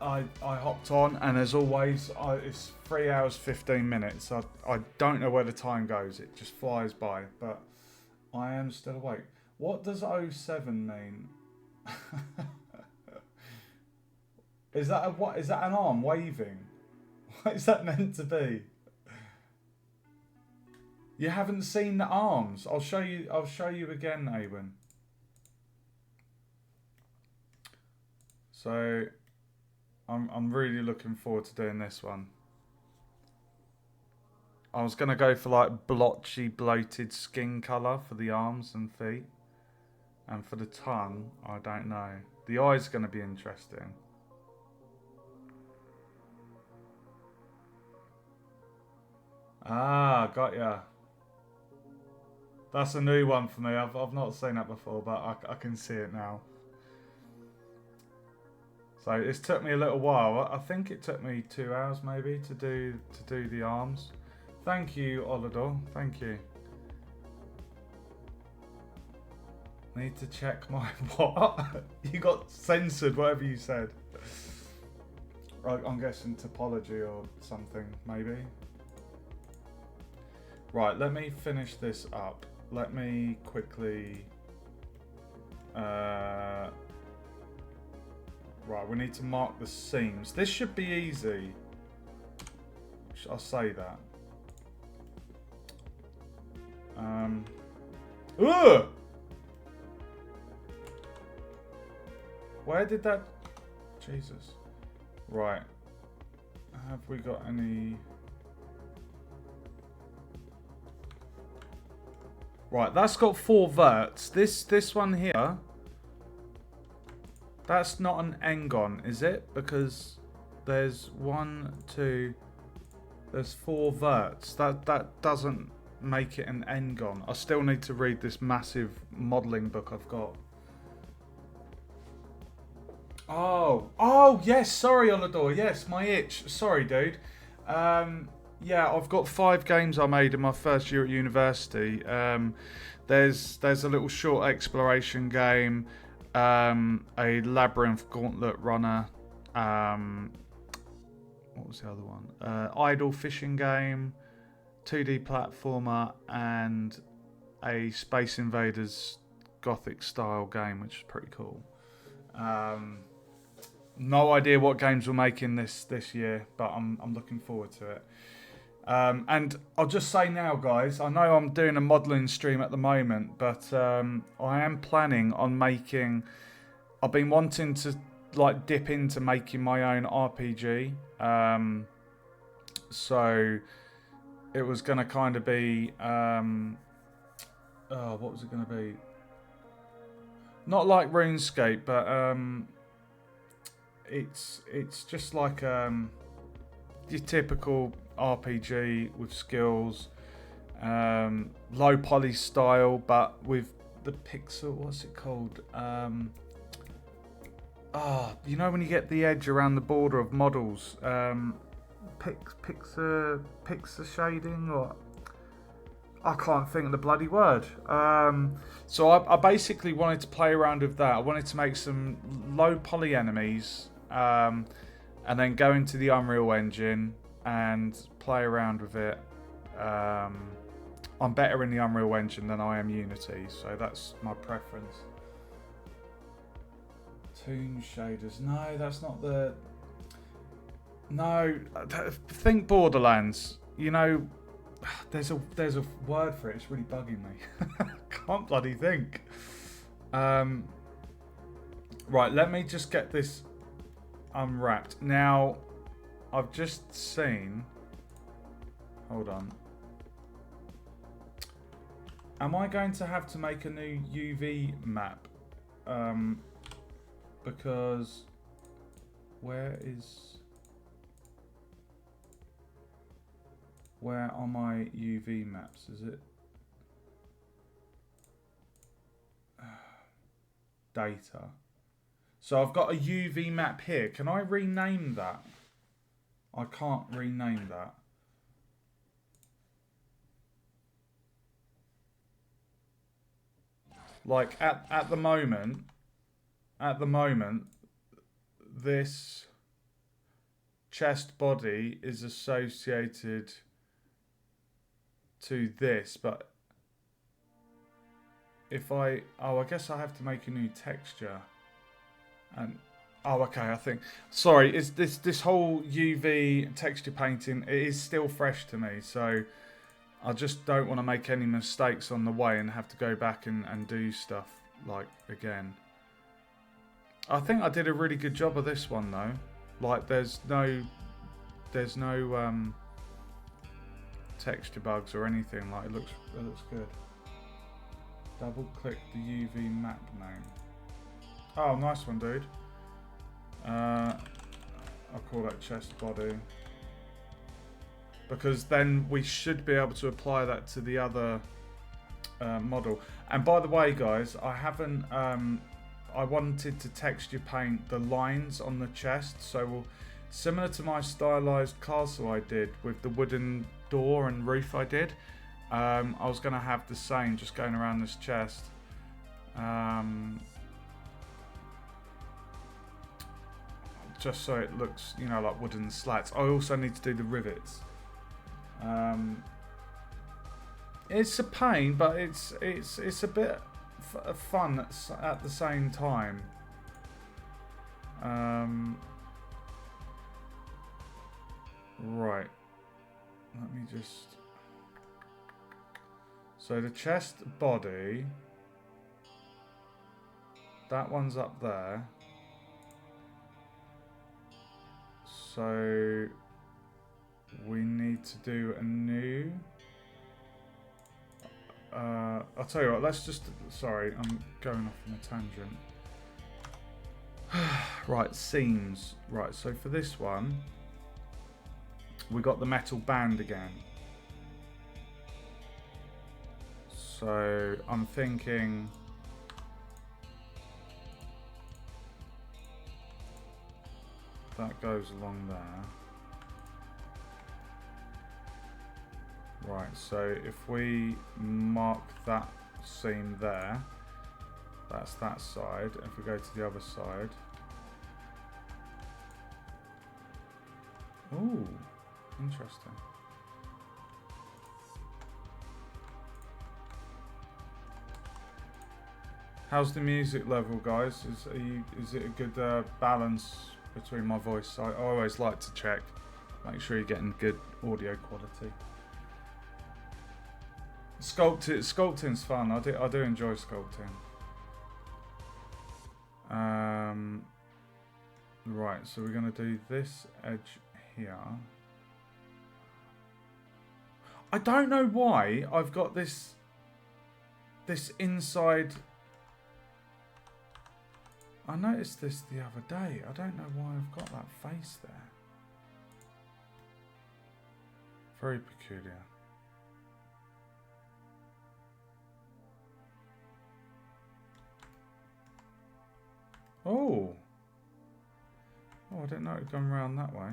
I hopped on, and as always, it's 3 hours 15 minutes. I don't know where the time goes; it just flies by. But I am still awake. What does 07 mean? Is that an arm waving? What is that meant to be? You haven't seen the arms. I'll show you again, Awen. So I'm really looking forward to doing this one. I was gonna go for like blotchy, bloated skin colour for the arms and feet. And for the tongue, I don't know. The eye's gonna be interesting. Ah, got ya. That's a new one for me. I've not seen that before, but I can see it now. So it's took me a little while. I think it took me 2 hours maybe to do the arms. Thank you, Olador. Thank you. Need to check my what? You got censored, whatever you said. I'm guessing topology or something, maybe. Right, let me finish this up. Let me quickly... right, we need to mark the seams. This should be easy. I'll say that. Ugh! Where did that... Jesus. Right. Have we got any... Right, that's got 4 verts. This one here, that's not an engon, is it? Because there's 1, 2, there's 4 verts. That doesn't make it an engon. I still need to read this massive modelling book I've got. Oh yes, sorry Olador, yes, my itch. Sorry, dude. Yeah, I've got 5 games I made in my first year at university. There's a little short exploration game, a labyrinth gauntlet runner, what was the other one? Idle fishing game, 2D platformer, and a Space Invaders Gothic style game, which is pretty cool. No idea what games we're making this year, but I'm looking forward to it. And I'll just say now, guys, I know I'm doing a modelling stream at the moment, but I am planning on making... I've been wanting to like dip into making my own RPG. So it was going to kind of be... what was it going to be? Not like RuneScape, but it's just like your typical RPG with skills, low poly style, but with the pixel. What's it called? You know when you get the edge around the border of models, pixel shading, or I can't think of the bloody word. So I basically wanted to play around with that. I wanted to make some low poly enemies, and then go into the Unreal Engine and play around with it. I'm better in the Unreal Engine than I am Unity, so that's my preference. Toon shaders. No, that's not the... No, think Borderlands. You know, there's a word for it. It's really bugging me. Can't bloody think. Right, let me just get this unwrapped. Now, I've just seen... Hold on. Am I going to have to make a new UV map? Because... Where are my UV maps? Is it... Data. So I've got a UV map here. Can I rename that? I can't rename that. Like at the moment, this chest body is associated to this, but if I guess I have to make a new texture. And okay, I think, sorry, is this whole UV texture painting, it is still fresh to me, so I just don't want to make any mistakes on the way and have to go back and do stuff like again. I think I did a really good job of this one though. Like there's no texture bugs or anything. Like it looks good. Double click the UV map name. Oh, nice one, dude. I'll call that chest body. Because then we should be able to apply that to the other model. And by the way, guys, I haven't... I wanted to texture paint the lines on the chest. So similar to my stylized castle I did with the wooden door and roof I did. I was going to have the same just going around this chest. Just so it looks, you know, like wooden slats. I also need to do the rivets. It's a pain, but it's a bit fun at the same time. Right. Let me just... So the chest body, that one's up there. So we need to do a new... I'll tell you what, let's just... Sorry, I'm going off on a tangent. Right, seams. Right, so for this one, we got the metal band again. So I'm thinking... That goes along there. Right, so if we mark that seam there, that's that side. If we go to the other side, Ooh, interesting. How's the music level, guys? Is it a good balance between my voice? I always like to check, make sure you're getting good audio quality. Sculpting's fun. I do enjoy sculpting. Right, so we're gonna do this edge here. I don't know why I've got this inside. I noticed this the other day. I don't know why I've got that face there. Very peculiar. Oh. Oh, I didn't know it'd gone around that way.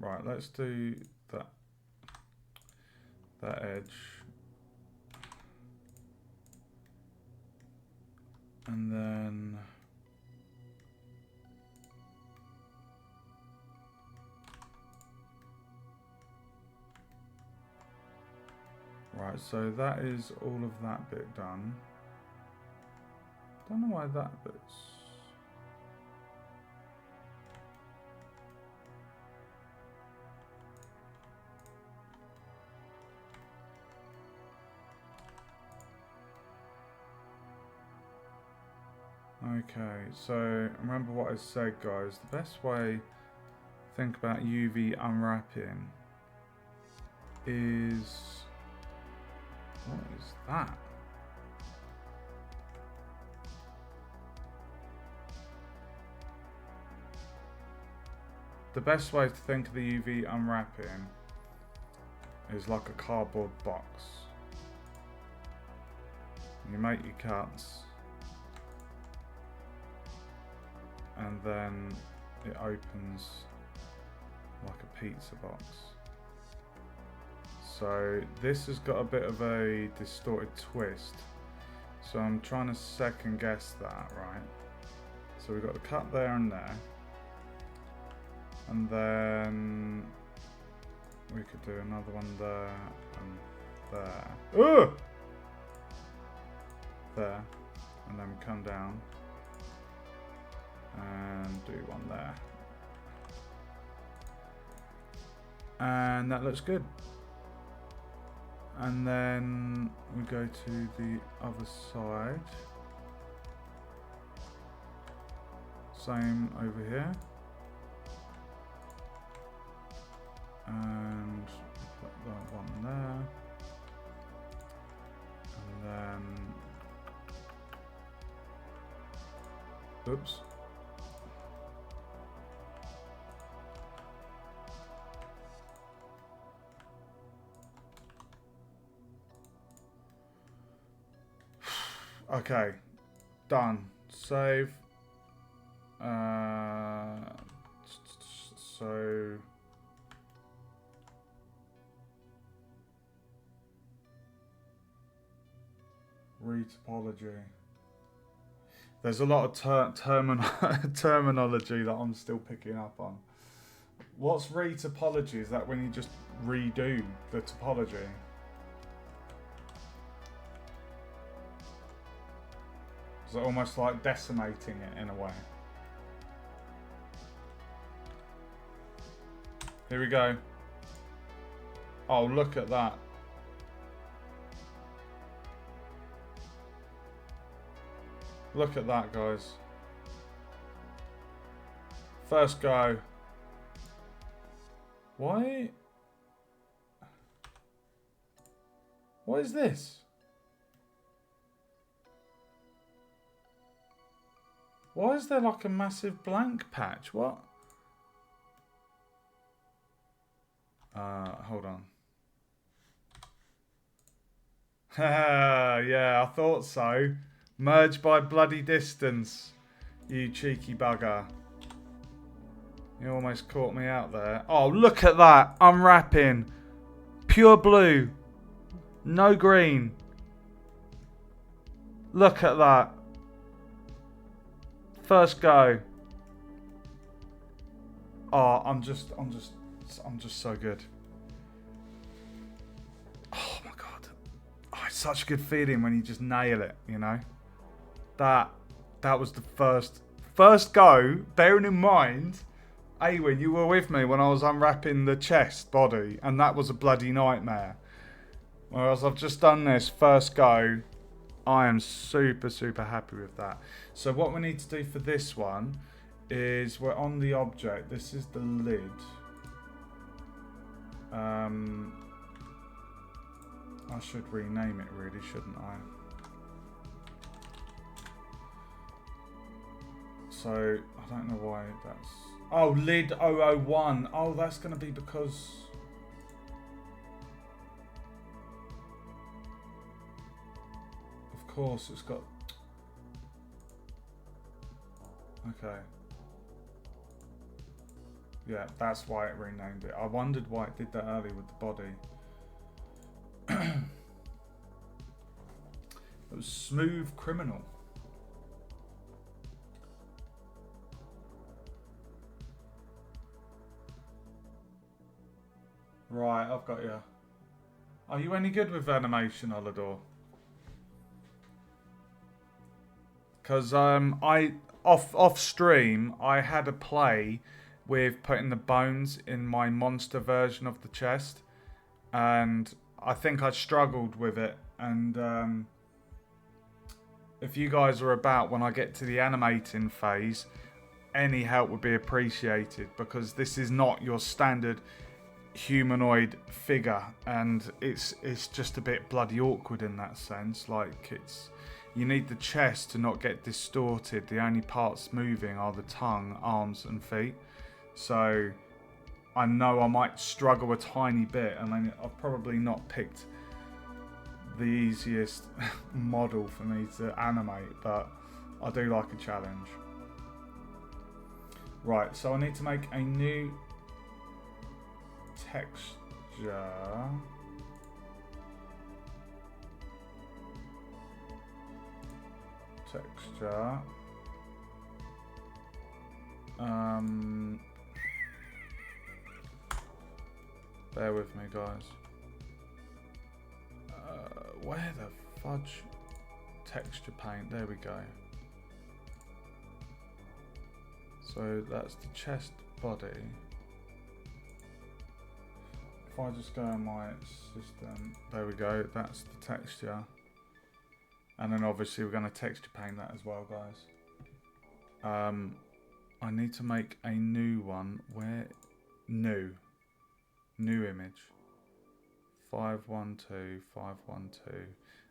Right, let's do that edge. And then right, so that is all of that bit done. Don't know why that bit's. Okay, so remember what I said, guys. The best way to think about UV unwrapping is, what is that? The best way to think of the UV unwrapping is like a cardboard box. You make your cuts, and then it opens like a pizza box. So this has got a bit of a distorted twist. So I'm trying to second guess that, right? So we've got the cut there and there. And then we could do another one there and there. Ugh! There. And then we come down and do one there. And that looks good. And then we go to the other side. Same over here. And put that one there. And then, oops. Okay, done. Save. So retopology. There's a lot of terminology that I'm still picking up on. What's retopology? Is that when you just redo the topology? Is it almost like decimating it in a way? Here we go. Oh, look at that. Look at that, guys. First go. Why? What is this? Why is there like a massive blank patch? What? Hold on. Yeah, I thought so. Merged by bloody distance. You cheeky bugger. You almost caught me out there. Oh, look at that. Unwrapping. Pure blue. No green. Look at that. First go. Oh, I'm just so good. Oh my god. Oh, it's such a good feeling when you just nail it, you know? That was the first go, bearing in mind, Awen, you were with me when I was unwrapping the chest body, and that was a bloody nightmare. Whereas I've just done this first go, I am super, super happy with that. So what we need to do for this one is we're on the object. This is the lid. I should rename it really, shouldn't I? So, I don't know why that's... Oh, lid 001. Oh, that's going to be because... Of course, it's got... Okay. Yeah, that's why it renamed it. I wondered why it did that earlier with the body. It was Smooth Criminal. Right, I've got you. Are you any good with animation, Olador? Because I off stream I had a play with putting the bones in my monster version of the chest, and I think I struggled with it. And if you guys are about when I get to the animating phase, any help would be appreciated, because this is not your standard humanoid figure, and it's just a bit bloody awkward in that sense. Like, you need the chest to not get distorted. The only parts moving are the tongue, arms and feet. So I know I might struggle a tiny bit, and then I've probably not picked the easiest model for me to animate, but I do like a challenge. Right, so I need to make a new texture. Bear with me, guys. Where the fudge? Texture paint, there we go. So that's the chest body. If I just go in my system, there we go, that's the texture. And then obviously we're going to texture paint that as well, guys. I need to make a new one. Where? New image. 512, 512.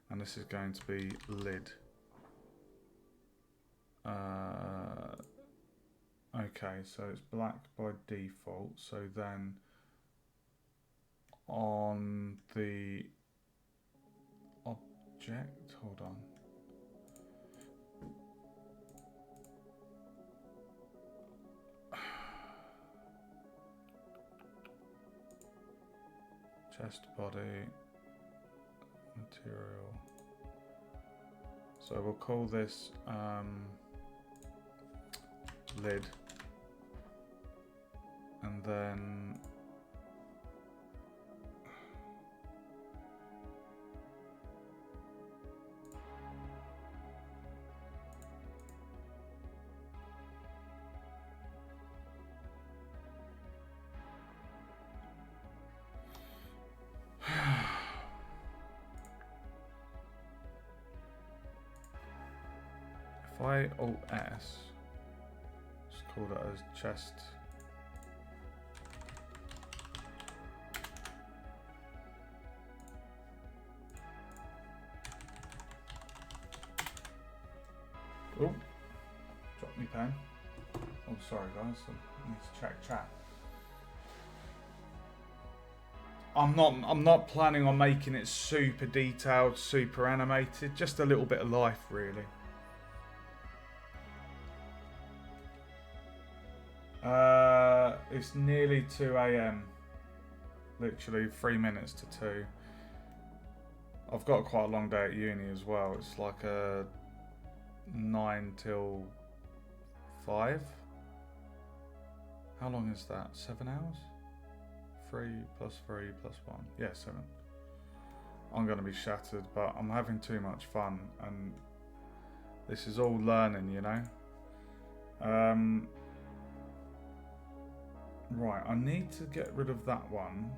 And this is going to be lid. Okay, so it's black by default. So then on the object, hold on. Chest body, material. So we'll call this lid, and then if I Alt S, just call that as chest. Oh, dropped me pen. Oh, sorry guys, I need to check chat. I'm not planning on making it super detailed, super animated, just a little bit of life really. It's nearly 2 AM. Literally 3 minutes to 2. I've got quite a long day at uni as well. It's like a 9 till 5. How long is that? 7 hours? 3 plus 3 plus 1. Yeah, 7. I'm going to be shattered, but I'm having too much fun, and this is all learning, you know. Right, I need to get rid of that one.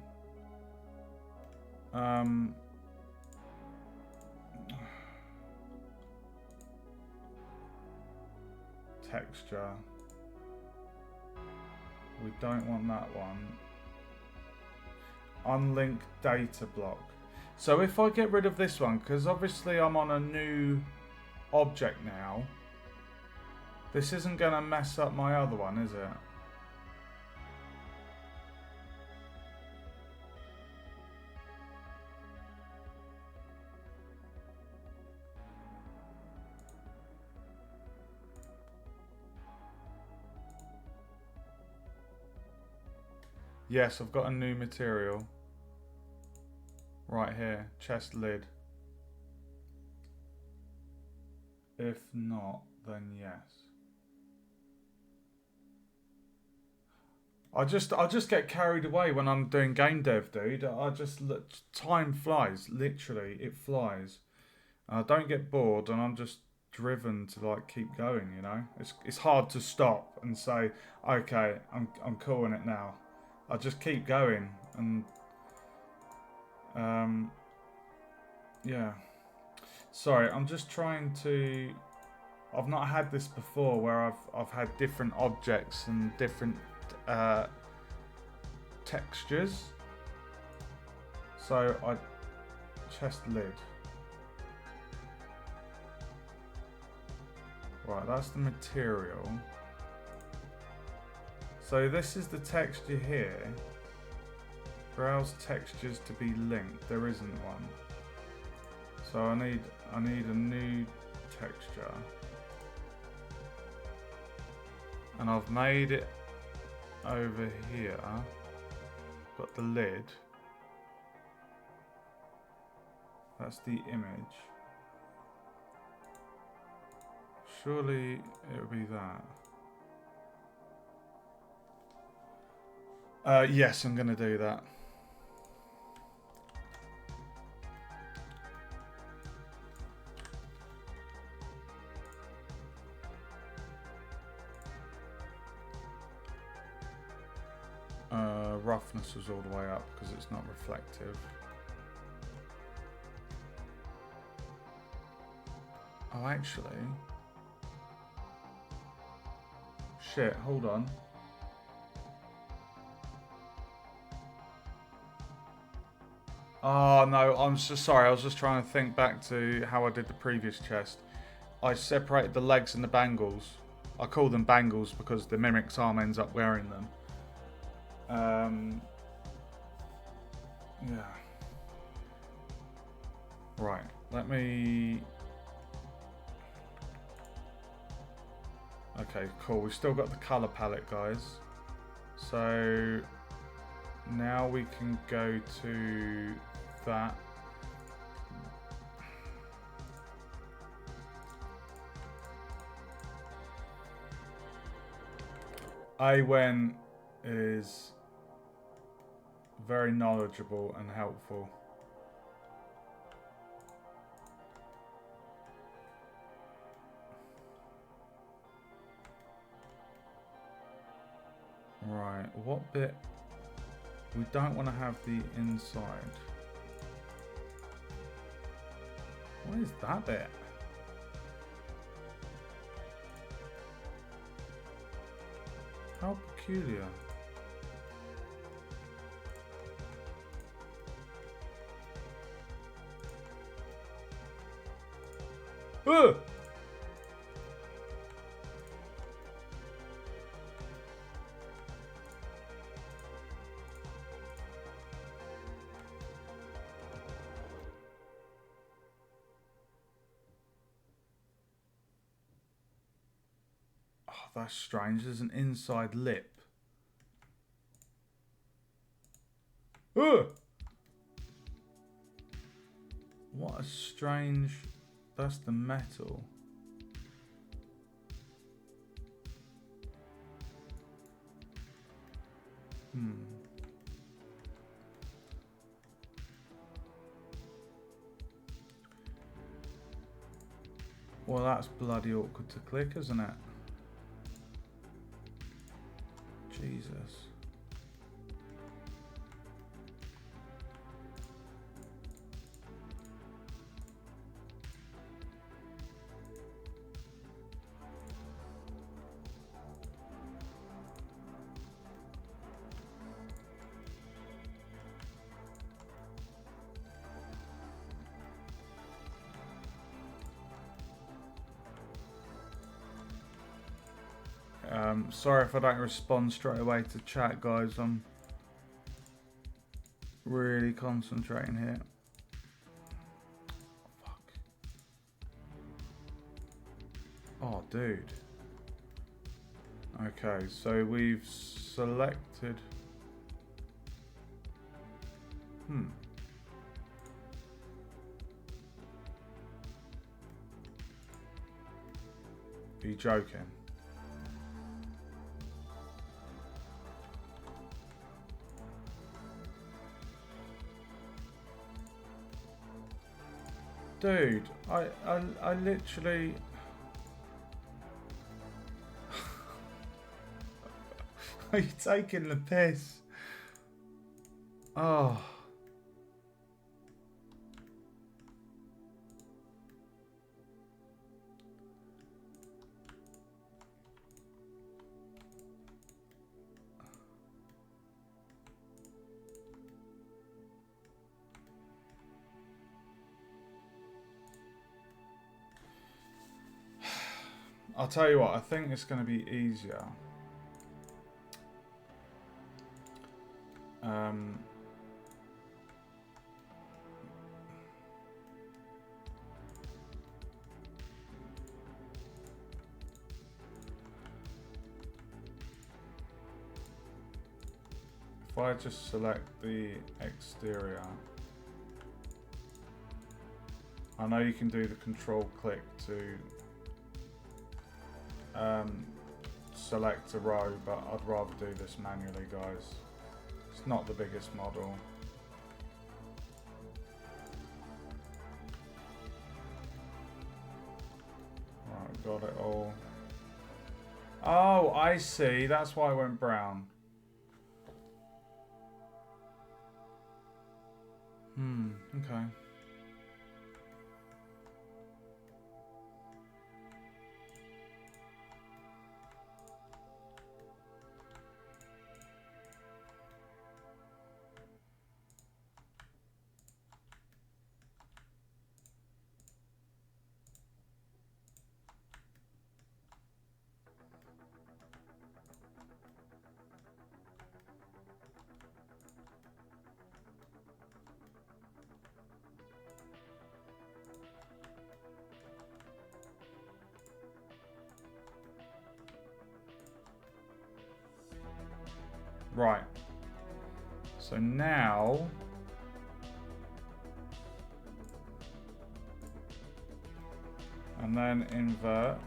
Texture. We don't want that one. Unlink data block. So if I get rid of this one, because obviously I'm on a new object now, this isn't going to mess up my other one, is it? Yes, I've got a new material. Right here, chest lid. If not, then yes. I just get carried away when I'm doing game dev, dude. Time flies, literally, it flies. I don't get bored, and I'm just driven to like keep going. You know, it's hard to stop and say, okay, I'm calling it now. I just keep going, and yeah. Sorry, I'm just trying to. I've not had this before, where I've had different objects and different textures. So chest lid. Right, that's the material. So this is the texture here. Browse textures to be linked. There isn't one. So I need a new texture. And I've made it over here. Got the lid. That's the image. Surely it would be that. Yes, I'm going to do that. Roughness was all the way up because it's not reflective. Oh, actually. Shit, hold on. Oh no, I'm so sorry. I was just trying to think back to how I did the previous chest. I separated the legs and the bangles. I call them bangles because the mimic's arm ends up wearing them. Yeah. Right, let me... Okay, cool. We've still got the colour palette, guys. So now we can go to that. Awen is very knowledgeable and helpful. Right, what bit? We don't want to have the inside. What is that bit? How peculiar. Ugh! Oh, that's strange. There's an inside lip. Ugh! What a strange... That's the metal. Well, that's bloody awkward to click, isn't it? Jesus. Sorry if I don't respond straight away to chat, guys. I'm really concentrating here. Fuck. Oh, dude. Okay, so we've selected... Are you joking? Dude, I literally... Are you taking the piss? Oh. I'll tell you what, I think it's going to be easier. If I just select the exterior, I know you can do the control click to select a row, but I'd rather do this manually, guys. It's not the biggest model. Right, got it all. Oh, I see. That's why I went brown. Okay. Right. So now and then invert.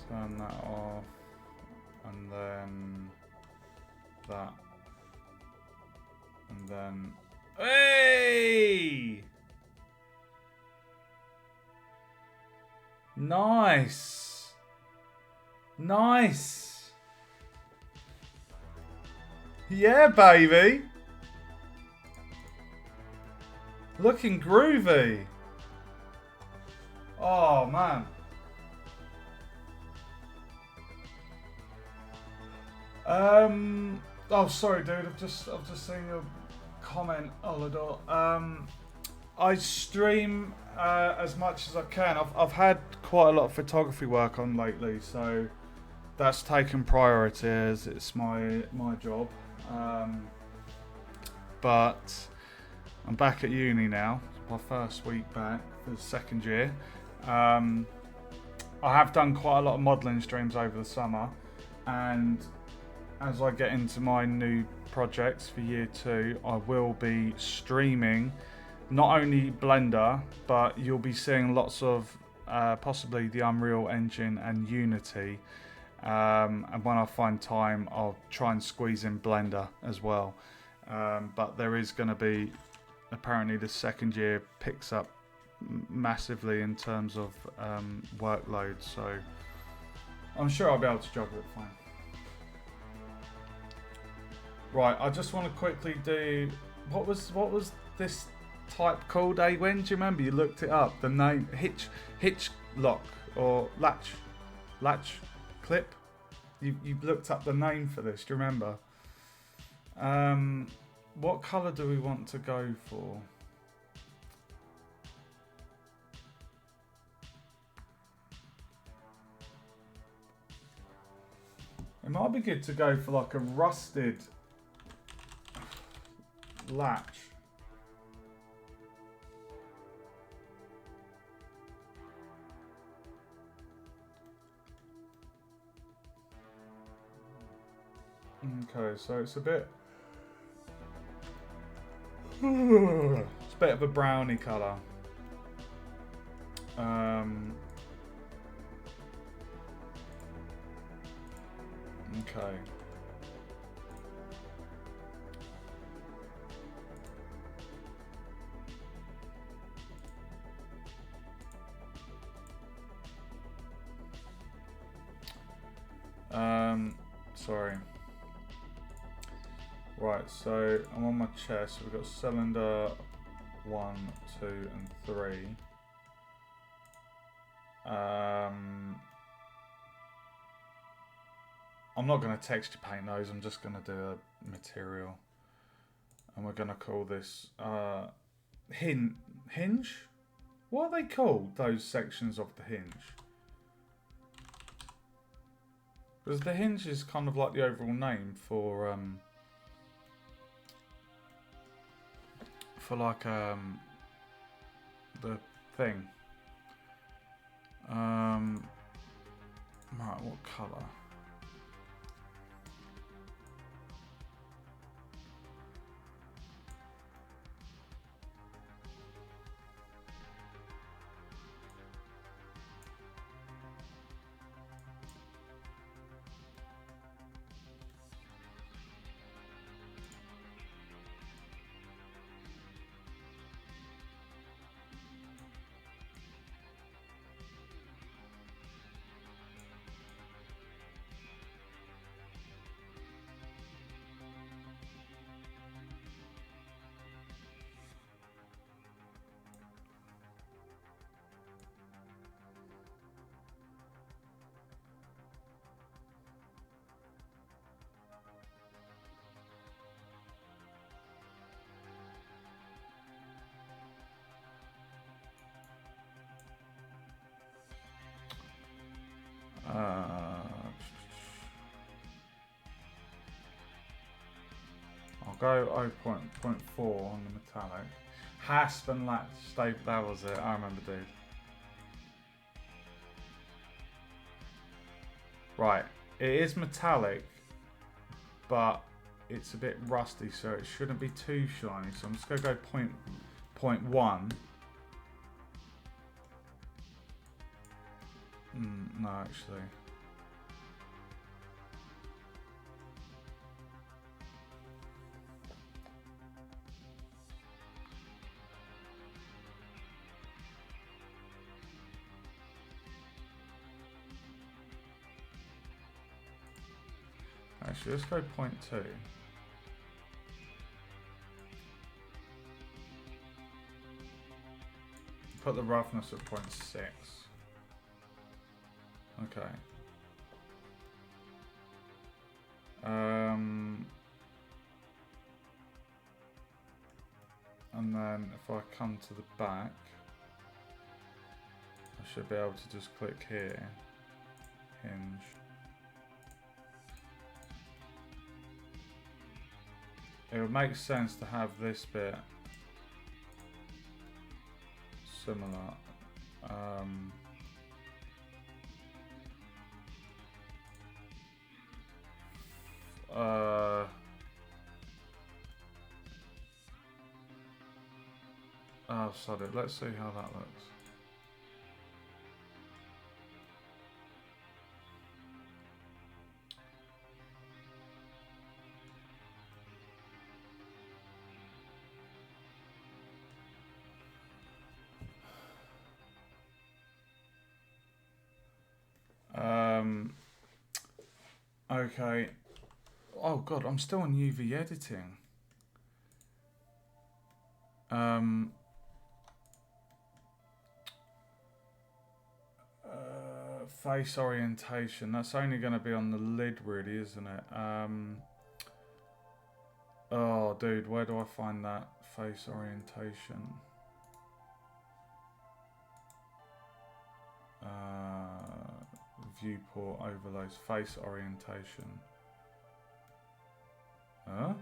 Turn that off. And then that. And then... Hey! Nice! Nice! Yeah, baby! Looking groovy! Oh, man. Oh, sorry, dude. I've just seen your comment, Olador. I stream as much as I can. I've had quite a lot of photography work on lately, so that's taken priority as it's my job. But I'm back at uni now. It's my first week back for the second year. I have done quite a lot of modelling streams over the summer, and as I get into my new projects for year 2, I will be streaming not only Blender, but you'll be seeing lots of possibly the Unreal Engine and Unity. And when I find time, I'll try and squeeze in Blender as well. But there is going to be, apparently the second year picks up massively in terms of workload, so I'm sure I'll be able to juggle it fine. Right, I just want to quickly do, what was this type called, When do you remember? You looked it up, the name, hitch lock or latch clip. You looked up the name for this, do you remember? What colour do we want to go for? It might be good to go for like a rusted latch. Okay, so it's a bit... it's a bit of a brownie colour. Okay. Sorry. Right, so I'm on my chest. We've got cylinder 1, 2, and 3. I'm not going to texture paint those. I'm just going to do a material, and we're going to call this hinge. What are they called? Those sections of the hinge. Because the hinge is kind of like the overall name for like the thing. Right, what colour? I'll go 0.4 on the metallic. Hasp and latch, that was it. I remember, dude. Right, it is metallic, but it's a bit rusty, so it shouldn't be too shiny. So I'm just gonna go 0.1. No, actually. Actually, let's go 0.2. Put the roughness at 0.6. Okay. And then if I come to the back, I should be able to just click here, hinge. It would make sense to have this bit similar. Oh, sorry. Let's see how that looks. Okay. Oh god, I'm still on UV editing. Face orientation. That's only going to be on the lid, really, isn't it? Oh, dude, where do I find that face orientation? Viewport overlays, face orientation. Huh?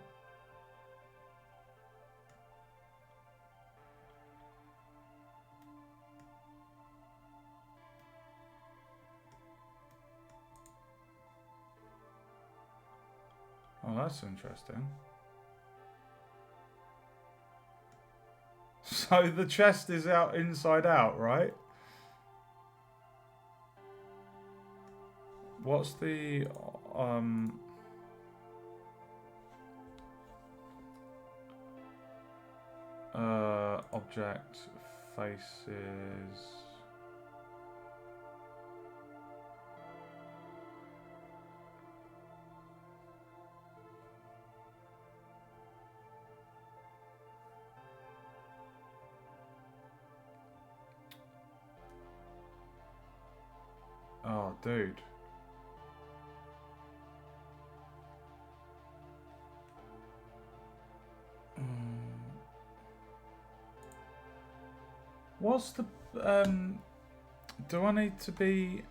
Oh, that's interesting. So the chest is out inside out, right? What's the object faces? Oh, dude. What's the do I need to be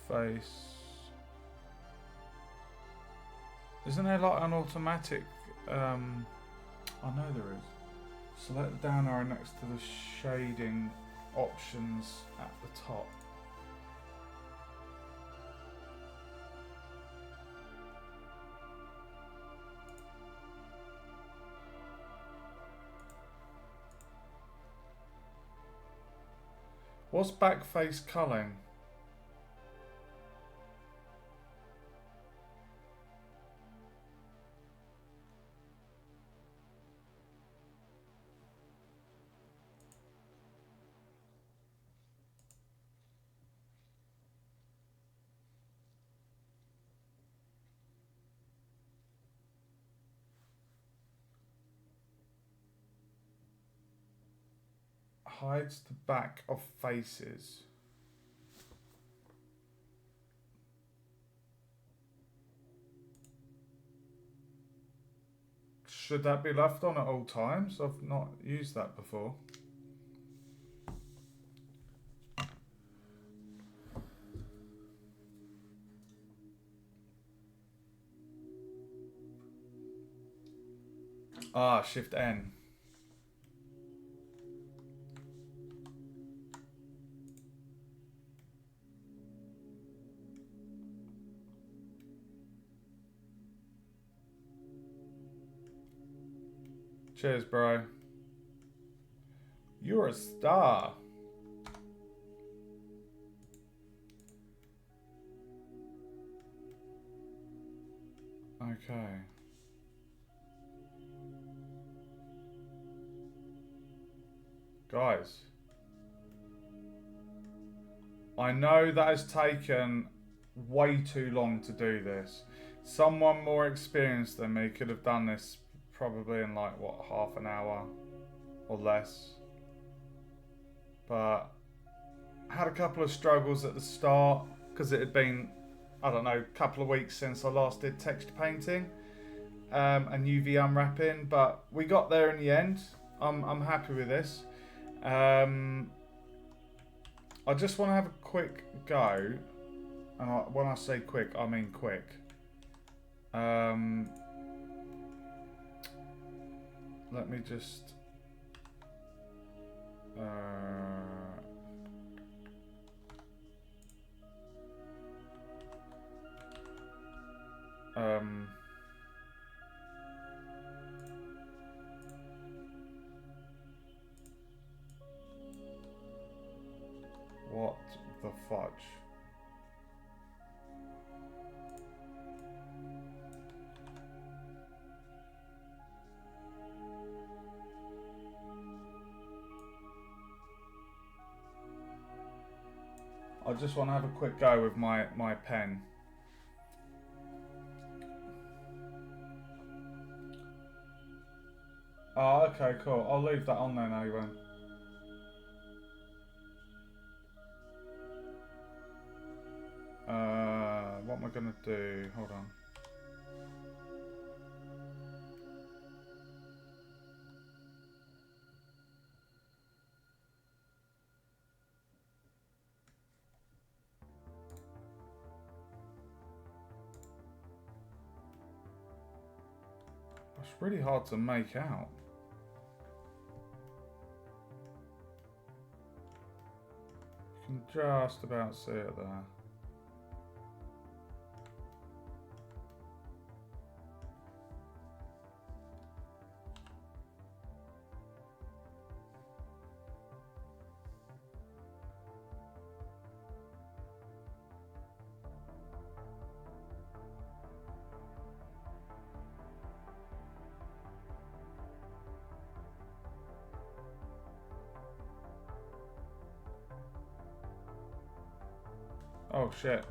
face? Isn't there like an automatic I know there is. Select the down arrow next to the shading options at the top. What's back face culling? Hides the back of faces. Should that be left on at all times? I've not used that before. Ah, Shift N. Cheers, bro. You're a star. Okay. Guys. I know that has taken way too long to do this. Someone more experienced than me could have done this probably in like, what, half an hour or less. But I had a couple of struggles at the start because it had been, I don't know, a couple of weeks since I last did texture painting and UV unwrapping, but we got there in the end. I'm happy with this. I just want to have a quick go, and when I say quick, I mean quick. Let me just what the fudge? I just want to have a quick go with my pen. Oh, okay, cool. I'll leave that on then, Owen. What am I going to do? Hold on. It's really hard to make out. You can just about see it there. Oh shit.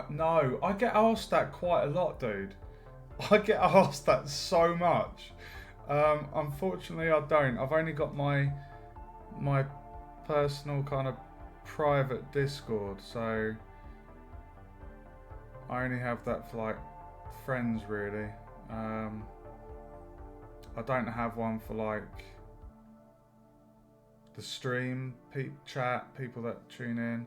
No, I get asked that quite a lot, dude. I get asked that so much. Unfortunately, I don't. I've only got my personal kind of private Discord, so I only have that for like friends, really. I don't have one for like the stream, chat, people that tune in.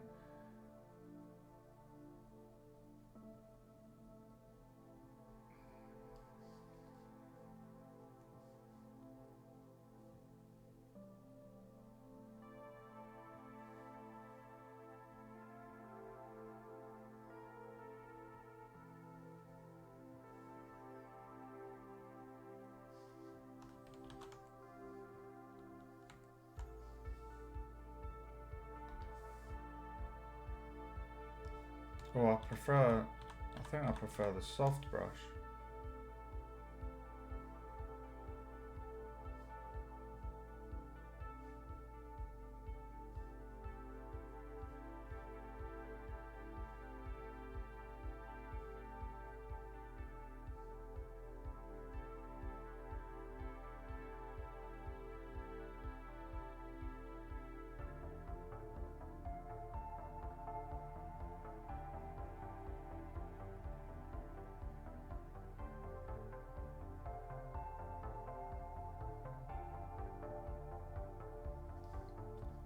Oh, I think I prefer the soft brush.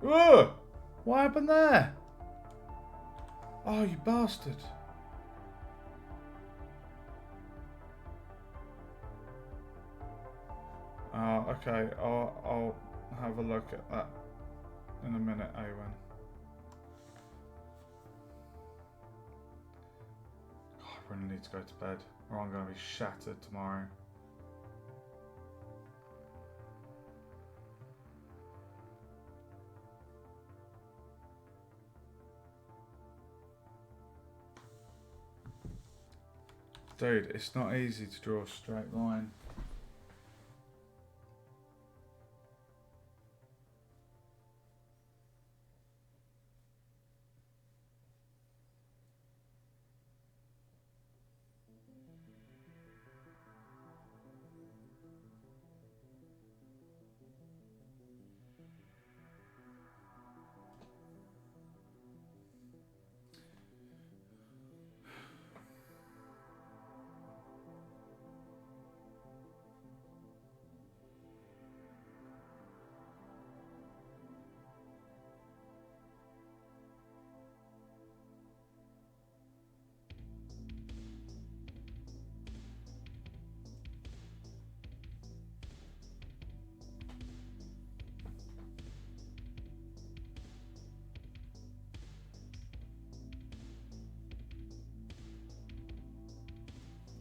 Ugh! What happened there? Oh, you bastard. Okay, I'll have a look at that in a minute, Owen. I really need to go to bed, or I'm going to be shattered tomorrow. Dude, it's not easy to draw a straight line.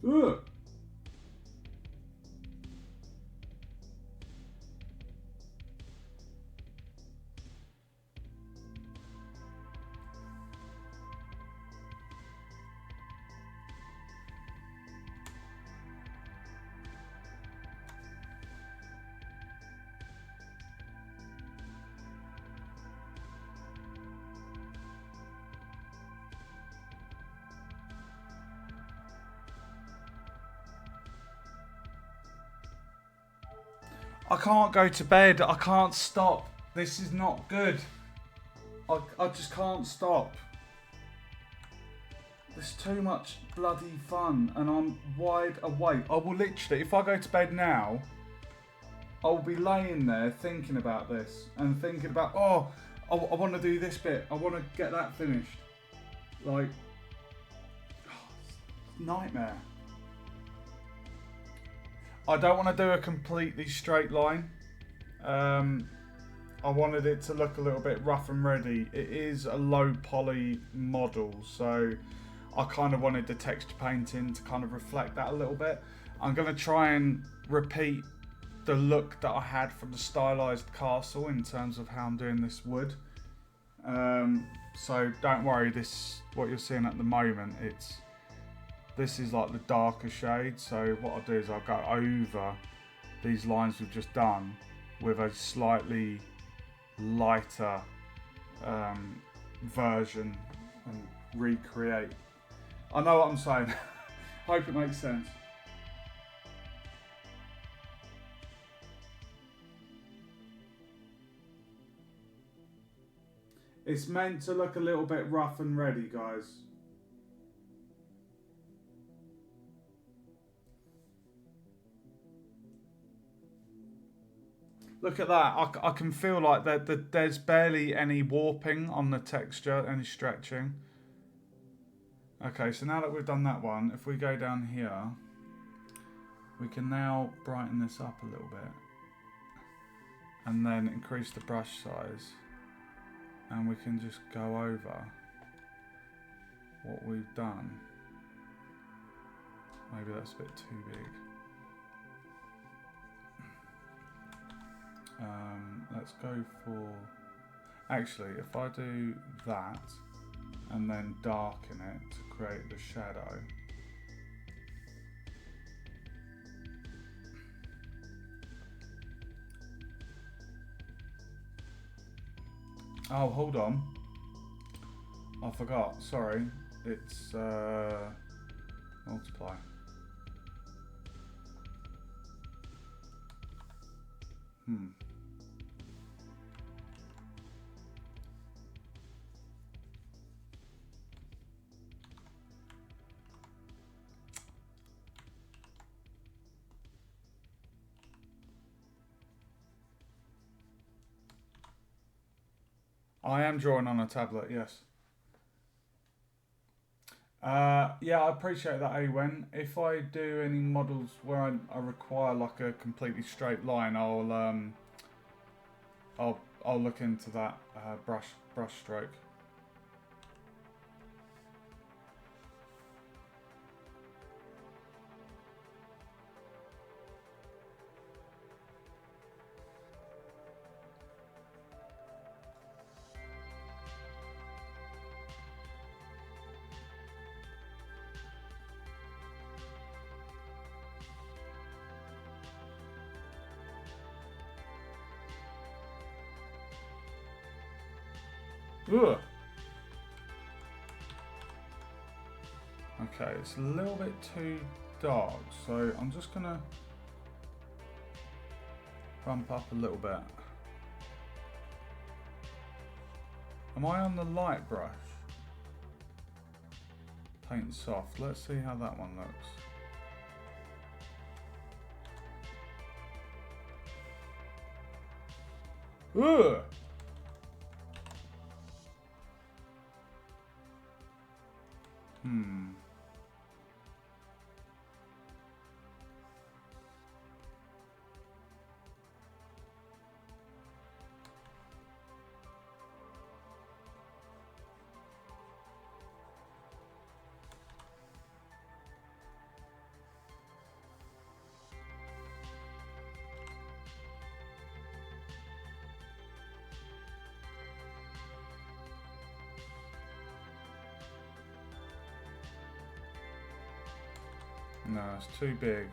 Ugh. I can't go to bed. I can't stop. This is not good. I just can't stop. There's too much bloody fun and I'm wide awake. I will literally, if I go to bed now, I'll be laying there thinking about this and thinking about, oh, I want to do this bit. I want to get that finished. Like, nightmare. I don't want to do a completely straight line. I wanted it to look a little bit rough and ready. It is a low poly model, so I kind of wanted the texture painting to kind of reflect that a little bit. I'm going to try and repeat the look that I had from the stylized castle in terms of how I'm doing this wood. So don't worry, this what you're seeing at the moment, this is like the darker shade. So what I'll do is I'll go over these lines we've just done with a slightly lighter version and recreate. I know what I'm saying. Hope it makes sense. It's meant to look a little bit rough and ready, guys. Look at that. I can feel like there's barely any warping on the texture, any stretching. Okay, so now that we've done that one, if we go down here, we can now brighten this up a little bit. And then increase the brush size. And we can just go over what we've done. Maybe that's a bit too big. Let's go for, actually, if I do that and then darken it to create the shadow. Oh, hold on. I forgot, sorry. It's multiply. I am drawing on a tablet, yes. Yeah, I appreciate that, Awen. If I do any models where I require like a completely straight line, I'll look into that brush stroke. Ugh. Okay, it's a little bit too dark, so I'm just gonna bump up a little bit. Am I on the light brush? Paint soft. Let's see how that one looks. Ugh. No, it's too big.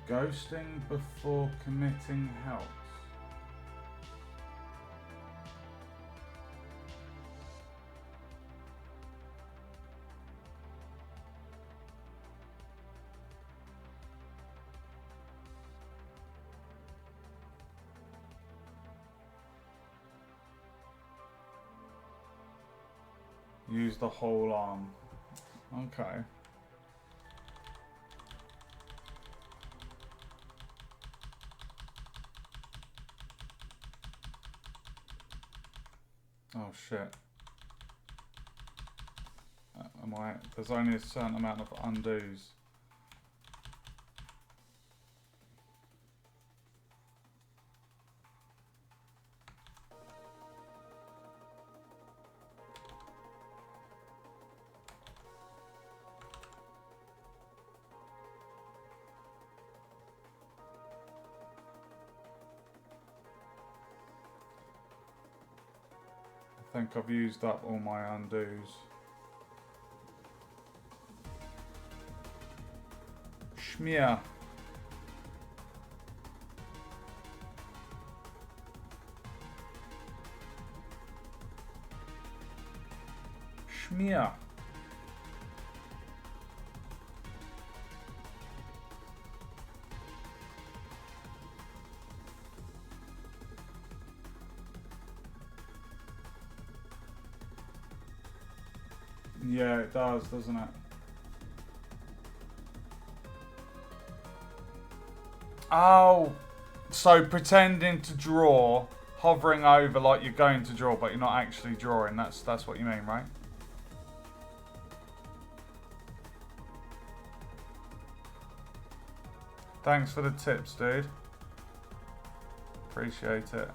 Ghosting before committing helps. Use the whole arm. Okay. Oh shit. There's only a certain amount of undos. I think I've used up all my undos. Schmear. Schmear. Yeah, it does, doesn't it? Oh, so pretending to draw, hovering over like you're going to draw, but you're not actually drawing. That's what you mean, right? Thanks for the tips, dude. Appreciate it.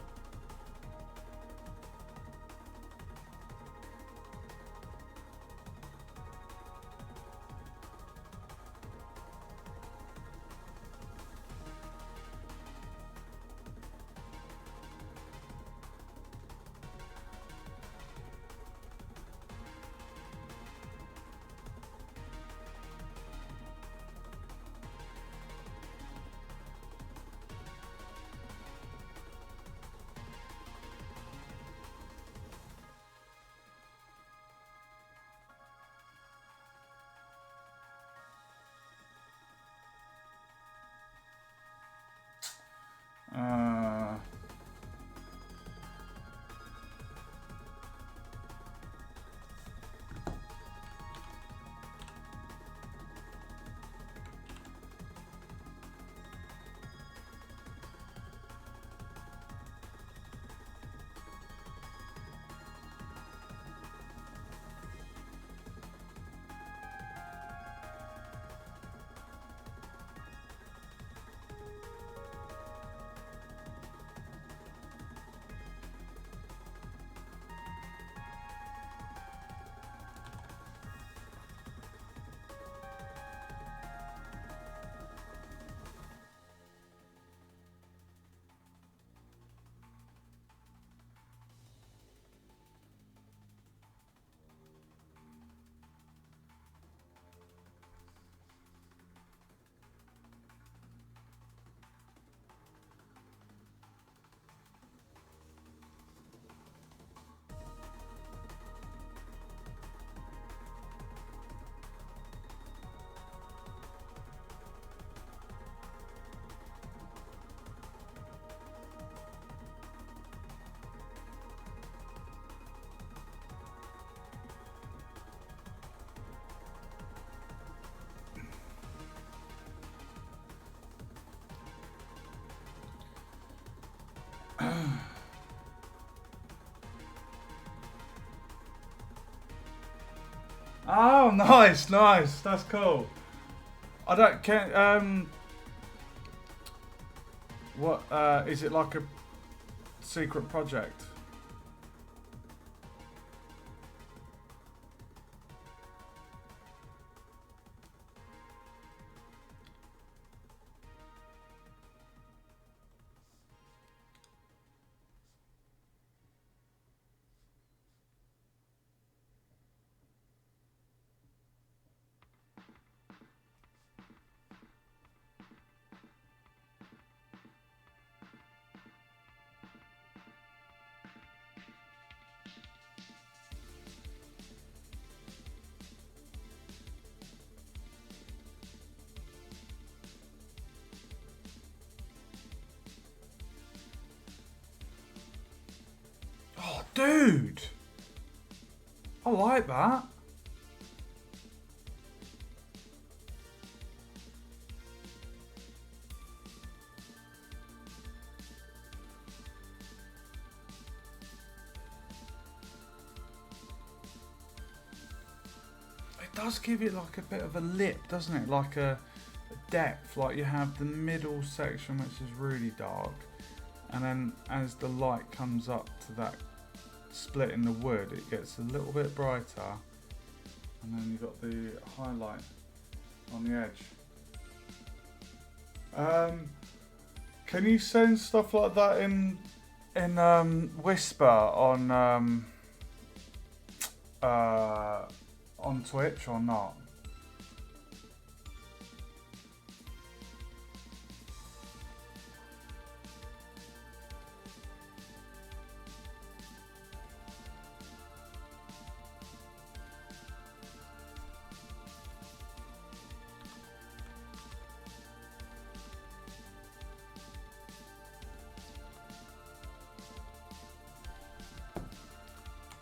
Oh, nice, nice. That's cool. I don't care. What is it like a secret project? Oh, dude. I like that. It does give it like a bit of a lip, doesn't it? Like a depth. Like you have the middle section which is really dark, and then as the light comes up to that split in the wood, it gets a little bit brighter, and then you've got the highlight on the edge. Can you send stuff like that in Whisper on Twitch or not?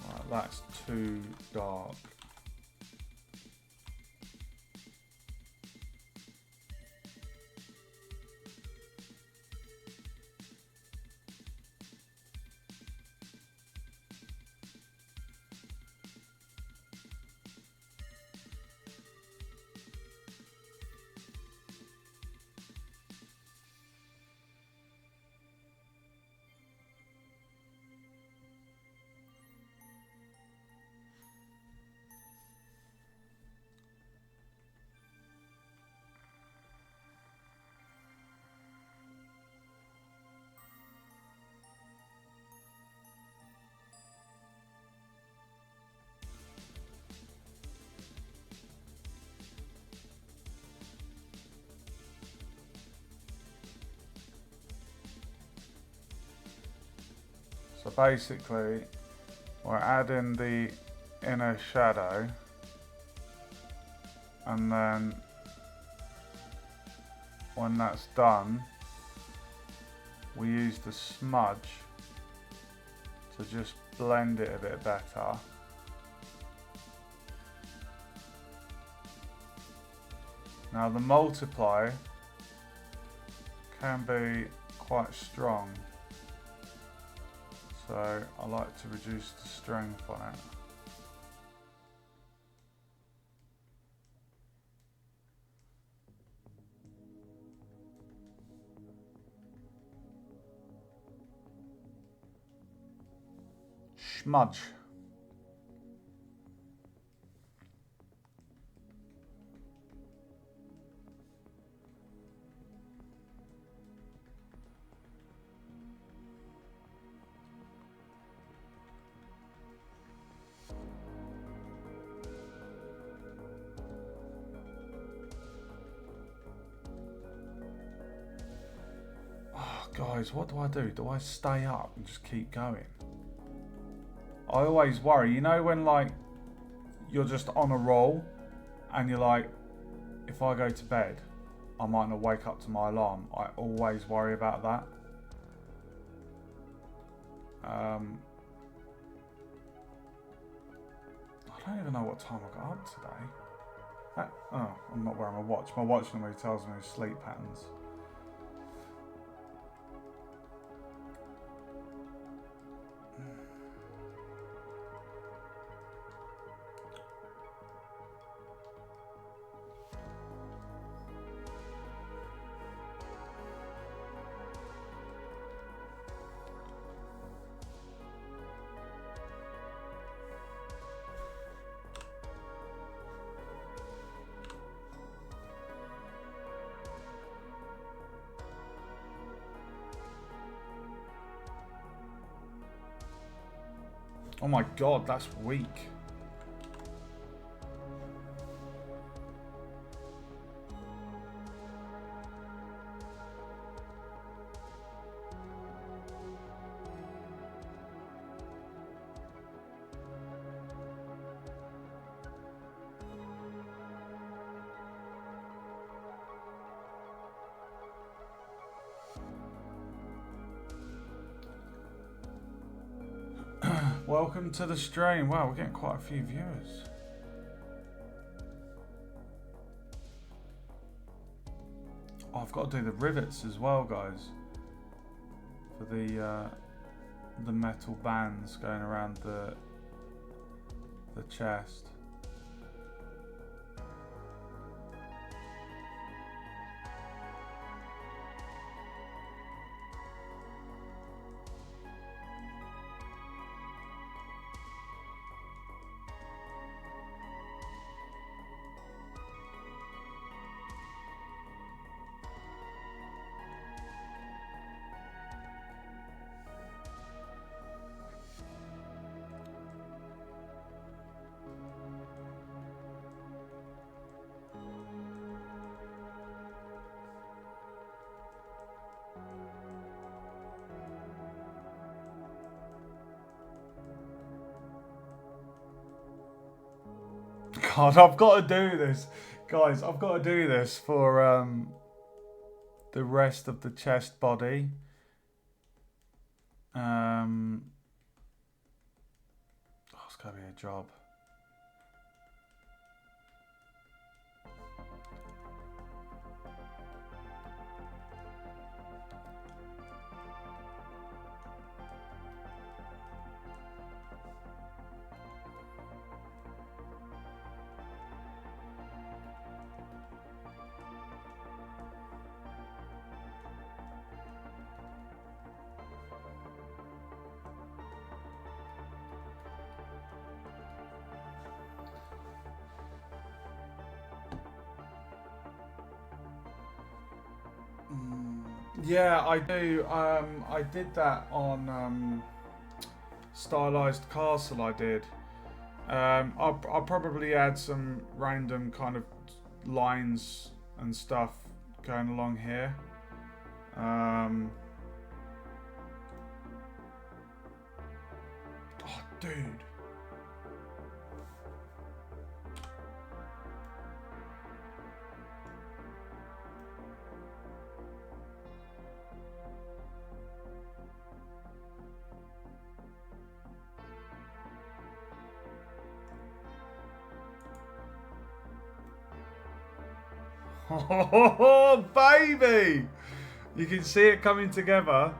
Right, that's too dark. So basically, we're adding the inner shadow, and then when that's done, we use the smudge to just blend it a bit better. Now the multiply can be quite strong, so I like to reduce the strength on it. Smudge. Oh, guys, what do? Do I stay up and just keep going? I always worry, you know, when like you're just on a roll and you're like, if I go to bed, I might not wake up to my alarm. I always worry about that. I don't even know what time I got up today. Oh, I'm not wearing my watch. My watch normally tells me sleep patterns. Oh my god, that's weak. Welcome to the stream. Wow, we're getting quite a few viewers. Oh, I've got to do the rivets as well, guys. For the metal bands going around the chest. God, I've got to do this. Guys, I've got to do this for the rest of the chest body. Oh, it's going to be a job. Yeah, I do. I did that on Stylized Castle. I did. I'll probably add some random kind of lines and stuff going along here. Oh, dude. Oh, baby! You can see it coming together.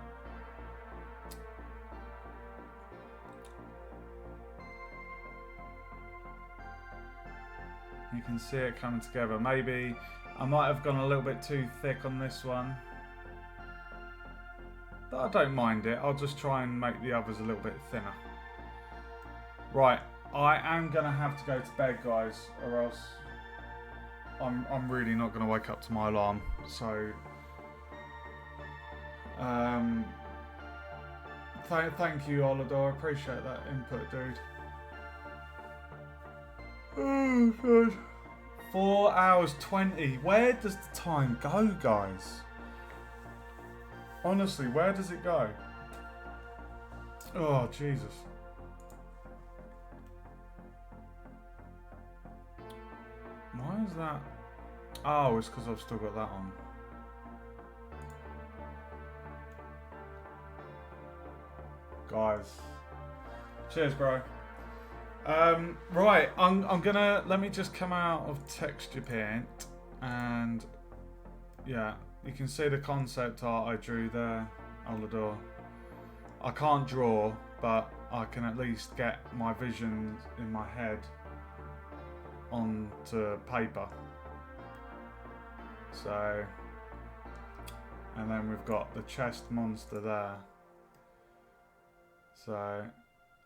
You can see it coming together. Maybe I might have gone a little bit too thick on this one. But I don't mind it. I'll just try and make the others a little bit thinner. Right, I am going to have to go to bed, guys, or else I'm really not going to wake up to my alarm. So, thank you, Olador. I appreciate that input, dude. Oh, God. 4 hours 20. Where does the time go, guys? Honestly, where does it go? Oh, Jesus. Why is that? Oh, it's because I've still got that on. Guys. Cheers, bro. Right, I'm gonna, let me just come out of texture paint, and yeah, you can see the concept art I drew there, Olador. I can't draw, but I can at least get my vision in my head onto paper. So, and then we've got the chest monster there. So,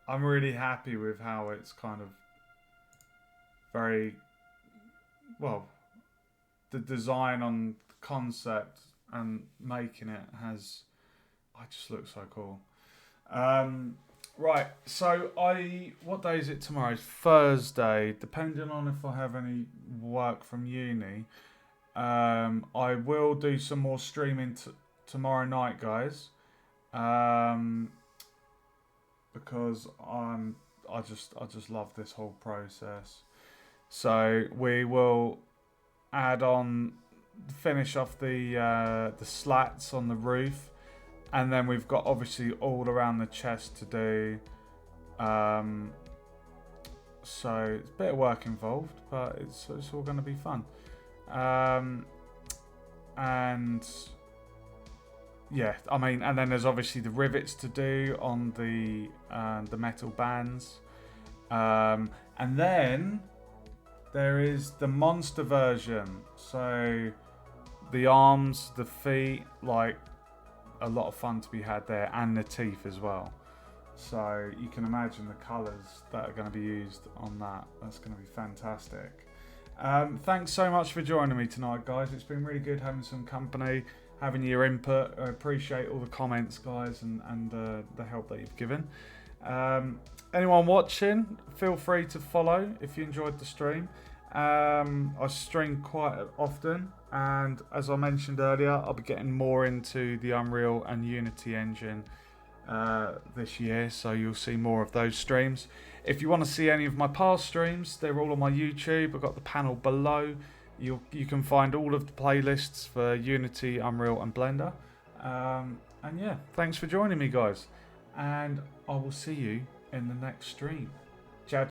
I'm really happy with how it's kind of very, well, the design on the concept and making it has, I just look so cool. Right, so what day is it tomorrow? It's Thursday. Depending on if I have any work from uni, I will do some more streaming tomorrow night, guys. Um, because I just love this whole process. So we will add on, finish off the slats on the roof, and then we've got obviously all around the chest to do. So it's a bit of work involved, but it's all going to be fun. And yeah, I mean, and then there's obviously the rivets to do on the metal bands, and then there is the monster version. So the arms, the feet, like a lot of fun to be had there, and the teeth as well. So you can imagine the colours that are going to be used on that. That's going to be fantastic. Thanks so much for joining me tonight, guys. It's been really good having some company, having your input. I appreciate all the comments, guys, and the help that you've given. Anyone watching, feel free to follow if you enjoyed the stream. I stream quite often, and as I mentioned earlier, I'll be getting more into the Unreal and Unity engine this year, so you'll see more of those streams. If you want to see any of my past streams, they're all on my YouTube. I've got the panel below. You can find all of the playlists for Unity, Unreal and Blender. And yeah, thanks for joining me, guys, and I will see you in the next stream.